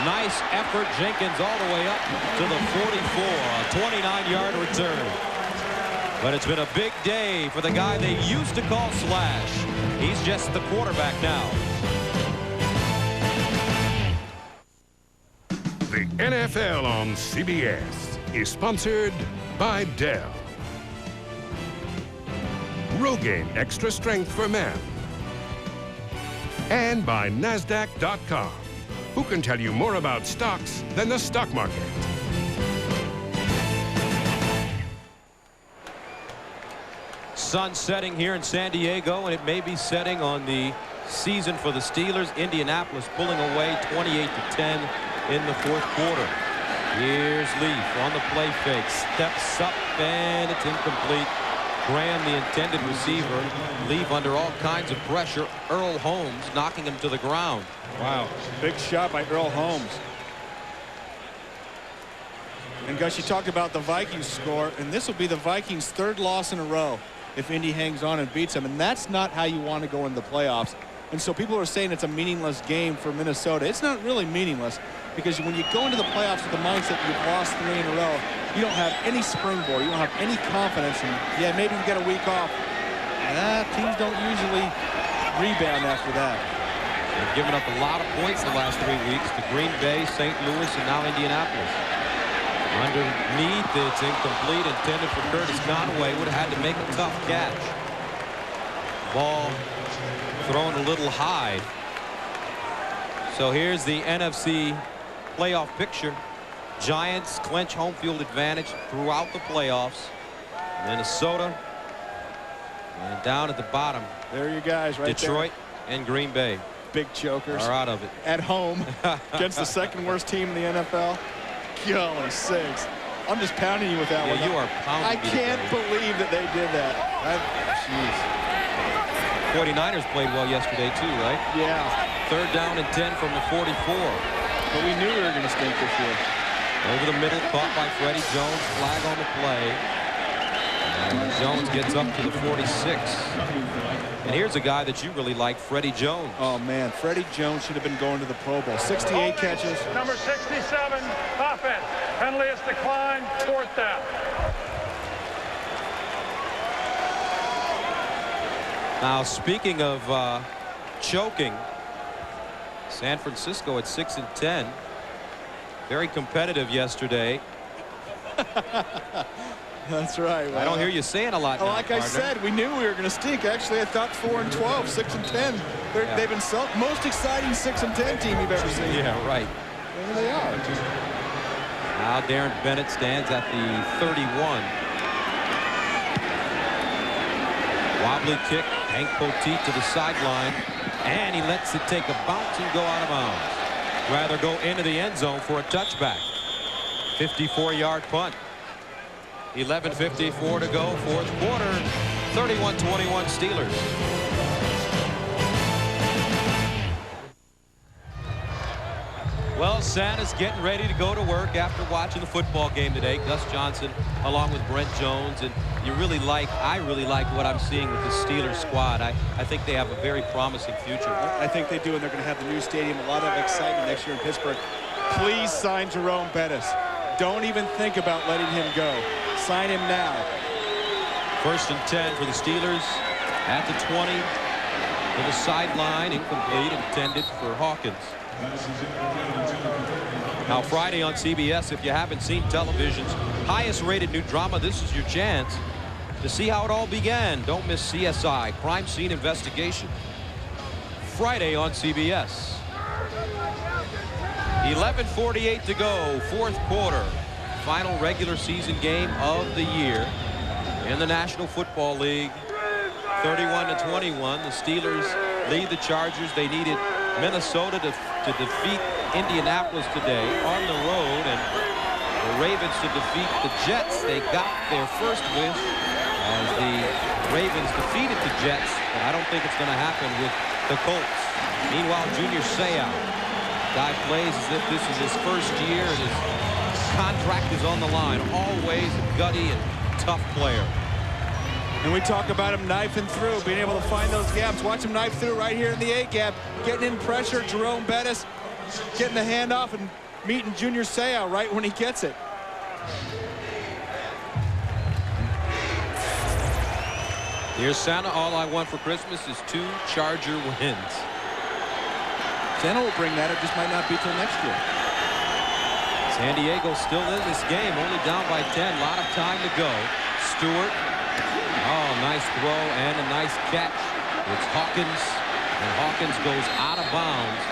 [SPEAKER 1] Nice effort. Jenkins all the way up to the 44. A 29-yard return. But it's been a big day for the guy they used to call Slash. He's just the quarterback now.
[SPEAKER 4] The NFL on CBS is sponsored by Dell. Rogaine Extra Strength for Men. And by NASDAQ.com. Who can tell you more about stocks than the stock market?
[SPEAKER 1] Sun setting here in San Diego, and it may be setting on the season for the Steelers. Indianapolis pulling away 28-10 in the fourth quarter. Here's Leaf on the play fake, steps up, and it's incomplete. Graham, the intended receiver. Leaf under all kinds of pressure. Earl Holmes knocking him to the ground.
[SPEAKER 2] Wow, big shot by Earl Holmes. And Gus, you talked about the Vikings score, and this will be the Vikings' third loss in a row if Indy hangs on and beats them, and that's not how you want to go into the playoffs. And so people are saying it's a meaningless game for Minnesota. It's not really meaningless, because when you go into the playoffs with the mindset that you've lost 3 in a row, you don't have any springboard, you don't have any confidence, and yeah, maybe you get a week off. Teams don't usually rebound after that.
[SPEAKER 1] They've given up a lot of points the last 3 weeks to Green Bay, St. Louis, and now Indianapolis. Underneath, it's incomplete, intended for Curtis Conway. Would have had to make a tough catch. Ball thrown a little high. So here's the NFC playoff picture. Giants clinch home field advantage throughout the playoffs. Minnesota, and down at the bottom,
[SPEAKER 2] there you guys right
[SPEAKER 1] Detroit
[SPEAKER 2] there.
[SPEAKER 1] And Green Bay.
[SPEAKER 2] Big chokers
[SPEAKER 1] are out of it.
[SPEAKER 2] At home against the second worst team in the NFL. Golly sakes. I'm just pounding you with that one.
[SPEAKER 1] You are pounding
[SPEAKER 2] I can't believe that they did that. Jeez.
[SPEAKER 1] 49ers played well yesterday too, right?
[SPEAKER 2] Yeah.
[SPEAKER 1] 3rd down and 10 from the 44.
[SPEAKER 2] But we knew we were going to stink this year.
[SPEAKER 1] Over the middle, caught by Freddie Jones. Flag on the play. And Jones gets up to the 46. And here's a guy that you really like, Freddie Jones.
[SPEAKER 2] Oh, man. Freddie Jones should have been going to the Pro Bowl. 68 catches.
[SPEAKER 5] Number 67, offense. Penalty is declined. 4th down.
[SPEAKER 1] Now, speaking of choking, San Francisco at 6-10. Very competitive yesterday.
[SPEAKER 2] That's right. Well,
[SPEAKER 1] I don't hear you saying a lot now,
[SPEAKER 2] like I
[SPEAKER 1] partner.
[SPEAKER 2] said, we knew we were going to stink. Actually, I thought 4-12, 6-10. They've been most exciting 6-10 team you've ever seen.
[SPEAKER 1] Yeah, right.
[SPEAKER 2] There they are.
[SPEAKER 1] Now Darren Bennett stands at the 31. Wobbly kick, Hank Poteet to the sideline, and he lets it take a bounce and go out of bounds. Rather go into the end zone for a touchback. 54-yard punt. 11:54 to go, fourth quarter. 31-21 Steelers. Well, Santa's getting ready to go to work after watching the football game today. Gus Johnson along with Brent Jones, and I really like what I'm seeing with the Steelers squad. I think they have a very promising future.
[SPEAKER 2] I think they do, and they're going to have the new stadium. A lot of excitement next year in Pittsburgh. Please sign Jerome Bettis. Don't even think about letting him go. Sign him now. 1st and 10 for the Steelers at the 20. To the sideline, incomplete, intended for Hawkins.
[SPEAKER 1] Now Friday on CBS, if you haven't seen television's highest rated new drama, this is your chance to see how it all began. Don't miss CSI, Crime Scene Investigation. Friday on CBS. 11:48 to go, fourth quarter. Final regular season game of the year in the National Football League. 31-21. The Steelers lead the Chargers. They needed Minnesota to defeat Indianapolis today on the road, and the Ravens to defeat the Jets. They got their first win as the Ravens defeated the Jets, but I don't think it's going to happen with the Colts. Meanwhile, Junior Seau, guy plays as if this is his first year and his contract is on the line. Always a gutty and tough player.
[SPEAKER 2] And we talk about him knifing through, being able to find those gaps. Watch him knife through right here in the A gap, getting in pressure. Jerome Bettis getting the handoff and meeting Junior Seau right when he gets it.
[SPEAKER 1] Here's Santa. All I want for Christmas is 2 Charger wins.
[SPEAKER 2] Santa will bring that. It just might not be till next year.
[SPEAKER 1] San Diego still in this game, only down by 10. A lot of time to go. Stewart. Oh, nice throw and a nice catch. It's Hawkins And Hawkins goes out of bounds,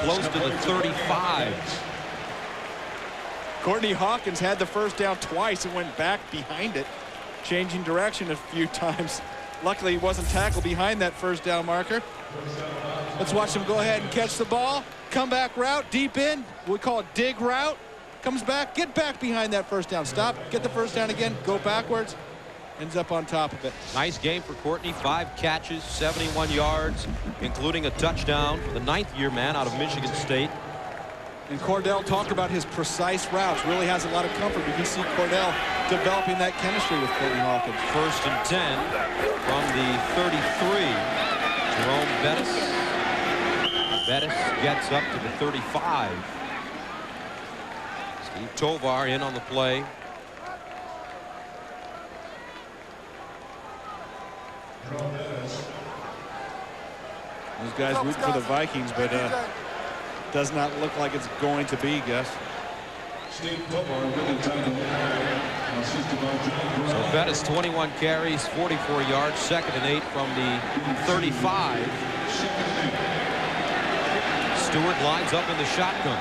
[SPEAKER 1] close to the 35.
[SPEAKER 3] Courtney Hawkins had the first down twice and went back behind it, changing direction a few times. Luckily, he wasn't tackled behind that first down marker. Let's watch him go ahead and catch the ball. Comeback route, deep in. We call it dig route. Comes back, get back behind that first down. Stop, get the first down again, go backwards. Ends up on top of it.
[SPEAKER 1] Nice game for Courtney. 5 catches, 71 yards, including a touchdown for the 9th-year man out of Michigan State.
[SPEAKER 3] And Kordell talked about his precise routes. Really has a lot of comfort. You can see Kordell developing that chemistry with Courtney Hawkins.
[SPEAKER 1] 1st and 10 from the 33. Jerome Bettis. Bettis gets up to the 35. Steve Tovar in on the play.
[SPEAKER 3] Those guys rooting for the Vikings, but does not look like it's going to be, Gus.
[SPEAKER 1] So Bettis 21 carries, 44 yards, 2nd and 8 from the 35. Stewart lines up in the shotgun.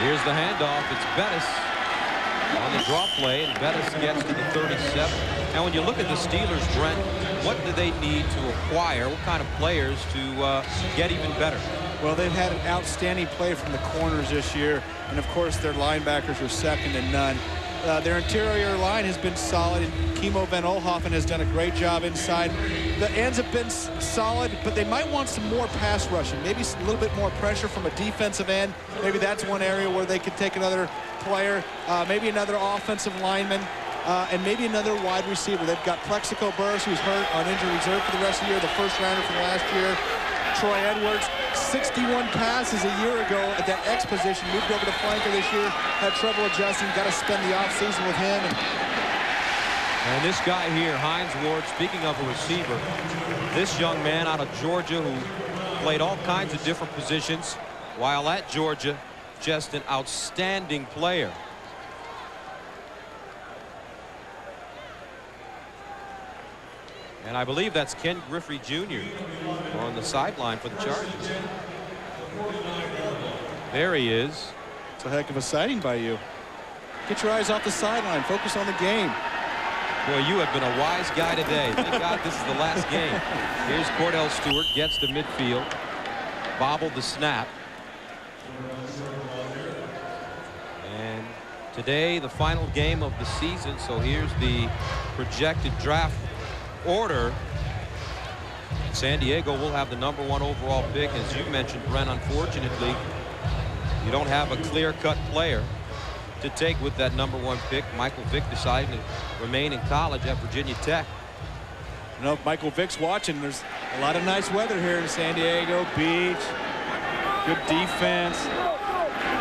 [SPEAKER 1] Here's the handoff. It's Bettis on the draw play, and Bettis gets to the 37. Now, when you look at the Steelers, Brent, what do they need to acquire? What kind of players to get even better?
[SPEAKER 3] Well, they've had an outstanding play from the corners this year, and of course their linebackers are second to none. Their interior line has been solid, and Kimo Van Olhoffen has done a great job inside. The ends have been solid, but they might want some more pass rushing, maybe a little bit more pressure from a defensive end. Maybe that's one area where they could take another player, maybe another offensive lineman, and maybe another wide receiver. They've got Plexico Burris, who's hurt on injury reserve for the rest of the year, the first rounder from last year. Troy Edwards, 61 passes a year ago at that X position, moved over to flanker this year, had trouble adjusting, got to spend the offseason with him.
[SPEAKER 1] And this guy here, Hines Ward, speaking of a receiver, this young man out of Georgia who played all kinds of different positions while at Georgia, just an outstanding player. And I believe that's Ken Griffey Jr. on the sideline for the Chargers. There he is.
[SPEAKER 3] It's a heck of a sighting by you. Get your eyes off the sideline. Focus on the game.
[SPEAKER 1] Boy, you have been a wise guy today. Thank God this is the last game. Here's Kordell Stewart, gets to midfield. Bobbled the snap. And today, the final game of the season. So here's the projected draft order. San Diego will have the #1 overall pick. As you mentioned, Brent, unfortunately, you don't have a clear-cut player to take with that #1 pick. Michael Vick deciding to remain in college at Virginia Tech.
[SPEAKER 3] You know, if Michael Vick's watching, there's a lot of nice weather here in San Diego. Beach, good defense,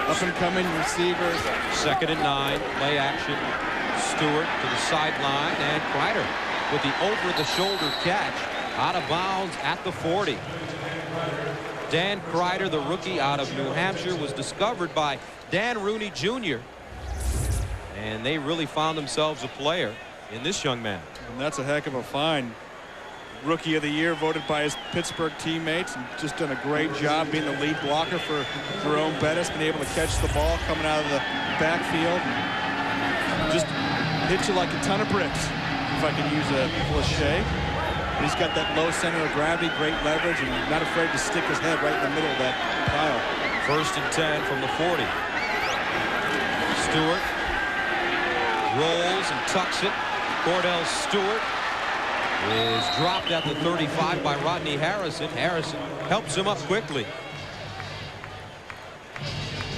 [SPEAKER 3] up-and-coming receivers.
[SPEAKER 1] 2nd and 9, play action. Stewart to the sideline, and Kreider with the over-the-shoulder catch out of bounds at the 40. Dan Kreider, the rookie out of New Hampshire, was discovered by Dan Rooney Jr. And they really found themselves a player in this young man.
[SPEAKER 3] And that's a heck of a find. Rookie of the year voted by his Pittsburgh teammates, and just done a great job being the lead blocker for Jerome Bettis, been able to catch the ball coming out of the backfield. Just hit you like a ton of bricks, if I can use a cliche. He's got that low center of gravity, great leverage, and not afraid to stick his head right in the middle of that pile.
[SPEAKER 1] 1st and 10 from the 40. Stewart rolls and tucks it. Kordell Stewart is dropped at the 35 by Rodney Harrison. Harrison helps him up quickly.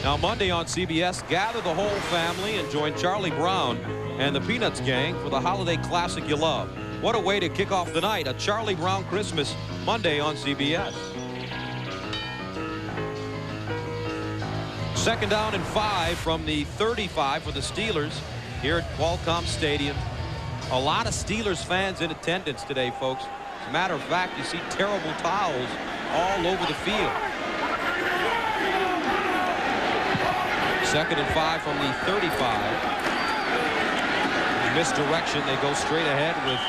[SPEAKER 1] Now Monday on CBS, gather the whole family and join Charlie Brown and the Peanuts gang for the holiday classic you love. What a way to kick off the night. A Charlie Brown Christmas Monday on CBS. 2nd down and 5 from the 35 for the Steelers here at Qualcomm Stadium. A lot of Steelers fans in attendance today, folks. As a matter of fact, you see terrible towels all over the field. 2nd and 5 from the 35. misdirection. They go straight ahead with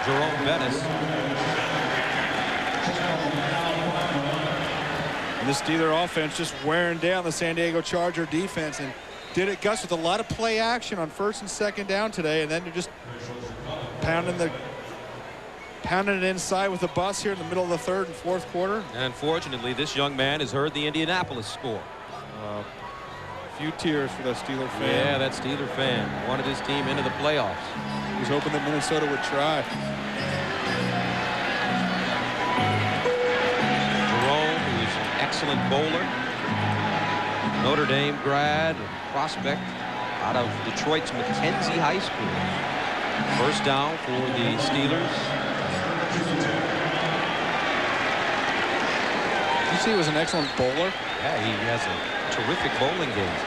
[SPEAKER 1] Jerome Bettis.
[SPEAKER 2] And the Steeler offense just wearing down the San Diego Charger defense, and did it, Gus, with a lot of play action on 1st and 2nd down today, and then they're just pounding it inside with a bus here in the middle of the 3rd and 4th quarter.
[SPEAKER 1] And unfortunately, this young man has heard the Indianapolis score.
[SPEAKER 2] A few tears for that Steeler fan.
[SPEAKER 1] Yeah, that Steeler fan wanted his team into the playoffs.
[SPEAKER 2] He was hoping that Minnesota would try.
[SPEAKER 1] Jerome, who's an excellent bowler, Notre Dame grad, prospect out of Detroit's Mackenzie High School. 1st down for the Steelers.
[SPEAKER 2] Did you see he was an excellent bowler?
[SPEAKER 1] Yeah, he has a terrific bowling game.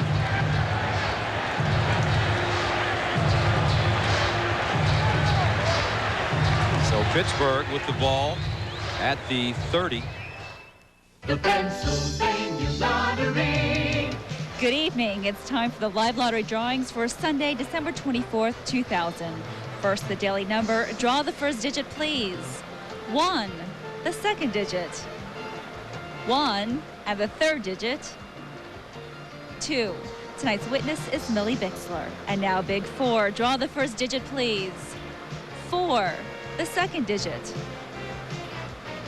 [SPEAKER 1] So Pittsburgh with the ball at the 30.
[SPEAKER 15] The Pennsylvania Lottery. Good evening. It's time for the live lottery drawings for Sunday, December 24th, 2000. First, the daily number. Draw the first digit, please. 1, the 2nd digit. 1 and the 3rd digit. 2. Tonight's witness is Millie Bixler. And now big 4. Draw the first digit, please. 4, the 2nd digit.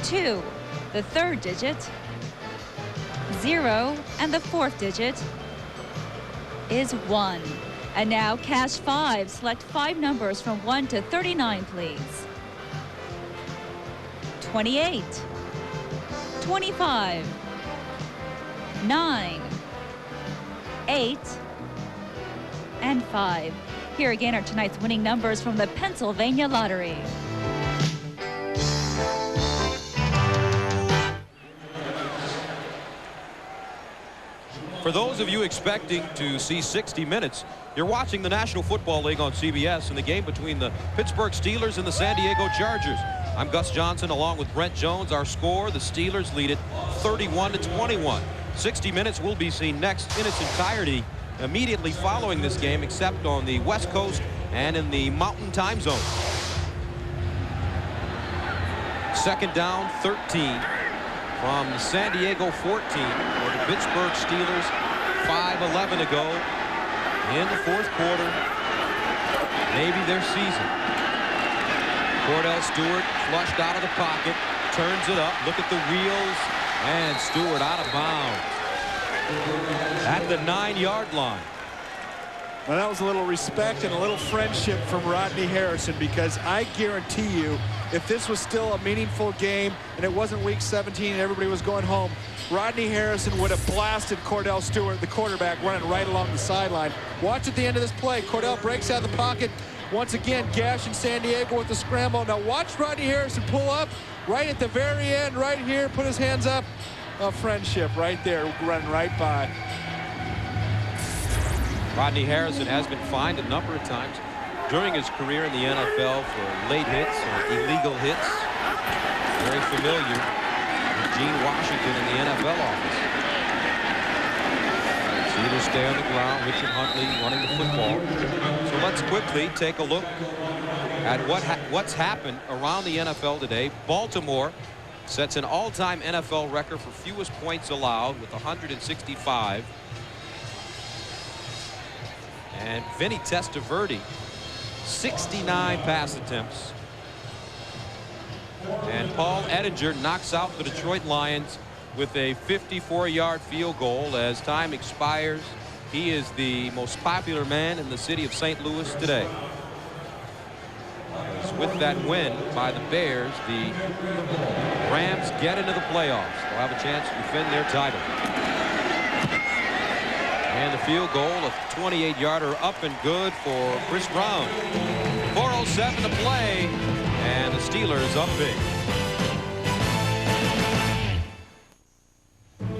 [SPEAKER 15] 2, the 3rd digit. 0 and the 4th digit is 1. And now cash 5. Select 5 numbers from 1 to 39, please. 28, 25, 9, 8, and 5. Here again are tonight's winning numbers from the Pennsylvania Lottery.
[SPEAKER 1] For those of you expecting to see 60 minutes, you're watching the National Football League on CBS in the game between the Pittsburgh Steelers and the San Diego Chargers. I'm Gus Johnson along with Brent Jones. Our score, the Steelers lead it 31-21. 60 minutes will be seen next in its entirety immediately following this game, except on the West Coast and in the Mountain Time Zone. 2nd down, 13 from the San Diego 14, where the Pittsburgh Steelers 5:11 to go in the 4th quarter, maybe their season. Kordell Stewart flushed out of the pocket, turns it up, look at the wheels, and Stewart out of bounds at the 9-yard line.
[SPEAKER 2] Well, that was a little respect and a little friendship from Rodney Harrison, because I guarantee you, if this was still a meaningful game and it wasn't week 17 and everybody was going home, Rodney Harrison would have blasted Kordell Stewart, the quarterback, running right along the sideline. Watch at the end of this play. Kordell breaks out of the pocket. Once again, gashing San Diego with the scramble. Now watch Rodney Harrison pull up right at the very end, right here, put his hands up. A friendship right there, running right by.
[SPEAKER 1] Rodney Harrison has been fined a number of times during his career in the NFL for late hits or illegal hits. Very familiar with Gene Washington in the NFL office. Steelers stay on the ground. Richard Huntley running the football. So let's quickly take a look at what's happened around the NFL today. Baltimore sets an all-time NFL record for fewest points allowed with 165. And Vinny Testaverde, 69 pass attempts. And Paul Ettinger knocks out the Detroit Lions with a 54-yard field goal as time expires. He is the most popular man in the city of St. Louis today. With that win by the Bears, the Rams get into the playoffs. They'll have a chance to defend their title. And the field goal, a 28-yarder, up and good for Chris Brown. 4:07 to play, and the Steelers up big.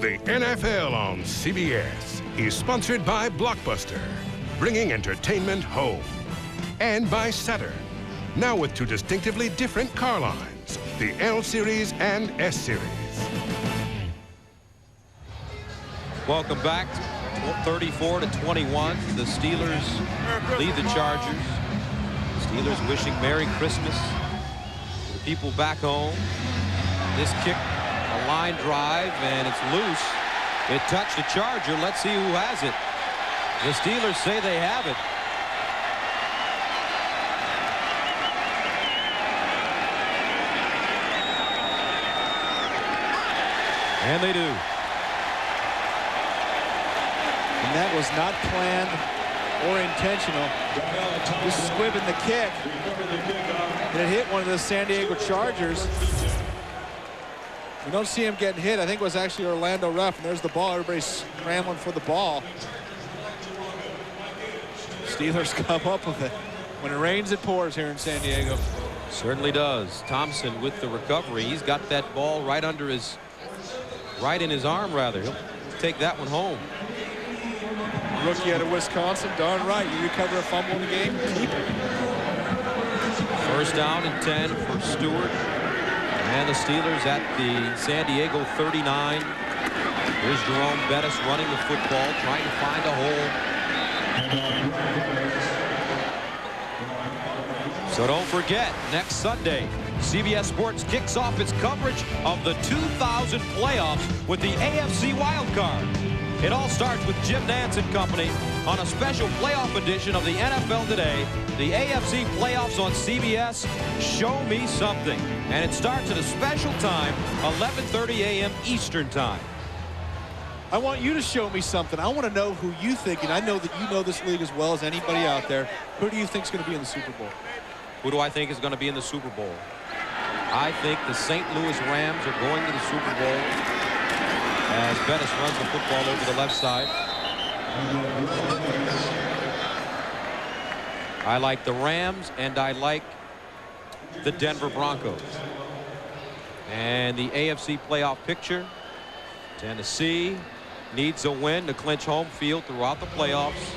[SPEAKER 4] The NFL on CBS is sponsored by Blockbuster, bringing entertainment home. And by Saturn, now with 2 distinctively different car lines, the L Series and S Series.
[SPEAKER 1] Welcome back. 34-21. The Steelers lead the Chargers. Steelers wishing Merry Christmas to the people back home. This kick, a line drive, and it's loose. It touched the Charger. Let's see who has it. The Steelers say they have it. And they do.
[SPEAKER 3] And that was not planned or intentional. Just squibbing the kick. And it hit one of the San Diego Chargers. We don't see him getting hit. I think it was actually Orlando Ruff. And there's the ball. Everybody's scrambling for the ball. Steelers come up with it. When it rains, it pours here in San Diego.
[SPEAKER 1] Certainly does. Thompson with the recovery. He's got that ball right under his, right in his arm, rather. He'll take that one home.
[SPEAKER 3] Rookie out of Wisconsin, darn right. You recover a fumble in the game, keep it.
[SPEAKER 1] First down and 10 for Stewart. And the Steelers at the San Diego 39. Here's Jerome Bettis running the football, trying to find a hole. So don't forget, next Sunday, CBS Sports kicks off its coverage of the 2000 playoffs with the AFC wildcard. It all starts with Jim Nantz and company on a special playoff edition of the NFL Today. The AFC playoffs on CBS. Show me something. And it starts at a special time, 11:30 a.m. Eastern time.
[SPEAKER 3] I want you to show me something. I want to know who you think, and I know that you know this league as well as anybody out there. Who do you think is going to be in the Super Bowl?
[SPEAKER 1] Who do I think is going to be in the Super Bowl? I think the St. Louis Rams are going to the Super Bowl as Bettis runs the football over the left side. I like the Rams, and I like the Denver Broncos. And the AFC playoff picture, Tennessee needs a win to clinch home field throughout the playoffs.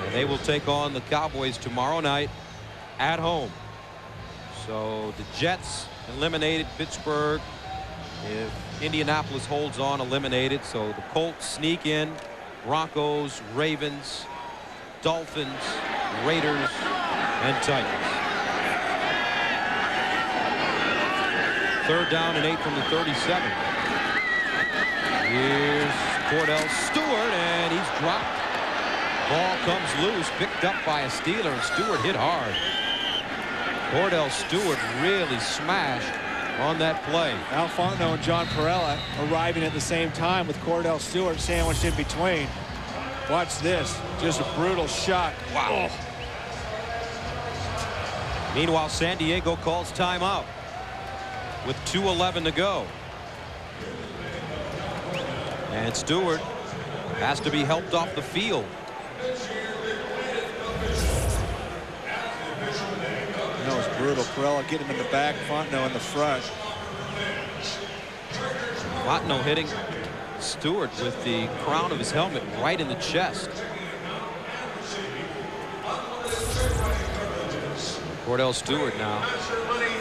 [SPEAKER 1] And they will take on the Cowboys tomorrow night at home. So the Jets eliminated Pittsburgh. If Indianapolis holds on, eliminated. So the Colts sneak in. Broncos, Ravens, Dolphins, Raiders, and Titans. Third down and 8 from the 37. Here's Kordell Stewart, and he's dropped. Ball comes loose, picked up by a Steeler, and Stewart hit hard. Kordell Stewart really smashed on that play.
[SPEAKER 3] Al Fontenot and John Perella arriving at the same time with Kordell Stewart sandwiched in between. Watch this. Just a brutal shot.
[SPEAKER 1] Wow. Meanwhile, San Diego calls timeout with 2:11 to go. And Stewart has to be helped off the field.
[SPEAKER 3] That was brutal. Perella getting him in the back, Fontenot in the front.
[SPEAKER 1] Fontenot hitting Stewart with the crown of his helmet right in the chest. Kordell Stewart now.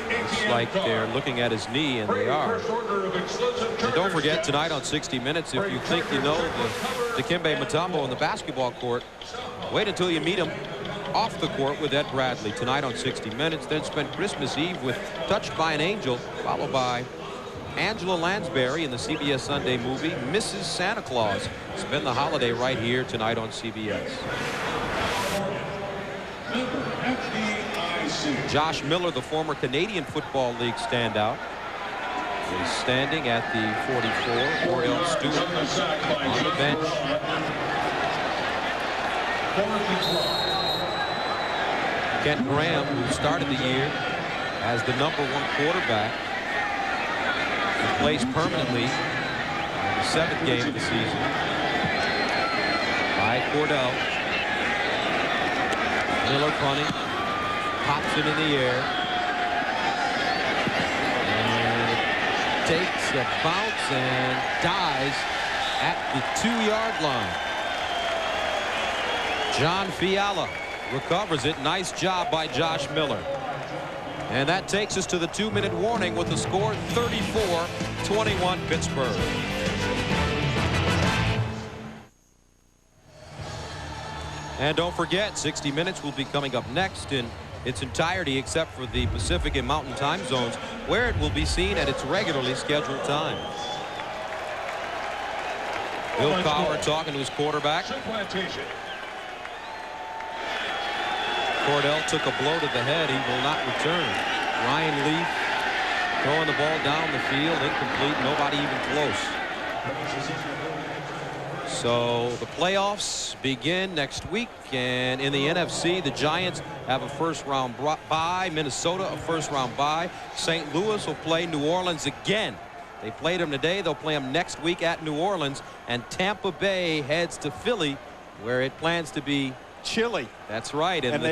[SPEAKER 1] It's like they're looking at his knee, and they are. And don't forget, tonight on 60 Minutes, if you think you know the Dikembe Mutombo in the basketball court, wait until you meet him off the court with Ed Bradley tonight on 60 Minutes. Then spend Christmas Eve with Touched by an Angel, followed by Angela Lansbury in the CBS Sunday movie Mrs. Santa Claus. Spend the holiday right here tonight on CBS. Josh Miller, the former Canadian Football League standout, is standing at the 44. Kordell Stewart on the bench. Kent Graham, who started the year as the #1 quarterback, he plays permanently in the 7th game of the season. By Kordell. Miller punting. Pops it in the air. And it takes a bounce and dies at the 2-yard line. John Fiala recovers it. Nice job by Josh Miller. And that takes us to the 2-minute warning with the score 34-21 Pittsburgh. And don't forget, 60 Minutes will be coming up next in its entirety except for the Pacific and Mountain time zones, where it will be seen at its regularly scheduled time. Bill Cowher talking to his quarterback. Kordell took a blow to the head. He will not return. Ryan Leaf throwing the ball down the field, incomplete, nobody even close. So the playoffs begin next week, and in the NFC, the Giants have a first-round bye. Minnesota, a first-round bye. St. Louis will play New Orleans again. They played them today. They'll play them next week at New Orleans, and Tampa Bay heads to Philly, where it plans to be
[SPEAKER 3] chilly.
[SPEAKER 1] That's right.
[SPEAKER 3] And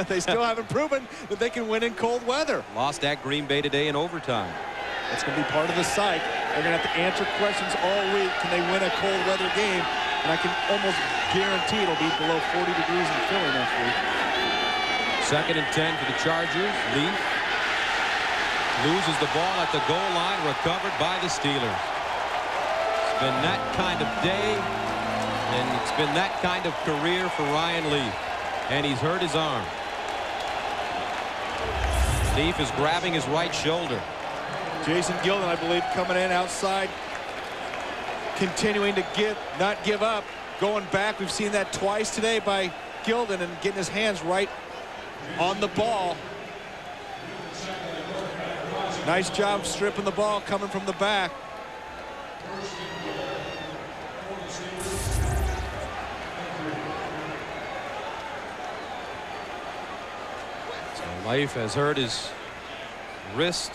[SPEAKER 3] they still haven't proven that they can win in cold weather.
[SPEAKER 1] Lost at Green Bay today in overtime.
[SPEAKER 3] It's going to be part of the psych. They're going to have to answer questions all week. Can they win a cold weather game? And I can almost guarantee it'll be below 40 degrees in Philly next week.
[SPEAKER 1] 2nd and 10 for the Chargers. Leaf loses the ball at the goal line, recovered by the Steelers. It's been that kind of day, and it's been that kind of career for Ryan Leaf. And he's hurt his arm. Leaf is grabbing his right shoulder.
[SPEAKER 3] Jason Gilden, I believe, coming in outside, continuing to not give up, going back. We've seen that twice today by Gilden, and getting his hands right on the ball. Nice job stripping the ball coming from the back.
[SPEAKER 1] So Leif has hurt his wrist.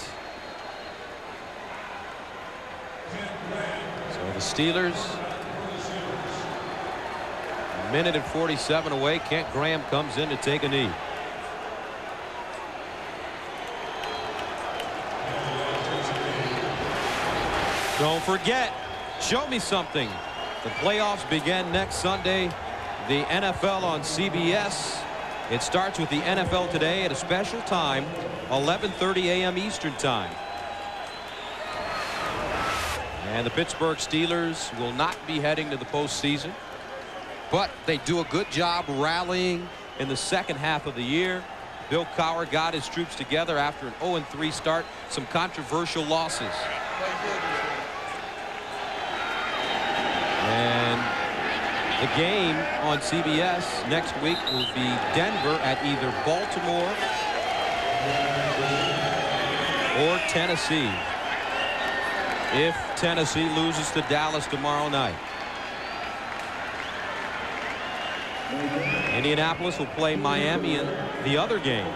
[SPEAKER 1] So the Steelers, a minute and 47 away. Kent Graham comes in to take a knee. Don't forget, show me something. The playoffs begin next Sunday. The NFL on CBS. It starts with the NFL Today at a special time, 11:30 a.m. Eastern time. And the Pittsburgh Steelers will not be heading to the postseason, but they do a good job rallying in the second half of the year. Bill Cowher got his troops together after an 0-3 start, some controversial losses. And the game on CBS next week will be Denver at either Baltimore or Tennessee, if Tennessee loses to Dallas tomorrow night. Indianapolis will play Miami in the other game.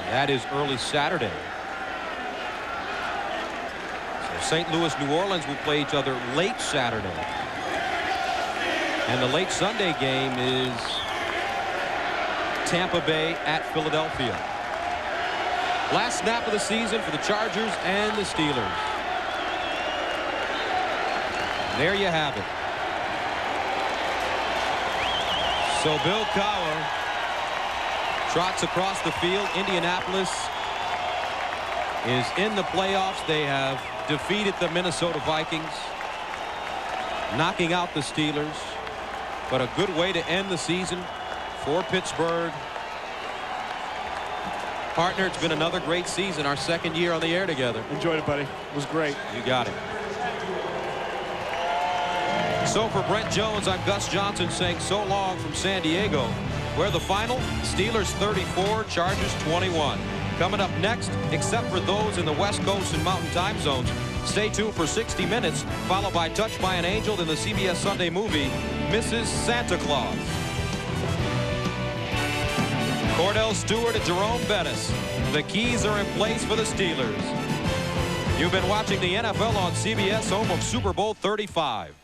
[SPEAKER 1] That is early Saturday. So St. Louis, New Orleans will play each other late Saturday. And the late Sunday game is Tampa Bay at Philadelphia. Last snap of the season for the Chargers and the Steelers. There you have it. So Bill Cowher trots across the field. Indianapolis is in the playoffs. They have defeated the Minnesota Vikings, knocking out the Steelers. But a good way to end the season for Pittsburgh. Partner, it's been another great season, our second year on the air together.
[SPEAKER 3] Enjoyed it, buddy. It was great.
[SPEAKER 1] You got it. So for Brent Jones, I'm Gus Johnson saying so long from San Diego, where the final, Steelers 34, Chargers 21. Coming up next, except for those in the West Coast and Mountain time zones, stay tuned for 60 Minutes, followed by Touched by an Angel in the CBS Sunday movie, Mrs. Santa Claus. Kordell Stewart and Jerome Bettis. The keys are in place for the Steelers. You've been watching the NFL on CBS, home of Super Bowl 35.